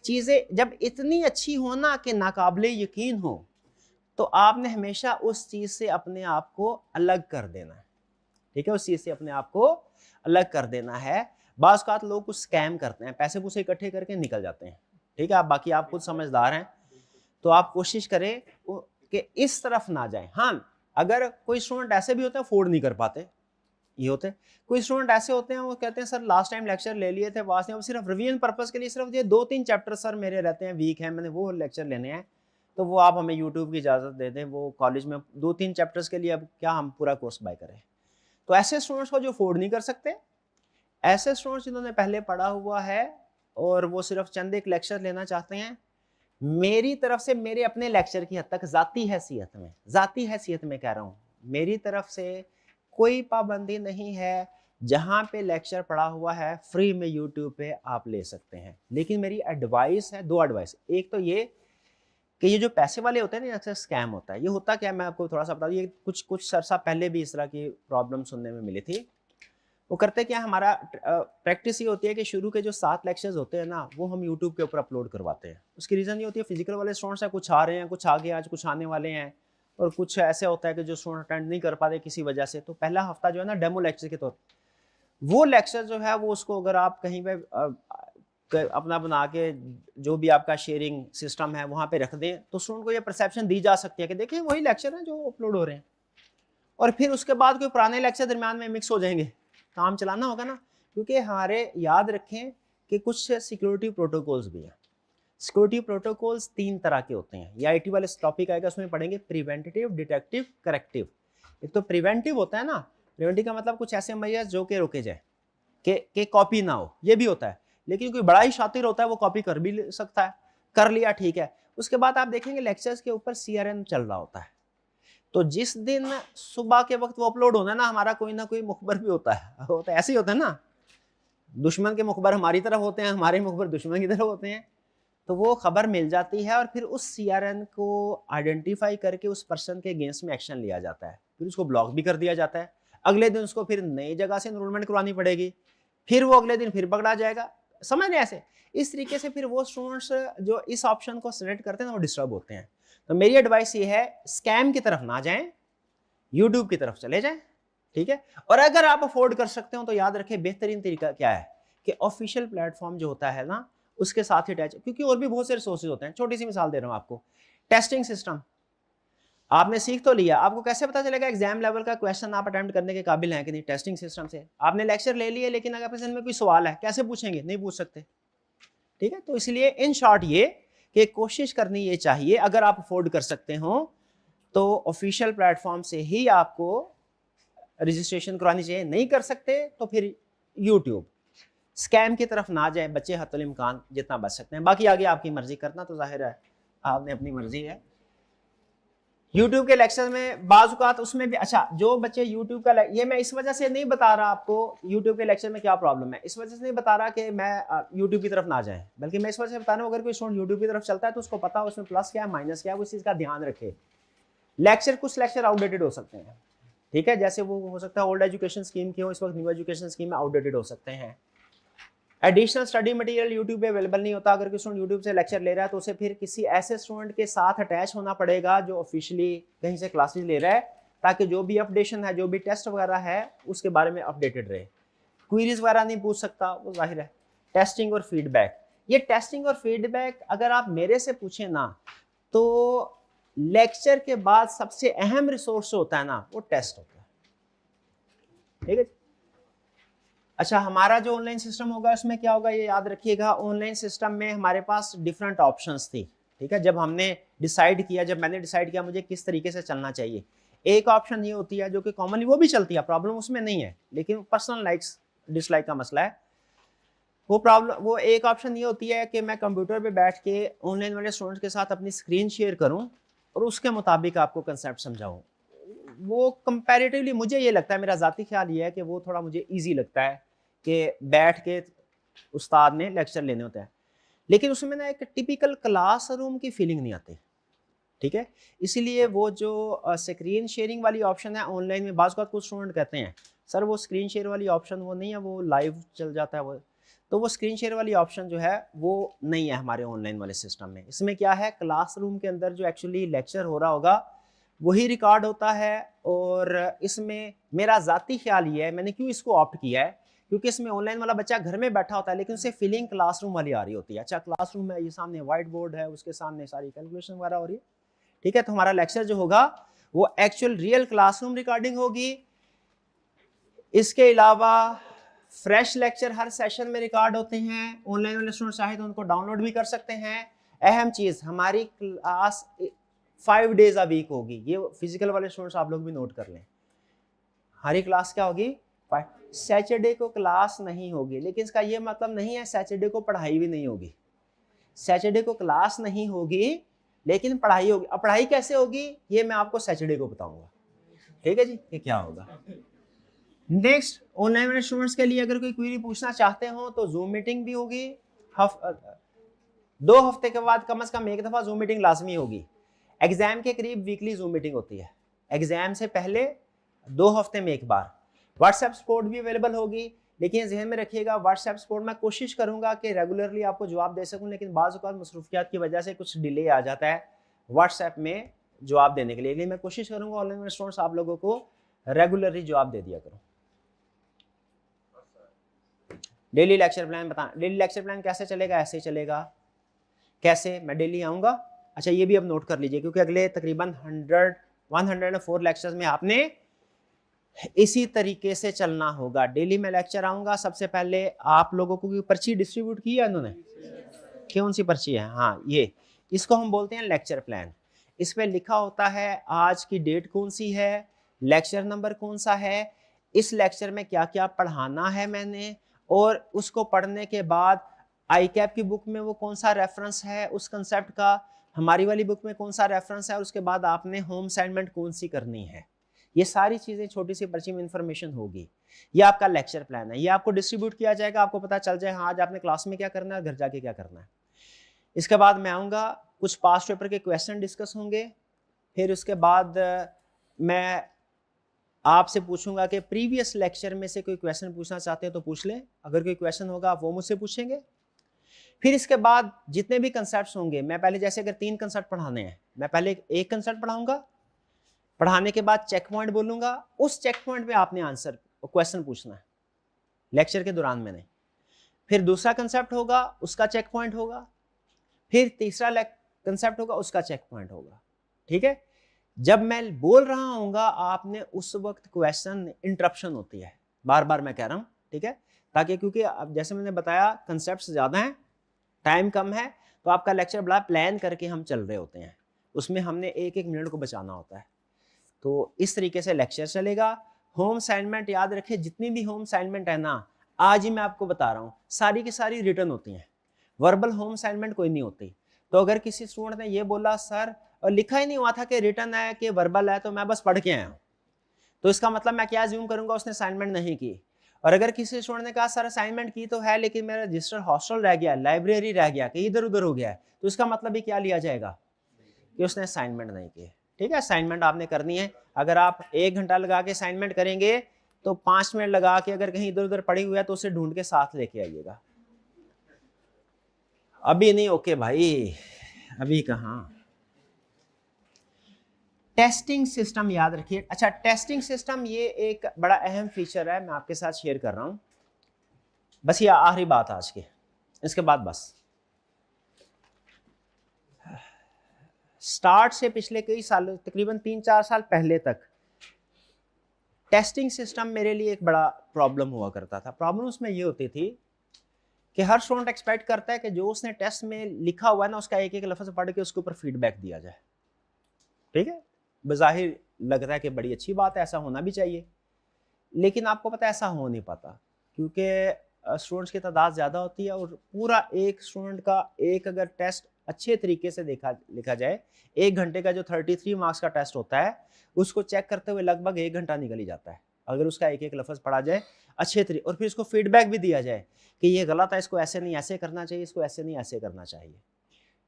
चीजें जब इतनी अच्छी हो ना कि नाकाबिले यकीन हो, तो आपने हमेशा उस चीज से अपने आप को अलग कर देना है। ठीक है, उस चीज से अपने आप को अलग कर देना है। बाज़ औक़ात लोग कुछ स्कैम करते हैं, पैसे पूसे इकट्ठे करके निकल जाते हैं। ठीक है, आप बाकी आप खुद समझदार हैं, तो आप कोशिश करें कि इस तरफ ना जाएं। हाँ, अगर कोई स्टूडेंट ऐसे भी होते हैं अफोर्ड नहीं कर पाते, ये होते हैं। कोई स्टूडेंट ऐसे होते हैं वो कहते हैं सर लास्ट टाइम लेक्चर ले लिए थे, वास नहीं, सिर्फ रिवीजन पर्पस के लिए सिर्फ ये 2-3 चैप्टर सर मेरे रहते हैं, वीक है, मैंने वो लेक्चर लेने हैं, तो वो आप हमें यूट्यूब की इजाज़त दे दें, वो कॉलेज में 2-3 चैप्टर्स के लिए अब क्या हम पूरा कोर्स बाय करें। तो ऐसे स्टूडेंट्स को जो अफोर्ड नहीं कर सकते, ऐसे स्टूडेंट्स जिन्होंने पहले पढ़ा हुआ है और वो सिर्फ चंद एक लेक्चर लेना चाहते हैं, मेरी तरफ से, मेरे अपने लेक्चर की हद तक ज़ाती हैसियत में कह रहा हूँ, मेरी तरफ से कोई पाबंदी नहीं है, जहाँ पे लेक्चर पढ़ा हुआ है फ्री में यूट्यूब पे आप ले सकते हैं। लेकिन मेरी एडवाइस है, 2 एडवाइस। एक तो ये कि ये जो पैसे वाले होते हैं ना, अक्सर स्कैम होता है। ये होता क्या है, मैं आपको थोड़ा सा बता दूं, ये कुछ अरसा पहले भी इस तरह की प्रॉब्लम सुनने में मिली थी। वो करते क्या, हमारा प्रैक्टिस ये होती है कि शुरू के जो 7 लेक्चर्स होते हैं ना, वो हम यूट्यूब के ऊपर अपलोड करवाते हैं। उसकी रीज़न ये होती है, फिजिकल वाले स्टूडेंट्स हैं, कुछ आ रहे हैं, कुछ आगे आज कुछ आने वाले हैं, और कुछ ऐसे होता है कि जो स्टूडेंट अटेंड नहीं कर पाते किसी वजह से, तो पहला हफ्ता जो है ना डेमो लेक्चर के तौर, वो लेक्चर जो है वो उसको अगर आप कहीं पे अपना बना के जो भी आपका शेयरिंग सिस्टम है वहाँ पे रख दें, तो स्टूडेंट को ये परसेप्शन दी जा सकती है कि देखिए वही लेक्चर हैं जो अपलोड हो रहे हैं, और फिर उसके बाद कोई पुराने लेक्चर दरमियान में मिक्स हो जाएंगे, काम चलाना होगा ना। क्योंकि हमारे याद रखें कि कुछ सिक्योरिटी प्रोटोकॉल्स भी हैं। सिक्योरिटी प्रोटोकॉल्स 3 तरह के होते हैं, ये IT वाले टॉपिक आएगा, उसमें पढ़ेंगे प्रिवेंटिव, डिटेक्टिव, करेक्टिव। एक तो प्रिवेंटिव होता है ना, प्रिवेंटिव का मतलब कुछ ऐसे मेजर्स जो कि रोके जाए कि कॉपी ना हो, ये भी होता है। लेकिन कोई बड़ा ही शातिर होता है वो कॉपी कर भी सकता है, कर लिया ठीक है। उसके बाद आप देखेंगे लेक्चर्स के ऊपर CRN चल रहा होता है, तो जिस दिन सुबह के वक्त वो अपलोड होना है ना, हमारा कोई ना कोई मुखबर भी होता है ऐसे ही होता है ना, दुश्मन के मुखबर हमारी तरफ होते हैं, हमारे मुखबर दुश्मन की तरफ होते हैं, तो वो खबर मिल जाती है और फिर उस CRN को आइडेंटिफाई करके उस पर्सन के अगेंस्ट में एक्शन लिया जाता है, फिर उसको ब्लॉक भी कर दिया जाता है। अगले दिन उसको फिर नई जगह से एनरोलमेंट करवानी पड़ेगी, फिर वो अगले दिन फिर पकड़ा जाएगा, समझ रहे ऐसे। इस तरीके से फिर वो स्टूडेंट्स जो इस ऑप्शन को सिलेक्ट करते हैं ना, वो डिस्टर्ब होते हैं। तो मेरी एडवाइस ये है, स्कैम की तरफ ना जाएं, यूट्यूब की तरफ चले जाएं, ठीक है। और अगर आप अफोर्ड कर सकते हो तो याद रखें, बेहतरीन तरीका क्या है कि ऑफिशियल प्लेटफॉर्म जो होता है ना, उसके साथ ही अटैच, क्योंकि और भी बहुत से रिसोर्सेज होते हैं। छोटी सी मिसाल दे रहा हूं आपको, टेस्टिंग सिस्टम आपने सीख तो लिया, आपको कैसे पता चलेगा एग्जाम लेवल का क्वेश्चन आप अटेम्प्ट करने के काबिल हैं कि नहीं? टेस्टिंग सिस्टम से। आपने लेक्चर ले लिए, लेकिन अगर प्रेजेंट में कोई सवाल है, कैसे पूछेंगे? नहीं पूछ सकते, ठीक है। तो इसलिए इन शॉर्ट ये कि कोशिश करनी ये चाहिए, अगर आप अफोर्ड कर सकते हो तो ऑफिशियल प्लेटफॉर्म से ही आपको रजिस्ट्रेशन करवानी चाहिए। नहीं कर सकते तो फिर यूट्यूब। स्कैम की तरफ ना जाए बच्चे, हतुल इम्कान जितना बच सकते हैं। बाकी आगे आपकी मर्जी, करना तो जाहिर है आपने अपनी मर्जी है। यूट्यूब के लेक्चर में बाज़ औक़ात उसमें भी, अच्छा जो बच्चे यूट्यूब का, ये मैं इस वजह से नहीं बता रहा आपको यूट्यूब के लेक्चर में क्या प्रॉब्लम है, इस वजह से नहीं बता रहा कि मैं यूट्यूब की तरफ ना जाए, बल्कि मैं इस वजह से बता रहा हूँ अगर कोई स्टूडेंट यूट्यूब की तरफ चलता है तो उसको पता है उसमें प्लस क्या है माइनस क्या है, वो इस चीज़ का ध्यान रखे। लेक्चर, कुछ लेक्चर आउटडेटेड हो सकते हैं, ठीक है, जैसे वो हो सकता है ओल्ड एजुकेशन स्कीम के हो, इस वक्त न्यू एजुकेशन स्कीम में आउटडेटेड हो सकते हैं। एडिशनल स्टडी मटेरियल यूट्यूब पे अवेलेबल नहीं होता। अगर कोई स्टूडेंट यूट्यूब से लेक्चर ले रहा है तो उसे फिर किसी ऐसे स्टूडेंट के साथ अटैच होना पड़ेगा जो ऑफिशियली कहीं से क्लासेस ले रहा है, ताकि जो भी अपडेशन है, जो भी टेस्ट वगैरह है, उसके बारे में अपडेटेड रहे। क्वेरीज वगैरह नहीं पूछ सकता, वो जाहिर है। टेस्टिंग और फीडबैक, ये टेस्टिंग और फीडबैक अगर आप मेरे से पूछें ना, तो लेक्चर के बाद सबसे अहम रिसोर्स होता है ना, वो टेस्ट होता है। ठीक है। अच्छा, हमारा जो ऑनलाइन सिस्टम होगा उसमें क्या होगा ये याद रखिएगा। ऑनलाइन सिस्टम में हमारे पास डिफरेंट ऑप्शंस थी। ठीक है, जब मैंने डिसाइड किया मुझे किस तरीके से चलना चाहिए, एक ऑप्शन ये होती है जो कि कॉमनली वो भी चलती है, प्रॉब्लम उसमें नहीं है, लेकिन पर्सनल लाइक्स डिसलाइक का मसला है। वो एक ऑप्शन ये होती है कि मैं कंप्यूटर पे बैठ के ऑनलाइन वाले स्टूडेंट्स के साथ अपनी स्क्रीन शेयर करूं और उसके मुताबिक आपको कंसेप्ट समझाऊं। वो कंपैरेटिवली मुझे ये लगता है, मेरा ज़ाती ख्याल ये है कि वो थोड़ा मुझे ईजी लगता है कि बैठ के उस्ताद ने लेक्चर लेने होते हैं, लेकिन उसमें ना एक टिपिकल क्लासरूम की फीलिंग नहीं आती। ठीक है, इसीलिए वो जो स्क्रीन शेयरिंग वाली ऑप्शन है ऑनलाइन में, बाज़ कुछ स्टूडेंट कहते हैं सर वो स्क्रीन शेयर वाली ऑप्शन वो नहीं है, वो लाइव चल जाता है वो, तो वो स्क्रीन शेयर वाली ऑप्शन जो है वो नहीं है हमारे ऑनलाइन वाले सिस्टम में। इसमें क्या है, क्लासरूम के अंदर जो एक्चुअली लेक्चर हो रहा होगा वही रिकॉर्ड होता है। और इसमें मेरा ज़ाती ख्याल ये है, मैंने क्यों इसको ऑप्ट किया है, क्योंकि इसमें ऑनलाइन वाला बच्चा घर में बैठा होता है लेकिन उसे फीलिंग क्लासरूम वाली आ रही होती है। अच्छा, क्लासरूम है, ये सामने वाइट बोर्ड है, उसके सामने सारी कैलकुलेशन वगैरह हो रही है। ठीक है, तो हमारा लेक्चर जो होगा वो एक्चुअल रियल क्लासरूम रिकॉर्डिंग होगी। इसके अलावा फ्रेश लेक्चर हर सेशन में रिकॉर्ड होते हैं, ऑनलाइन वाले स्टूडेंट चाहे तो उनको डाउनलोड भी कर सकते हैं। अहम चीज़, हमारी क्लास 5 डेज अ वीक होगी, ये फिजिकल वाले स्टूडेंट्स आप लोग भी नोट कर लें। हमारी क्लास क्या होगी, सैटरडे को क्लास नहीं होगी, लेकिन इसका ये मतलब नहीं है सैटरडे को पढ़ाई भी नहीं होगी। सैटरडे को क्लास नहीं होगी लेकिन पढ़ाई होगी। अब पढ़ाई कैसे होगी ये मैं आपको सैटरडे को बताऊंगा। ठीक है जी, ये क्या होगा। नेक्स्ट, ऑनलाइन वाले स्टूडेंट्स के लिए अगर कोई क्वेरी पूछना चाहते हो तो जूम मीटिंग भी होगी। 2 हफ्ते के बाद कम से कम एक दफा जूम मीटिंग लाजमी होगी। एग्जाम के करीब वीकली जूम मीटिंग होती है, एग्जाम से पहले 2 हफ्ते में एक बार। व्हाट्सएप सपोर्ट भी अवेलेबल होगी, लेकिन जहन में रखिएगा व्हाट्सएप सपोर्ट मैं कोशिश करूंगा कि रेगुलरली आपको जवाब दे सकूं, लेकिन बाज़ औक़ात मसरूफियात की वजह से कुछ डिले आ जाता है व्हाट्सएप में जवाब देने के लिए मैं कोशिश करूंगा ऑनलाइन स्टूडेंट्स आप लोगों को रेगुलरली जवाब दे दिया करूं। डेली लेक्चर प्लान बता, डेली लेक्चर प्लान कैसे चलेगा, ऐसे ही चलेगा। कैसे, मैं डेली आऊँगा। अच्छा, ये भी अब नोट कर लीजिए, क्योंकि अगले तकरीबन 104 लेक्चर्स में आपने इसी तरीके से चलना होगा। डेली मैं लेक्चर आऊँगा। सबसे पहले आप लोगों को पर्ची डिस्ट्रीब्यूट की है इन्होंने, कौन सी पर्ची है, हाँ ये, इसको हम बोलते हैं लेक्चर प्लान। इस पर लिखा होता है आज की डेट कौन सी है, लेक्चर नंबर कौन सा है, इस लेक्चर में क्या क्या पढ़ाना है मैंने, और उसको पढ़ने के बाद ICAP की बुक में वो कौन सा रेफरेंस है उस कंसेप्ट का, हमारी वाली बुक में कौन सा रेफरेंस है, और उसके बाद आपने होम असाइनमेंट कौन सी करनी है। ये सारी चीज़ें छोटी सी पर्ची में इंफॉर्मेशन होगी। ये आपका लेक्चर प्लान है, ये आपको डिस्ट्रीब्यूट किया जाएगा, आपको पता चल जाए हाँ आज आपने क्लास में क्या करना है, घर जाके क्या करना है। इसके बाद मैं आऊँगा, कुछ पास्ट पेपर के क्वेश्चन डिस्कस होंगे। फिर उसके बाद मैं आपसे पूछूंगा कि प्रीवियस लेक्चर में से कोई क्वेश्चन पूछना चाहते हैं तो पूछ लें, अगर कोई क्वेश्चन होगा आप वो मुझसे पूछेंगे। फिर इसके बाद जितने भी कंसेप्ट्स होंगे, मैं पहले जैसे अगर 3 कंसेप्ट पढ़ाने हैं, मैं पहले एक कंसेप्ट पढ़ाऊंगा, पढ़ाने के बाद चेक पॉइंट बोलूंगा, उस चेक पॉइंट पे आपने आंसर क्वेश्चन पूछना है लेक्चर के दौरान मैंने। फिर दूसरा कंसेप्ट होगा, उसका चेक पॉइंट होगा। फिर तीसरा कंसेप्ट होगा, उसका चेक पॉइंट होगा। ठीक है, जब मैं बोल रहा हूँगा आपने उस वक्त क्वेश्चन इंटरप्शन होती है, बार बार मैं कह रहा हूँ। ठीक है, ताकि क्योंकि अब जैसे मैंने बताया कंसेप्ट्स ज़्यादा हैं, टाइम कम है, तो आपका लेक्चर बड़ा प्लान करके हम चल रहे होते हैं, उसमें हमने एक एक मिनट को बचाना होता है। तो इस तरीके से लेक्चर चलेगा। होम असाइनमेंट याद रखें, जितनी भी होम असाइनमेंट है ना, आज ही मैं आपको बता रहा हूँ, सारी की सारी रिटर्न होती हैं, वर्बल होम असाइनमेंट कोई नहीं होती। तो अगर किसी स्टूडेंट ने ये बोला सर और लिखा ही नहीं हुआ था कि रिटर्न है कि वर्बल है, तो मैं बस पढ़ के आया हूँ, तो इसका मतलब मैं क्या अज्यूम करूंगा, उसने असाइनमेंट नहीं की। और अगर किसी स्टूडेंट ने कहा सर असाइनमेंट की तो है लेकिन मेरा रजिस्टर हॉस्टल रह गया, लाइब्रेरी रह गया, कि इधर उधर हो गया है, तो इसका मतलब भी क्या लिया जाएगा कि उसने असाइनमेंट नहीं की। ठीक है, असाइनमेंट आपने करनी है। अगर आप 1 घंटा लगा के असाइनमेंट करेंगे तो 5 मिनट लगा के अगर कहीं इधर उधर पड़ी हुई है तो उसे ढूंढ के साथ लेके आइएगा। अभी नहीं, ओके भाई, अभी कहाँ। टेस्टिंग सिस्टम याद रखिए। अच्छा, टेस्टिंग सिस्टम ये एक बड़ा अहम फीचर है, मैं आपके साथ शेयर कर रहा हूँ। बस ये आखिरी बात आज की, इसके बाद बस स्टार्ट से पिछले कई साल, तकरीबन 3-4 साल पहले तक टेस्टिंग सिस्टम मेरे लिए एक बड़ा प्रॉब्लम हुआ करता था। प्रॉब्लम उसमें ये होती थी कि हर स्टूडेंट एक्सपेक्ट करता है कि जो उसने टेस्ट में लिखा हुआ है ना, उसका एक एक लफ्ज़ पढ़ के उसके ऊपर फीडबैक दिया जाए। ठीक है, बज़ाहिर लगता है कि बड़ी अच्छी बात है, ऐसा होना भी चाहिए, लेकिन आपको पता है ऐसा हो नहीं पाता, क्योंकि स्टूडेंट्स की तादाद ज़्यादा होती है और पूरा एक स्टूडेंट का एक अगर टेस्ट अच्छे तरीके से लिखा जाए, 1 घंटे का जो 33 मार्क्स का टेस्ट होता है, उसको चेक करते हुए लगभग 1 घंटा निकल ही जाता है, अगर उसका एक एक लफ्ज़ पढ़ा जाए अच्छे तरीके, और फिर उसको फीडबैक भी दिया जाए कि ये गलत है, इसको ऐसे नहीं ऐसे करना चाहिए, इसको ऐसे नहीं ऐसे करना चाहिए।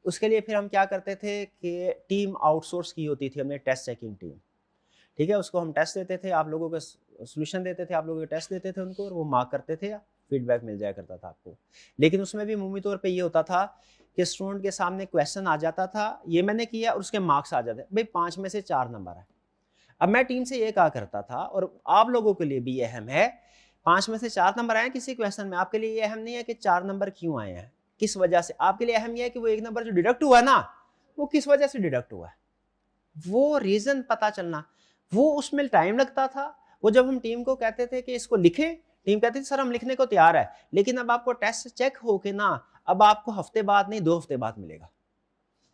उसके लिए फिर हम क्या करते थे कि टीम आउटसोर्स की होती थी हमने, टेस्ट चेकिंग टीम। ठीक है, उसको हम टेस्ट देते थे, आप लोगों को सोल्यूशन देते थे, आप लोगों के टेस्ट देते थे उनको, और वो मार्क करते थे, फीडबैक मिल जाया करता था आपको। लेकिन उसमें भी अमूमी तौर पे ये होता था कि स्टूडेंट के सामने क्वेश्चन आ जाता था, ये मैंने किया, और उसके मार्क्स आ जाते, भाई 5 में से 4 नंबर है। अब मैं टीम से ये कहा करता था, और आप लोगों के लिए भी अहम है, 5 में से 4 नंबर आए किसी क्वेश्चन में, आपके लिए ये अहम नहीं है कि 4 नंबर क्यों आए हैं, किस वजह से। आपके लिए अहम यह है कि वो 1 नंबर जो डिडक्ट हुआ ना, वो किस वजह से डिडक्ट हुआ है, वो रीजन पता चलना। वो उसमें टाइम लगता था। वो जब हम टीम को कहते थे कि इसको लिखें, टीम कहती थी सर हम लिखने को तैयार है, लेकिन अब आपको टेस्ट चेक हो के ना, अब आपको हफ्ते बाद नहीं 2 हफ्ते बाद मिलेगा,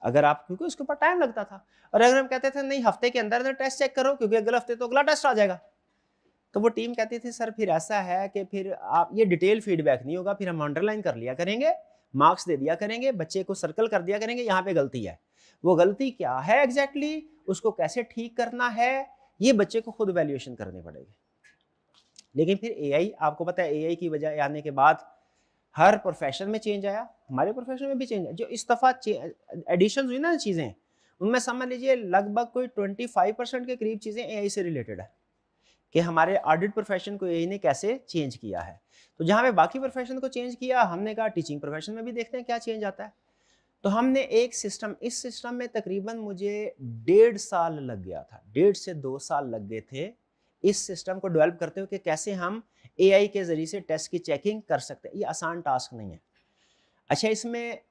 अगर आप, क्योंकि उसके ऊपर टाइम लगता था। और अगर हम कहते थे नहीं हफ्ते के अंदर टेस्ट चेक करो, क्योंकि अगले हफ्ते तो अगला टेस्ट आ जाएगा, तो वो टीम कहती थी सर फिर ऐसा है कि फिर आप ये डिटेल फीडबैक नहीं होगा, फिर हम अंडरलाइन कर लिया करेंगे, मार्क्स दे दिया करेंगे, बच्चे को सर्कल कर दिया करेंगे, यहाँ पे गलती है, वो गलती क्या है एग्जैक्टली, उसको कैसे ठीक करना है, ये बच्चे को खुद वैल्यूएशन करनी पड़ेगी। लेकिन फिर एआई, आपको पता है एआई की वजह आने के बाद हर प्रोफेशन में चेंज आया, हमारे प्रोफेशन में भी चेंज आया। जो इस दफ़ा एडिशन हुई ना चीज़ें, उनमें समझ लीजिए लगभग कोई 25% के करीब चीज़ें एआई से रिलेटेड है, कि हमारे ऑडिट प्रोफेशन को एआई ने कैसे चेंज किया है। तो जहाँ पे बाकी प्रोफेशन को चेंज किया, हमने कहा टीचिंग प्रोफेशन में भी देखते हैं क्या चेंज आता है। तो हमने एक सिस्टम, इस सिस्टम में तकरीबन मुझे 1.5 साल लग गया था, 1.5 से 2 साल लग गए थे इस सिस्टम को डेवलप करते हुए कि कैसे हम एआई के ज़रिए से टेस्ट की चेकिंग कर सकते हैं। ये आसान टास्क नहीं है। अच्छा, इसमें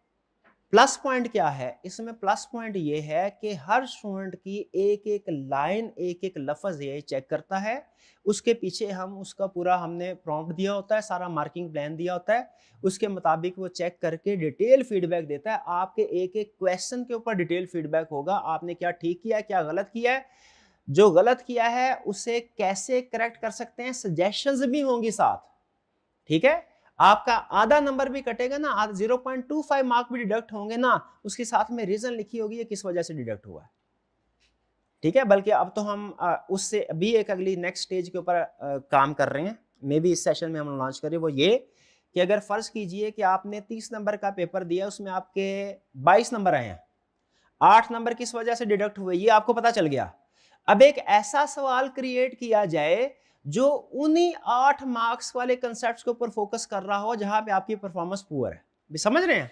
प्लस पॉइंट क्या है, इसमें प्लस पॉइंट ये है कि हर स्टूडेंट की एक एक लाइन, एक एक लफ्ज़ ये चेक करता है, उसके पीछे हम उसका पूरा हमने प्रॉम्प्ट दिया होता है, सारा मार्किंग प्लान दिया होता है, उसके मुताबिक वो चेक करके डिटेल फीडबैक देता है। आपके एक एक क्वेश्चन के ऊपर डिटेल फीडबैक होगा, आपने क्या ठीक किया है, क्या गलत किया है, जो गलत किया है उसे कैसे करेक्ट कर सकते हैं, सजेशंस भी होंगी साथ। ठीक है, आपका आधा नंबर भी कटेगा ना, 0.25 मार्क भी डिडक्ट होंगे ना, उसके साथ में रीजन लिखी होगी ये किस वजह से डिडक्ट हुआ है। ठीक है, बल्कि अब तो हम उससे अभी एक अगली नेक्स्ट स्टेज के ऊपर काम कर रहे हैं, मे बी इस सेशन में हम लॉन्च करें, वो ये कि अगर फर्ज कीजिए कि आपने 30 नंबर का पेपर दिया, उसमें आपके 22 नंबर आए हैं, 8 नंबर किस वजह से डिडक्ट हुए ये आपको पता चल गया। अब एक ऐसा सवाल क्रिएट किया जाए जो उन्हीं 8 मार्क्स वाले कंसेप्ट्स के ऊपर फोकस कर रहा हो जहां पे आपकी परफॉर्मेंस पुअर है। भी समझ रहे हैं?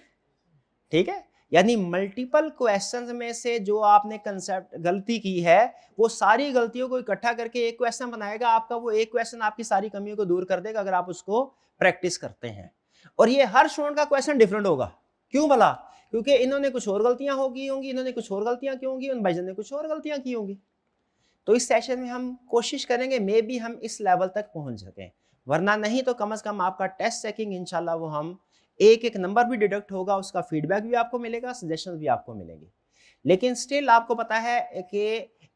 ठीक है, यानी मल्टीपल क्वेश्चंस में से जो आपने कंसेप्ट गलती की है, वो सारी गलतियों को इकट्ठा करके एक क्वेश्चन बनाएगा आपका। वो एक क्वेश्चन आपकी सारी कमियों को दूर कर देगा अगर आप उसको प्रैक्टिस करते हैं। और ये हर स्टूडेंट का क्वेश्चन डिफरेंट होगा। क्यों भला? क्योंकि इन्होंने कुछ और गलतियां होगी होंगी, इन्होंने कुछ और गलतियां की होंगी, उन भाईजान ने कुछ और गलतियां की होंगी। तो इस सेशन में हम कोशिश करेंगे मे बी हम इस लेवल तक पहुंच सकें, वरना नहीं तो कम से कम आपका टेस्ट चेकिंग इंशाल्लाह वो हम एक एक नंबर भी डिडक्ट होगा, उसका फीडबैक भी आपको मिलेगा, सजेशन भी आपको मिलेंगे। लेकिन स्टिल आपको पता है कि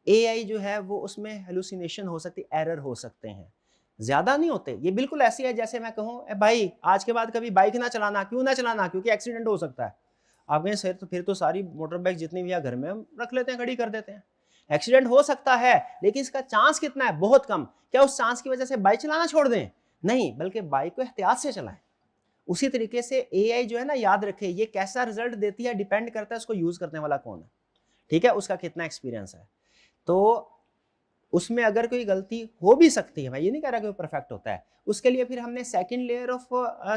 एआई जो है वो उसमें हेलुसिनेशन हो सकती, एरर हो सकते हैं, ज्यादा नहीं होते। ये बिल्कुल ऐसी है जैसे मैं कहूँ भाई आज के बाद कभी बाइक ना चलाना। क्यों ना चलाना? क्योंकि एक्सीडेंट हो सकता है। आप कहें सर तो फिर तो सारी मोटर बाइक जितनी भी है घर में हम रख लेते हैं, खड़ी कर देते हैं। एक्सीडेंट हो सकता है, लेकिन इसका चांस कितना है? बहुत कम। क्या उस चांस की वजह से बाइक चलाना छोड़ दें? नहीं, बल्कि बाइक को एहतियात से चलाएं। उसी तरीके से एआई जो है ना, याद रखें ये कैसा रिजल्ट देती है डिपेंड करता है उसको यूज करने वाला कौन है। ठीक है, उसका कितना एक्सपीरियंस है। तो उसमें अगर कोई गलती हो भी सकती है, मैं ये नहीं कह रहा कि वो परफेक्ट होता है। उसके लिए फिर हमने second layer of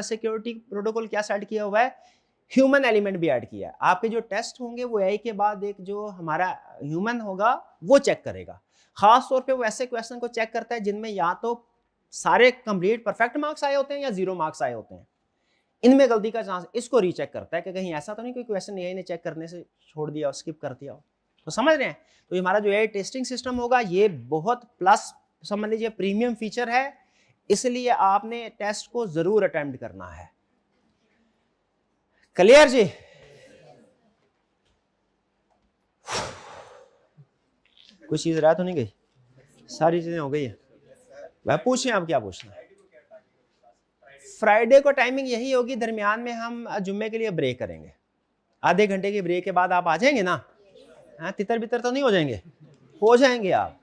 security protocol क्या सेट किया हुआ है, ह्यूमन एलिमेंट भी ऐड किया है। आपके जो टेस्ट होंगे वो एआई के बाद एक जो हमारा ह्यूमन होगा वो चेक करेगा। खास तौर पे वो ऐसे क्वेश्चन को चेक करता है जिनमें या तो सारे कंप्लीट परफेक्ट मार्क्स आए होते हैं या 0 मार्क्स आए होते हैं। इनमें गलती का चांस, इसको रीचेक करता है कि कहीं ऐसा तो नहीं कोई क्वेश्चन एआई ने चेक करने से छोड़ दिया, स्किप कर दिया हो। तो समझ रहे हैं, तो ये हमारा जो है टेस्टिंग सिस्टम होगा, ये बहुत प्लस समझ लीजिए प्रीमियम फीचर है, इसलिए आपने टेस्ट को जरूर अटेम्प्ट करना है। क्लियर जी? कुछ चीज रह तो नहीं गई? सारी चीजें हो गई है। वह पूछें आप क्या पूछना है। फ्राइडे को टाइमिंग यही होगी, दरमियान में हम जुम्मे के लिए ब्रेक करेंगे, आधे घंटे की ब्रेक के बाद आप आ जाएंगे ना? हाँ, तितर बितर तो नहीं हो जाएंगे? हो जाएंगे आप,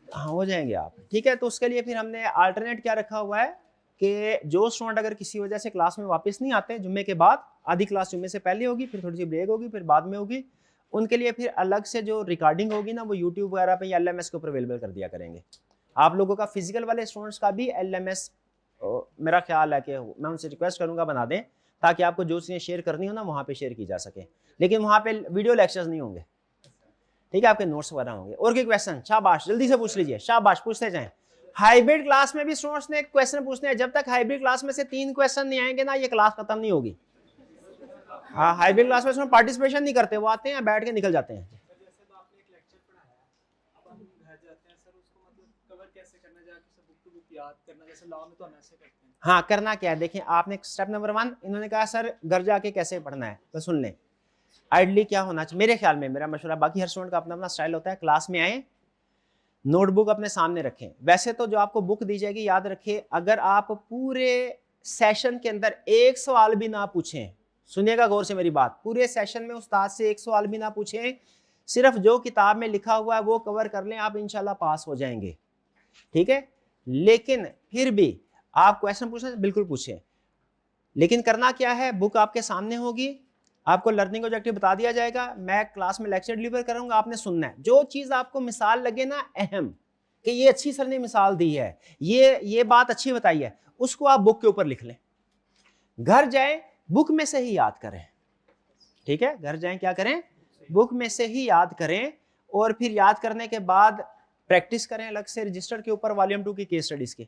हाँ हो जाएंगे आप, ठीक है। तो उसके लिए फिर हमने अल्टरनेट क्या रखा हुआ है कि जो स्टूडेंट अगर किसी वजह से क्लास में वापस नहीं आते जुम्मे के बाद, आधी क्लास जुम्मे से पहले होगी, फिर थोड़ी सी ब्रेक होगी, फिर बाद में होगी, उनके लिए फिर अलग से जो रिकॉर्डिंग होगी ना वो यूट्यूब वगैरह पे या LMS के ऊपर अवेलेबल कर दिया करेंगे। आप लोगों का फिजिकल वाले स्टूडेंट्स का भी LMS मेरा ख्याल है कि मैं उनसे रिक्वेस्ट करूंगा बना दें, ताकि आपको जो चीज़ें शेयर करनी हो ना वहाँ पे शेयर की जा सके, लेकिन वहाँ पे वीडियो लेक्चर्स नहीं होंगे, ठीक है, आपके नोट्स वगैरह होंगे। और कोई क्वेश्चन? शाबाश, जल्दी से पूछ लीजिए, शाबाश, पूछते जाएं। हाइब्रिड क्लास में भी स्टूडेंट्स ने क्वेश्चन पूछने हैं, जब तक हाइब्रिड क्लास में से 3 क्वेश्चन नहीं आएंगे ना ये क्लास खत्म नहीं होगी। हाँ, हाइब्रिड क्लास में पार्टिसिपेशन नहीं करते, वो आते हैं बैठ के निकल जाते हैं। हाँ, करना क्या है, देखिए आपने स्टेप नंबर 1 इन्होंने कहा सर घर जाके कैसे पढ़ना है, तो सुन लें। आइडली क्या होना चाहिए मेरे ख्याल में, मेरा मशवरा, बाकी हर स्टूडेंट का अपना अपना स्टाइल होता है, क्लास में आए नोटबुक अपने सामने रखें। वैसे तो जो आपको बुक दी जाएगी याद रखिए, अगर आप पूरे सेशन के अंदर एक सवाल भी ना पूछें, सुनिएगा गौर से मेरी बात, पूरे सेशन में उस्ताद से एक सवाल भी ना पूछें, सिर्फ जो किताब में लिखा हुआ है वो कवर कर लें, आप इंशाल्लाह पास हो जाएंगे, ठीक है। लेकिन फिर भी आप क्वेश्चन पूछना बिल्कुल पूछें, लेकिन करना क्या है, बुक आपके सामने होगी, आपको लर्निंग ऑब्जेक्टिव बता दिया जाएगा, मैं क्लास में लेक्चर डिलीवर करूंगा, आपने सुनना है। जो चीज आपको मिसाल लगे ना अहम, कि ये अच्छी सर ने मिसाल दी है, ये बात अच्छी बताई है, उसको आप बुक के ऊपर लिख लें, घर जाएं बुक में से ही याद करें, ठीक है। घर जाएं क्या करें, बुक में से ही याद करें, और फिर याद करने के बाद प्रैक्टिस करें अलग से रजिस्टर के ऊपर वॉल्यूम 2 की केस स्टडीज की,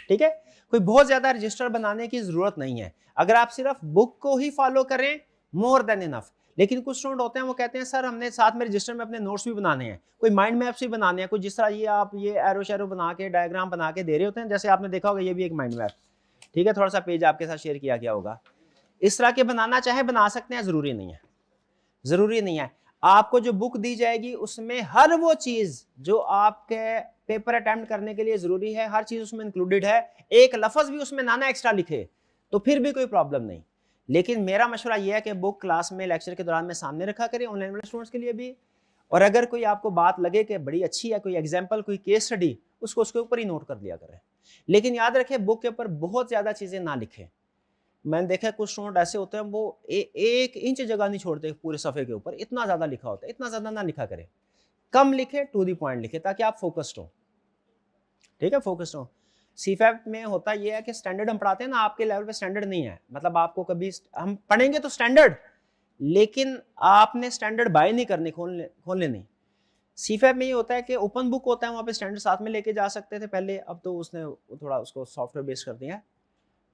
ठीक है। कोई बहुत ज्यादा रजिस्टर बनाने की जरूरत नहीं है, अगर आप सिर्फ बुक को ही फॉलो करें मोर देन इनफ। लेकिन कुछ स्टूडेंट होते हैं वो कहते हैं सर हमने साथ में रजिस्टर में अपने नोट्स भी बनाने हैं, कोई माइंड मैप्स भी बनाने हैं, कोई जिस तरह ये आप ये एरो शेरो बना के डायग्राम बना के दे रहे होते हैं, जैसे आपने देखा होगा ये भी एक माइंड मैप, ठीक है, थोड़ा सा पेज आपके साथ शेयर किया गया होगा, इस तरह के बनाना चाहे बना सकते हैं, जरूरी नहीं है, जरूरी नहीं है। आपको जो बुक दी जाएगी उसमें हर वो चीज जो आपके पेपर अटेम्प्ट करने के लिए जरूरी है, हर चीज उसमें इंक्लूडेड है, एक लफ्ज भी उसमें ना एक्स्ट्रा लिखे तो फिर भी कोई प्रॉब्लम नहीं। लेकिन मेरा मशवरा यह है कि बुक क्लास में लेक्चर के दौरान में सामने रखा करें, ऑनलाइन वाले स्टूडेंट्स के लिए भी, और अगर कोई आपको बात लगे कि बड़ी अच्छी है, कोई एग्जाम्पल, कोई केस स्टडी, उसको उसके ऊपर ही नोट कर लिया करें। लेकिन याद रखें बुक के ऊपर बहुत ज्यादा चीजें ना लिखें, मैंने देखा कुछ स्टूडेंट ऐसे होते हैं वो 1 इंच जगह नहीं छोड़ते पूरे सफ़े के ऊपर, इतना ज़्यादा लिखा होता है, इतना ज़्यादा ना लिखा करें, कम लिखे, टू दी पॉइंट लिखे, ताकि आप फोकस्ड हो, ठीक है, फोकस्ड हो। सीफैप में होता यह है कि स्टैंडर्ड हम पढ़ाते हैं ना, आपके लेवल पे स्टैंडर्ड नहीं है, मतलब आपको कभी हम पढ़ेंगे तो स्टैंडर्ड, लेकिन आपने स्टैंडर्ड बाय नहीं करने, खोलने नहीं। सीफैप में ये होता है कि ओपन बुक होता है, वहाँ पे स्टैंडर्ड साथ में लेके जा सकते थे पहले, अब तो उसने थोड़ा उसको सॉफ्टवेयर बेस्ड कर दिया है,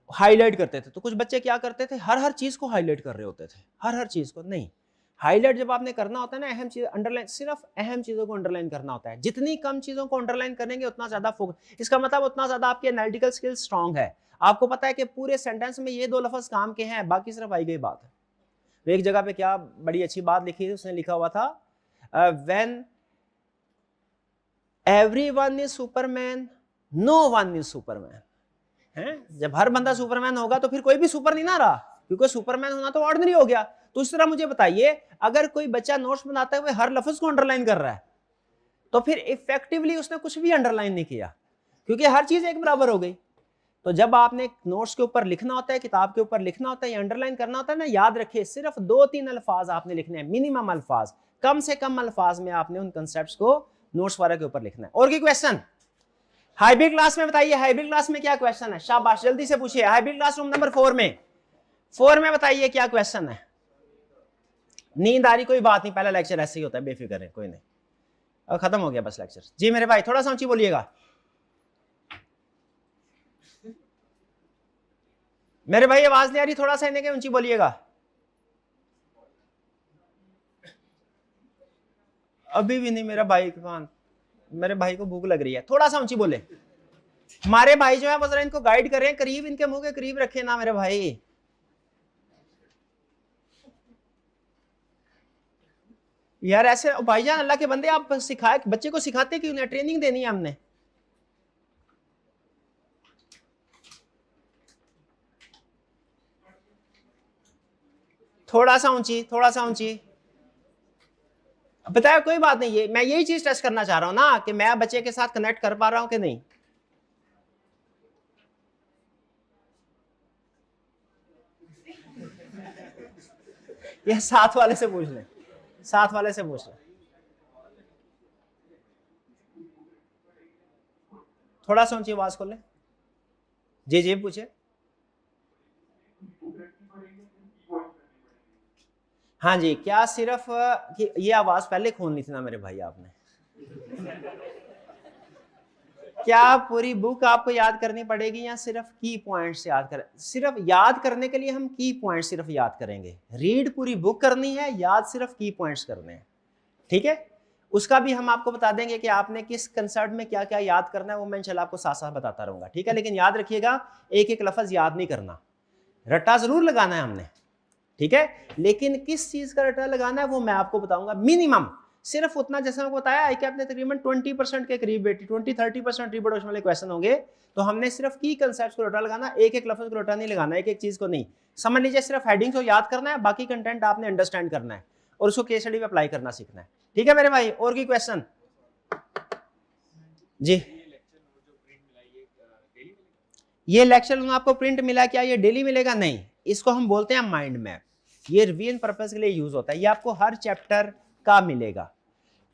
हाईलाइट करते थे। तो कुछ बच्चे क्या करते थे, हर चीज को हाईलाइट कर रहे होते थे, हर चीज को नहीं। हाईलाइट जब आपने करना होता है ना, अहम चीज अंडरलाइन, सिर्फ अहम चीजों को अंडरलाइन करना होता है, जितनी कम चीजों को अंडरलाइन करेंगे उतना ज्यादा फोकस, इसका मतलब उतना ज्यादा आपकी एनालिटिकल स्किल स्ट्रांग है। आपको पता है कि पूरे सेंटेंस में ये 2 लफ्ज काम के हैं, बाकी सिर्फ आई गई बात है। तो एक जगह पे क्या बड़ी अच्छी बात लिखी थी, उसने लिखा हुआ था when everyone is Superman no one is Superman, जब हर बंदा सुपरमैन होगा तो फिर कोई भी सुपर नहीं ना रहा, क्योंकि सुपरमैन होना तो ऑर्डिनरी हो गया। तो इस तरह मुझे बताइए, अगर कोई बच्चा नोट्स बनाते हुए हर लफ्ज को अंडरलाइन कर रहा है तो फिर इफेक्टिवली उसने कुछ भी अंडरलाइन नहीं किया, क्योंकि हर चीज एक बराबर हो गई। तो जब आपने नोट्स के ऊपर लिखना होता है, किताब के ऊपर लिखना होता है या अंडरलाइन करना होता है ना, याद रखिए सिर्फ 2-3 अल्फाज आपने लिखने हैं, मिनिमम अल्फाज, कम से कम अल्फाज में आपने उन कंसेप्ट को नोट्स वाले के ऊपर लिखना है। और कोई क्वेश्चन हाइब्रिड क्लास में बताइए, हाइब्रिड क्लास में क्या क्वेश्चन है, शाबाश जल्दी से पूछिए। हाइब्रिड क्लासरूम नंबर 4 में बताइए क्या क्वेश्चन है। नींद आ रही, कोई बात नहीं, पहला लेक्चर ऐसे ही होता है, बेफिक्र है, कोई नहीं, अब खत्म हो गया बस लेक्चर। जी मेरे भाई थोड़ा सा ऊंची बोलिएगा, मेरे भाई आवाज नहीं आ रही, थोड़ा सा इन्हें के ऊंची बोलिएगा। अभी भी नहीं मेरा भाई कौन, मेरे भाई को भूख लग रही है, थोड़ा सा ऊंची बोले। हमारे भाई जो है वो जरा इनको गाइड करें, करीब इनके मुंह के करीब रखे ना मेरे भाई। यार ऐसे भाईजान अल्लाह के बंदे, आप सिखाए बच्चे को सिखाते क्यों नहीं, ट्रेनिंग देनी है हमने। थोड़ा सा ऊंची, थोड़ा सा ऊंची। बताया कोई बात नहीं, ये मैं यही चीज टेस्ट करना चाह रहा हूं ना कि मैं बच्चे के साथ कनेक्ट कर पा रहा हूं कि नहीं। ये साथ वाले से पूछ लें, साथ वाले से पूछ लें। थोड़ा सा ऊंची आवाज खोल लें। जी जी पूछे। हाँ जी, क्या सिर्फ ये आवाज पहले खोलनी थी ना मेरे भाई आपने। क्या पूरी बुक आपको याद करनी पड़ेगी या सिर्फ की पॉइंट्स याद करें। सिर्फ याद करने के लिए हम की पॉइंट्स सिर्फ याद करेंगे, रीड पूरी बुक करनी है, याद सिर्फ की पॉइंट्स करने हैं, ठीक है। उसका भी हम आपको बता देंगे कि आपने किस कंसेप्ट में क्या क्या याद करना है, वो मैं इंशाल्लाह आपको साथ साथ बताता रहूंगा, ठीक है। लेकिन याद रखिएगा एक एक लफ्ज याद नहीं करना, रट्टा जरूर लगाना है हमने, ठीक है। लेकिन किस चीज का रट्टा लगाना है वो मैं आपको बताऊंगा। मिनिमम सिर्फ उतना, जैसे आपको बताया आई कैप ने तकरीबन 20% के करीब बेटी 20-30% रिप्रोडक्शन वाले क्वेश्चन होंगे, तो हमने सिर्फ की कंसेप्ट को रट्टा लगाना, एक एक लफ्ज को रट्टा नहीं लगाना, एक एक चीज को नहीं। समझ लीजिए सिर्फ हेडिंग्स को याद करना है, बाकी कंटेंट आपने अंडरस्टैंड करना है और उसको केस स्टडी में अप्लाई करना सीखना है, ठीक है मेरे भाई। और कोई क्वेश्चन जी। ये लेक्चर आपको प्रिंट मिला, क्या ये डेली मिलेगा? नहीं, इसको हम बोलते हैं माइंड मैप। ये रिवीजन पर्पस के लिए यूज होता है, ये आपको हर चैप्टर का मिलेगा,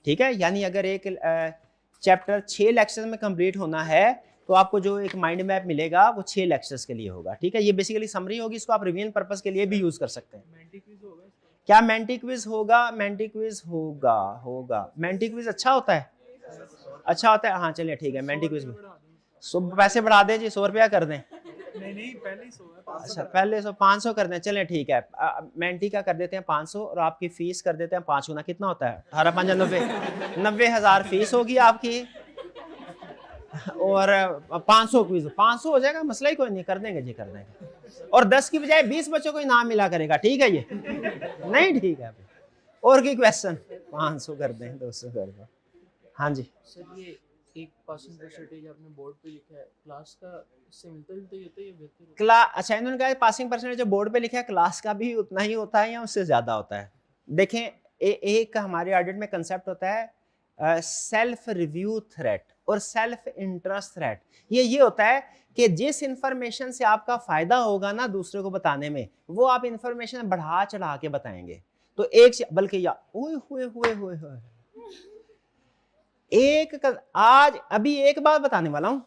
ठीक है। यानी अगर एक चैप्टर 6 लेक्चर में कंप्लीट होना है तो आपको जो एक माइंड मैप मिलेगा वो 6 लेक्चर्स के लिए होगा, ठीक है। ये बेसिकली समरी होगी, इसको आप रिवीजन पर्पस के लिए भी यूज कर सकते हैं। क्या मेंटी क्विज होगा? मेंटी क्विज होगा मेंटी क्विज अच्छा होता है, अच्छा होता है। हाँ चलिए ठीक है, मेंटी क्विज में पैसे बढ़ा दें जी, 100 रुपया कर दें। नहीं पहले ही 100 है। अच्छा पहले 500 कर दें, चलें ठीक है। मेंटी का कर देते हैं 500 और आपकी फीस कर देते हैं 5 गुना, कितना होता है 18-5-90 फीस होगी आपकी, और 500 क्विज, 500 हो जाएगा, मसला ही कोई नहीं, कर देंगे जी कर देंगे। और 10 की बजाय 20 बच्चों को इनाम मिला करेगा, ठीक है ये नहीं ठीक है। और की क्वेश्चन 500 कर दें, 200 कर दें। हाँ जी सर, ये एक पासिंग परसेंटेज आपने बोर्ड पे लिखा है, क्लास का इससे मिलता जुलता ही होता है या बेहतर? क्लास, अच्छा इन्होंने कहा पासिंग परसेंटेज जो बोर्ड पे लिखा है क्लास का भी उतना ही होता है या उससे ज्यादा होता है? देखें एक हमारे ऑडिट में कंसेप्ट होता है सेल्फ रिव्यू थ्रेट और सेल्फ इंटरेस्ट थ्रेट। ये होता है कि जिस इंफॉर्मेशन से आपका फायदा होगा ना दूसरे को बताने में, वो आप इंफॉर्मेशन बढ़ा चढ़ा के बताएंगे। तो एक बल्कि या हुए एक आज अभी एक बात बताने वाला हूं,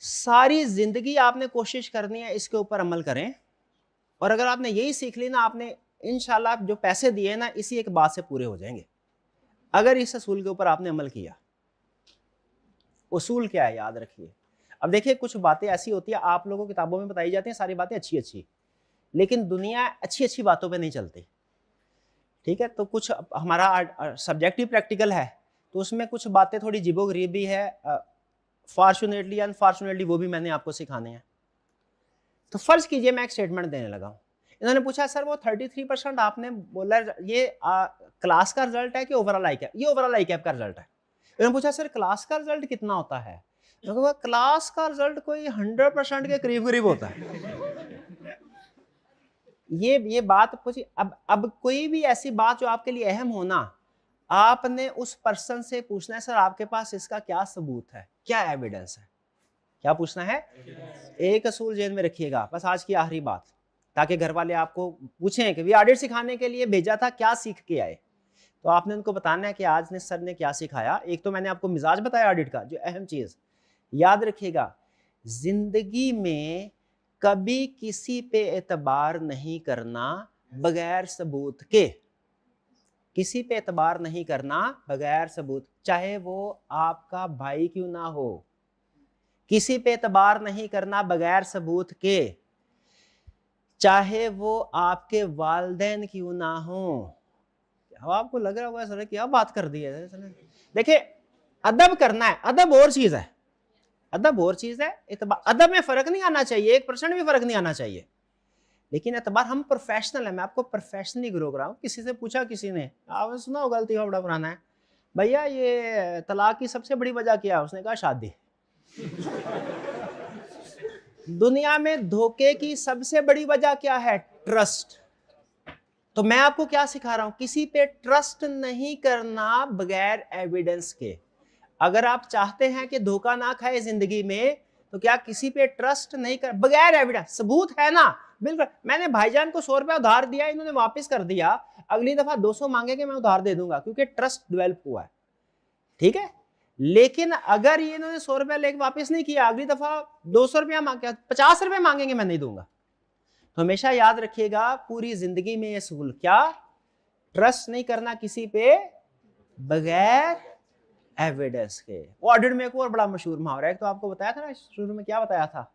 सारी जिंदगी आपने कोशिश करनी है इसके ऊपर अमल करें, और अगर आपने यही सीख ली ना, आपने इंशाल्लाह जो पैसे दिए ना इसी एक बात से पूरे हो जाएंगे, अगर इस असूल के ऊपर आपने अमल किया। उसूल क्या है याद रखिए। अब देखिए कुछ बातें ऐसी होती है आप लोगों की किताबों में बताई जाती हैं, सारी बातें अच्छी अच्छी, लेकिन दुनिया अच्छी अच्छी बातों पे नहीं चलती, ठीक है। तो कुछ हमारा सब्जेक्टिव प्रैक्टिकल है, तो उसमें कुछ बातें थोड़ी जीबो-गरीब भी है, फॉर्चुनेटली अनफॉर्चुनेटली वो भी मैंने आपको सिखाने हैं। तो फर्ज कीजिए मैं एक स्टेटमेंट देने लगा हूं, इन्होंने पूछा सर वो 33% आपने बोला ये क्लास का रिजल्ट है कि ओवरऑल आई कैप? ये ओवरऑल आई कैप का रिजल्ट है। इन्होंने पूछा सर क्लास का रिजल्ट कितना होता है? क्लास का रिजल्ट कोई 100% के करीब करीब होता है। ये बात पूछी। अब कोई भी ऐसी बात जो आपके लिए अहम हो ना, आपने उस पर्सन से पूछना है सर आपके पास इसका क्या सबूत है, क्या एविडेंस है, क्या पूछना है। एक असूल जेल में रखिएगा, बस आज की आखिरी बात, ताकि घर वाले आपको पूछें कि ऑडिट सिखाने के लिए भेजा था, क्या सीख के आए, तो आपने उनको बताना है कि आज ने सर ने क्या सिखाया। एक तो मैंने आपको मिजाज बताया ऑडिट का, जो अहम चीज याद रखिएगा, जिंदगी में कभी किसी पे एतबार नहीं करना बगैर सबूत के, किसी पे एतबार नहीं करना बगैर सबूत, चाहे वो आपका भाई क्यों ना हो, किसी पे एतबार नहीं करना बगैर सबूत के, चाहे वो आपके वालिदैन क्यों ना हो। अब आपको लग रहा होगा सर क्या बात कर दी है। देखिए अदब करना है, अदब और चीज है, अदब और चीज है। अदब में फर्क नहीं आना चाहिए, 1% भी फर्क नहीं आना चाहिए, लेकिन एतबार हम प्रोफेशनल है। मैं आपको प्रोफेशनली ग्रो कराऊं। किसी से पूछा, किसी ने, आपने सुना हो गलती का बड़ा पुराना है, भैया ये तलाक की सबसे बड़ी वजह क्या है? उसने कहा शादी। दुनिया में धोखे की सबसे बड़ी वजह क्या है? ट्रस्ट। तो मैं आपको क्या सिखा रहा हूं? किसी पे ट्रस्ट नहीं करना बगैर एविडेंस के। अगर आप चाहते हैं कि धोखा ना खाए जिंदगी में, तो क्या किसी पे ट्रस्ट नहीं कर, बगैर एविडेंस, सबूत है ना, बिल्कुल। मैंने भाईजान को 100 रुपया उधार दिया, इन्होंने वापस कर दिया, अगली दफा 200 मांगेंगे, मैं उधार दे दूंगा, क्योंकि ट्रस्ट डेवलप हुआ है, ठीक है। लेकिन अगर ये इन्होंने 100 रुपया लेके वापस नहीं किया, अगली दफा 200 रुपया मांग, 50 रुपये मांगेंगे, मैं नहीं दूंगा। तो हमेशा याद रखिएगा पूरी जिंदगी में ये सूल, क्या? ट्रस्ट नहीं करना किसी पे बगैर एविडेंस के। वो ऑडिट में एक और बड़ा मशहूर मुहावरा है, तो आपको बताया था ना शुरू में, क्या बताया था?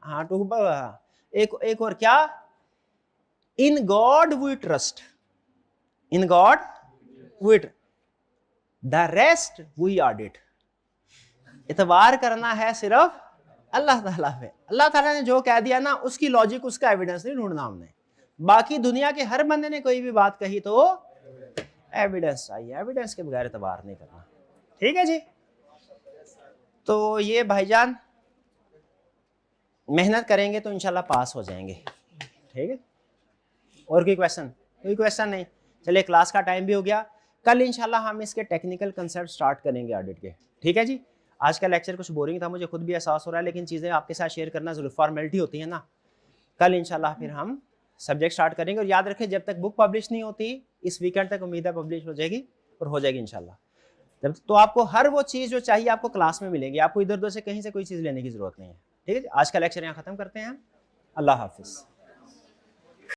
हाँ टू, एक और क्या? In God we trust, in God we trust, the rest we audit. इतबार करना है सिर्फ अल्लाह ताला पे। अल्लाह ताला ने जो कह दिया ना, उसकी लॉजिक, उसका एविडेंस नहीं ढूंढना हमने। बाकी दुनिया के हर बंदे ने कोई भी बात कही तो एविडेंस चाहिए, एविडेंस के बगैर इतबार नहीं करना, ठीक है जी। तो ये भाईजान मेहनत करेंगे तो इंशाल्लाह पास हो जाएंगे, ठीक है। और कोई क्वेश्चन? कोई क्वेश्चन नहीं? चलिए क्लास का टाइम भी हो गया, कल इंशाल्लाह हम इसके टेक्निकल कंसेप्ट स्टार्ट करेंगे ऑडिट के, ठीक है जी। आज का लेक्चर कुछ बोरिंग था, मुझे खुद भी एहसास हो रहा है, लेकिन चीज़ें आपके साथ शेयर करना जरूर, फॉर्मेलिटी होती है ना। कल इंशाल्लाह फिर हम सब्जेक्ट स्टार्ट करेंगे, और याद रखें जब तक बुक पब्लिश नहीं होती, इस वीकेंड तक उम्मीद है पब्लिश हो जाएगी, और हो जाएगी इंशाल्लाह। जब तो आपको हर वो चीज़ जो चाहिए आपको क्लास में मिलेगी, आपको इधर उधर से कहीं से कोई चीज़ लेने की जरूरत नहीं है, ठीक है। आज का लेक्चर यहाँ खत्म करते हैं, अल्लाह हाफिज़।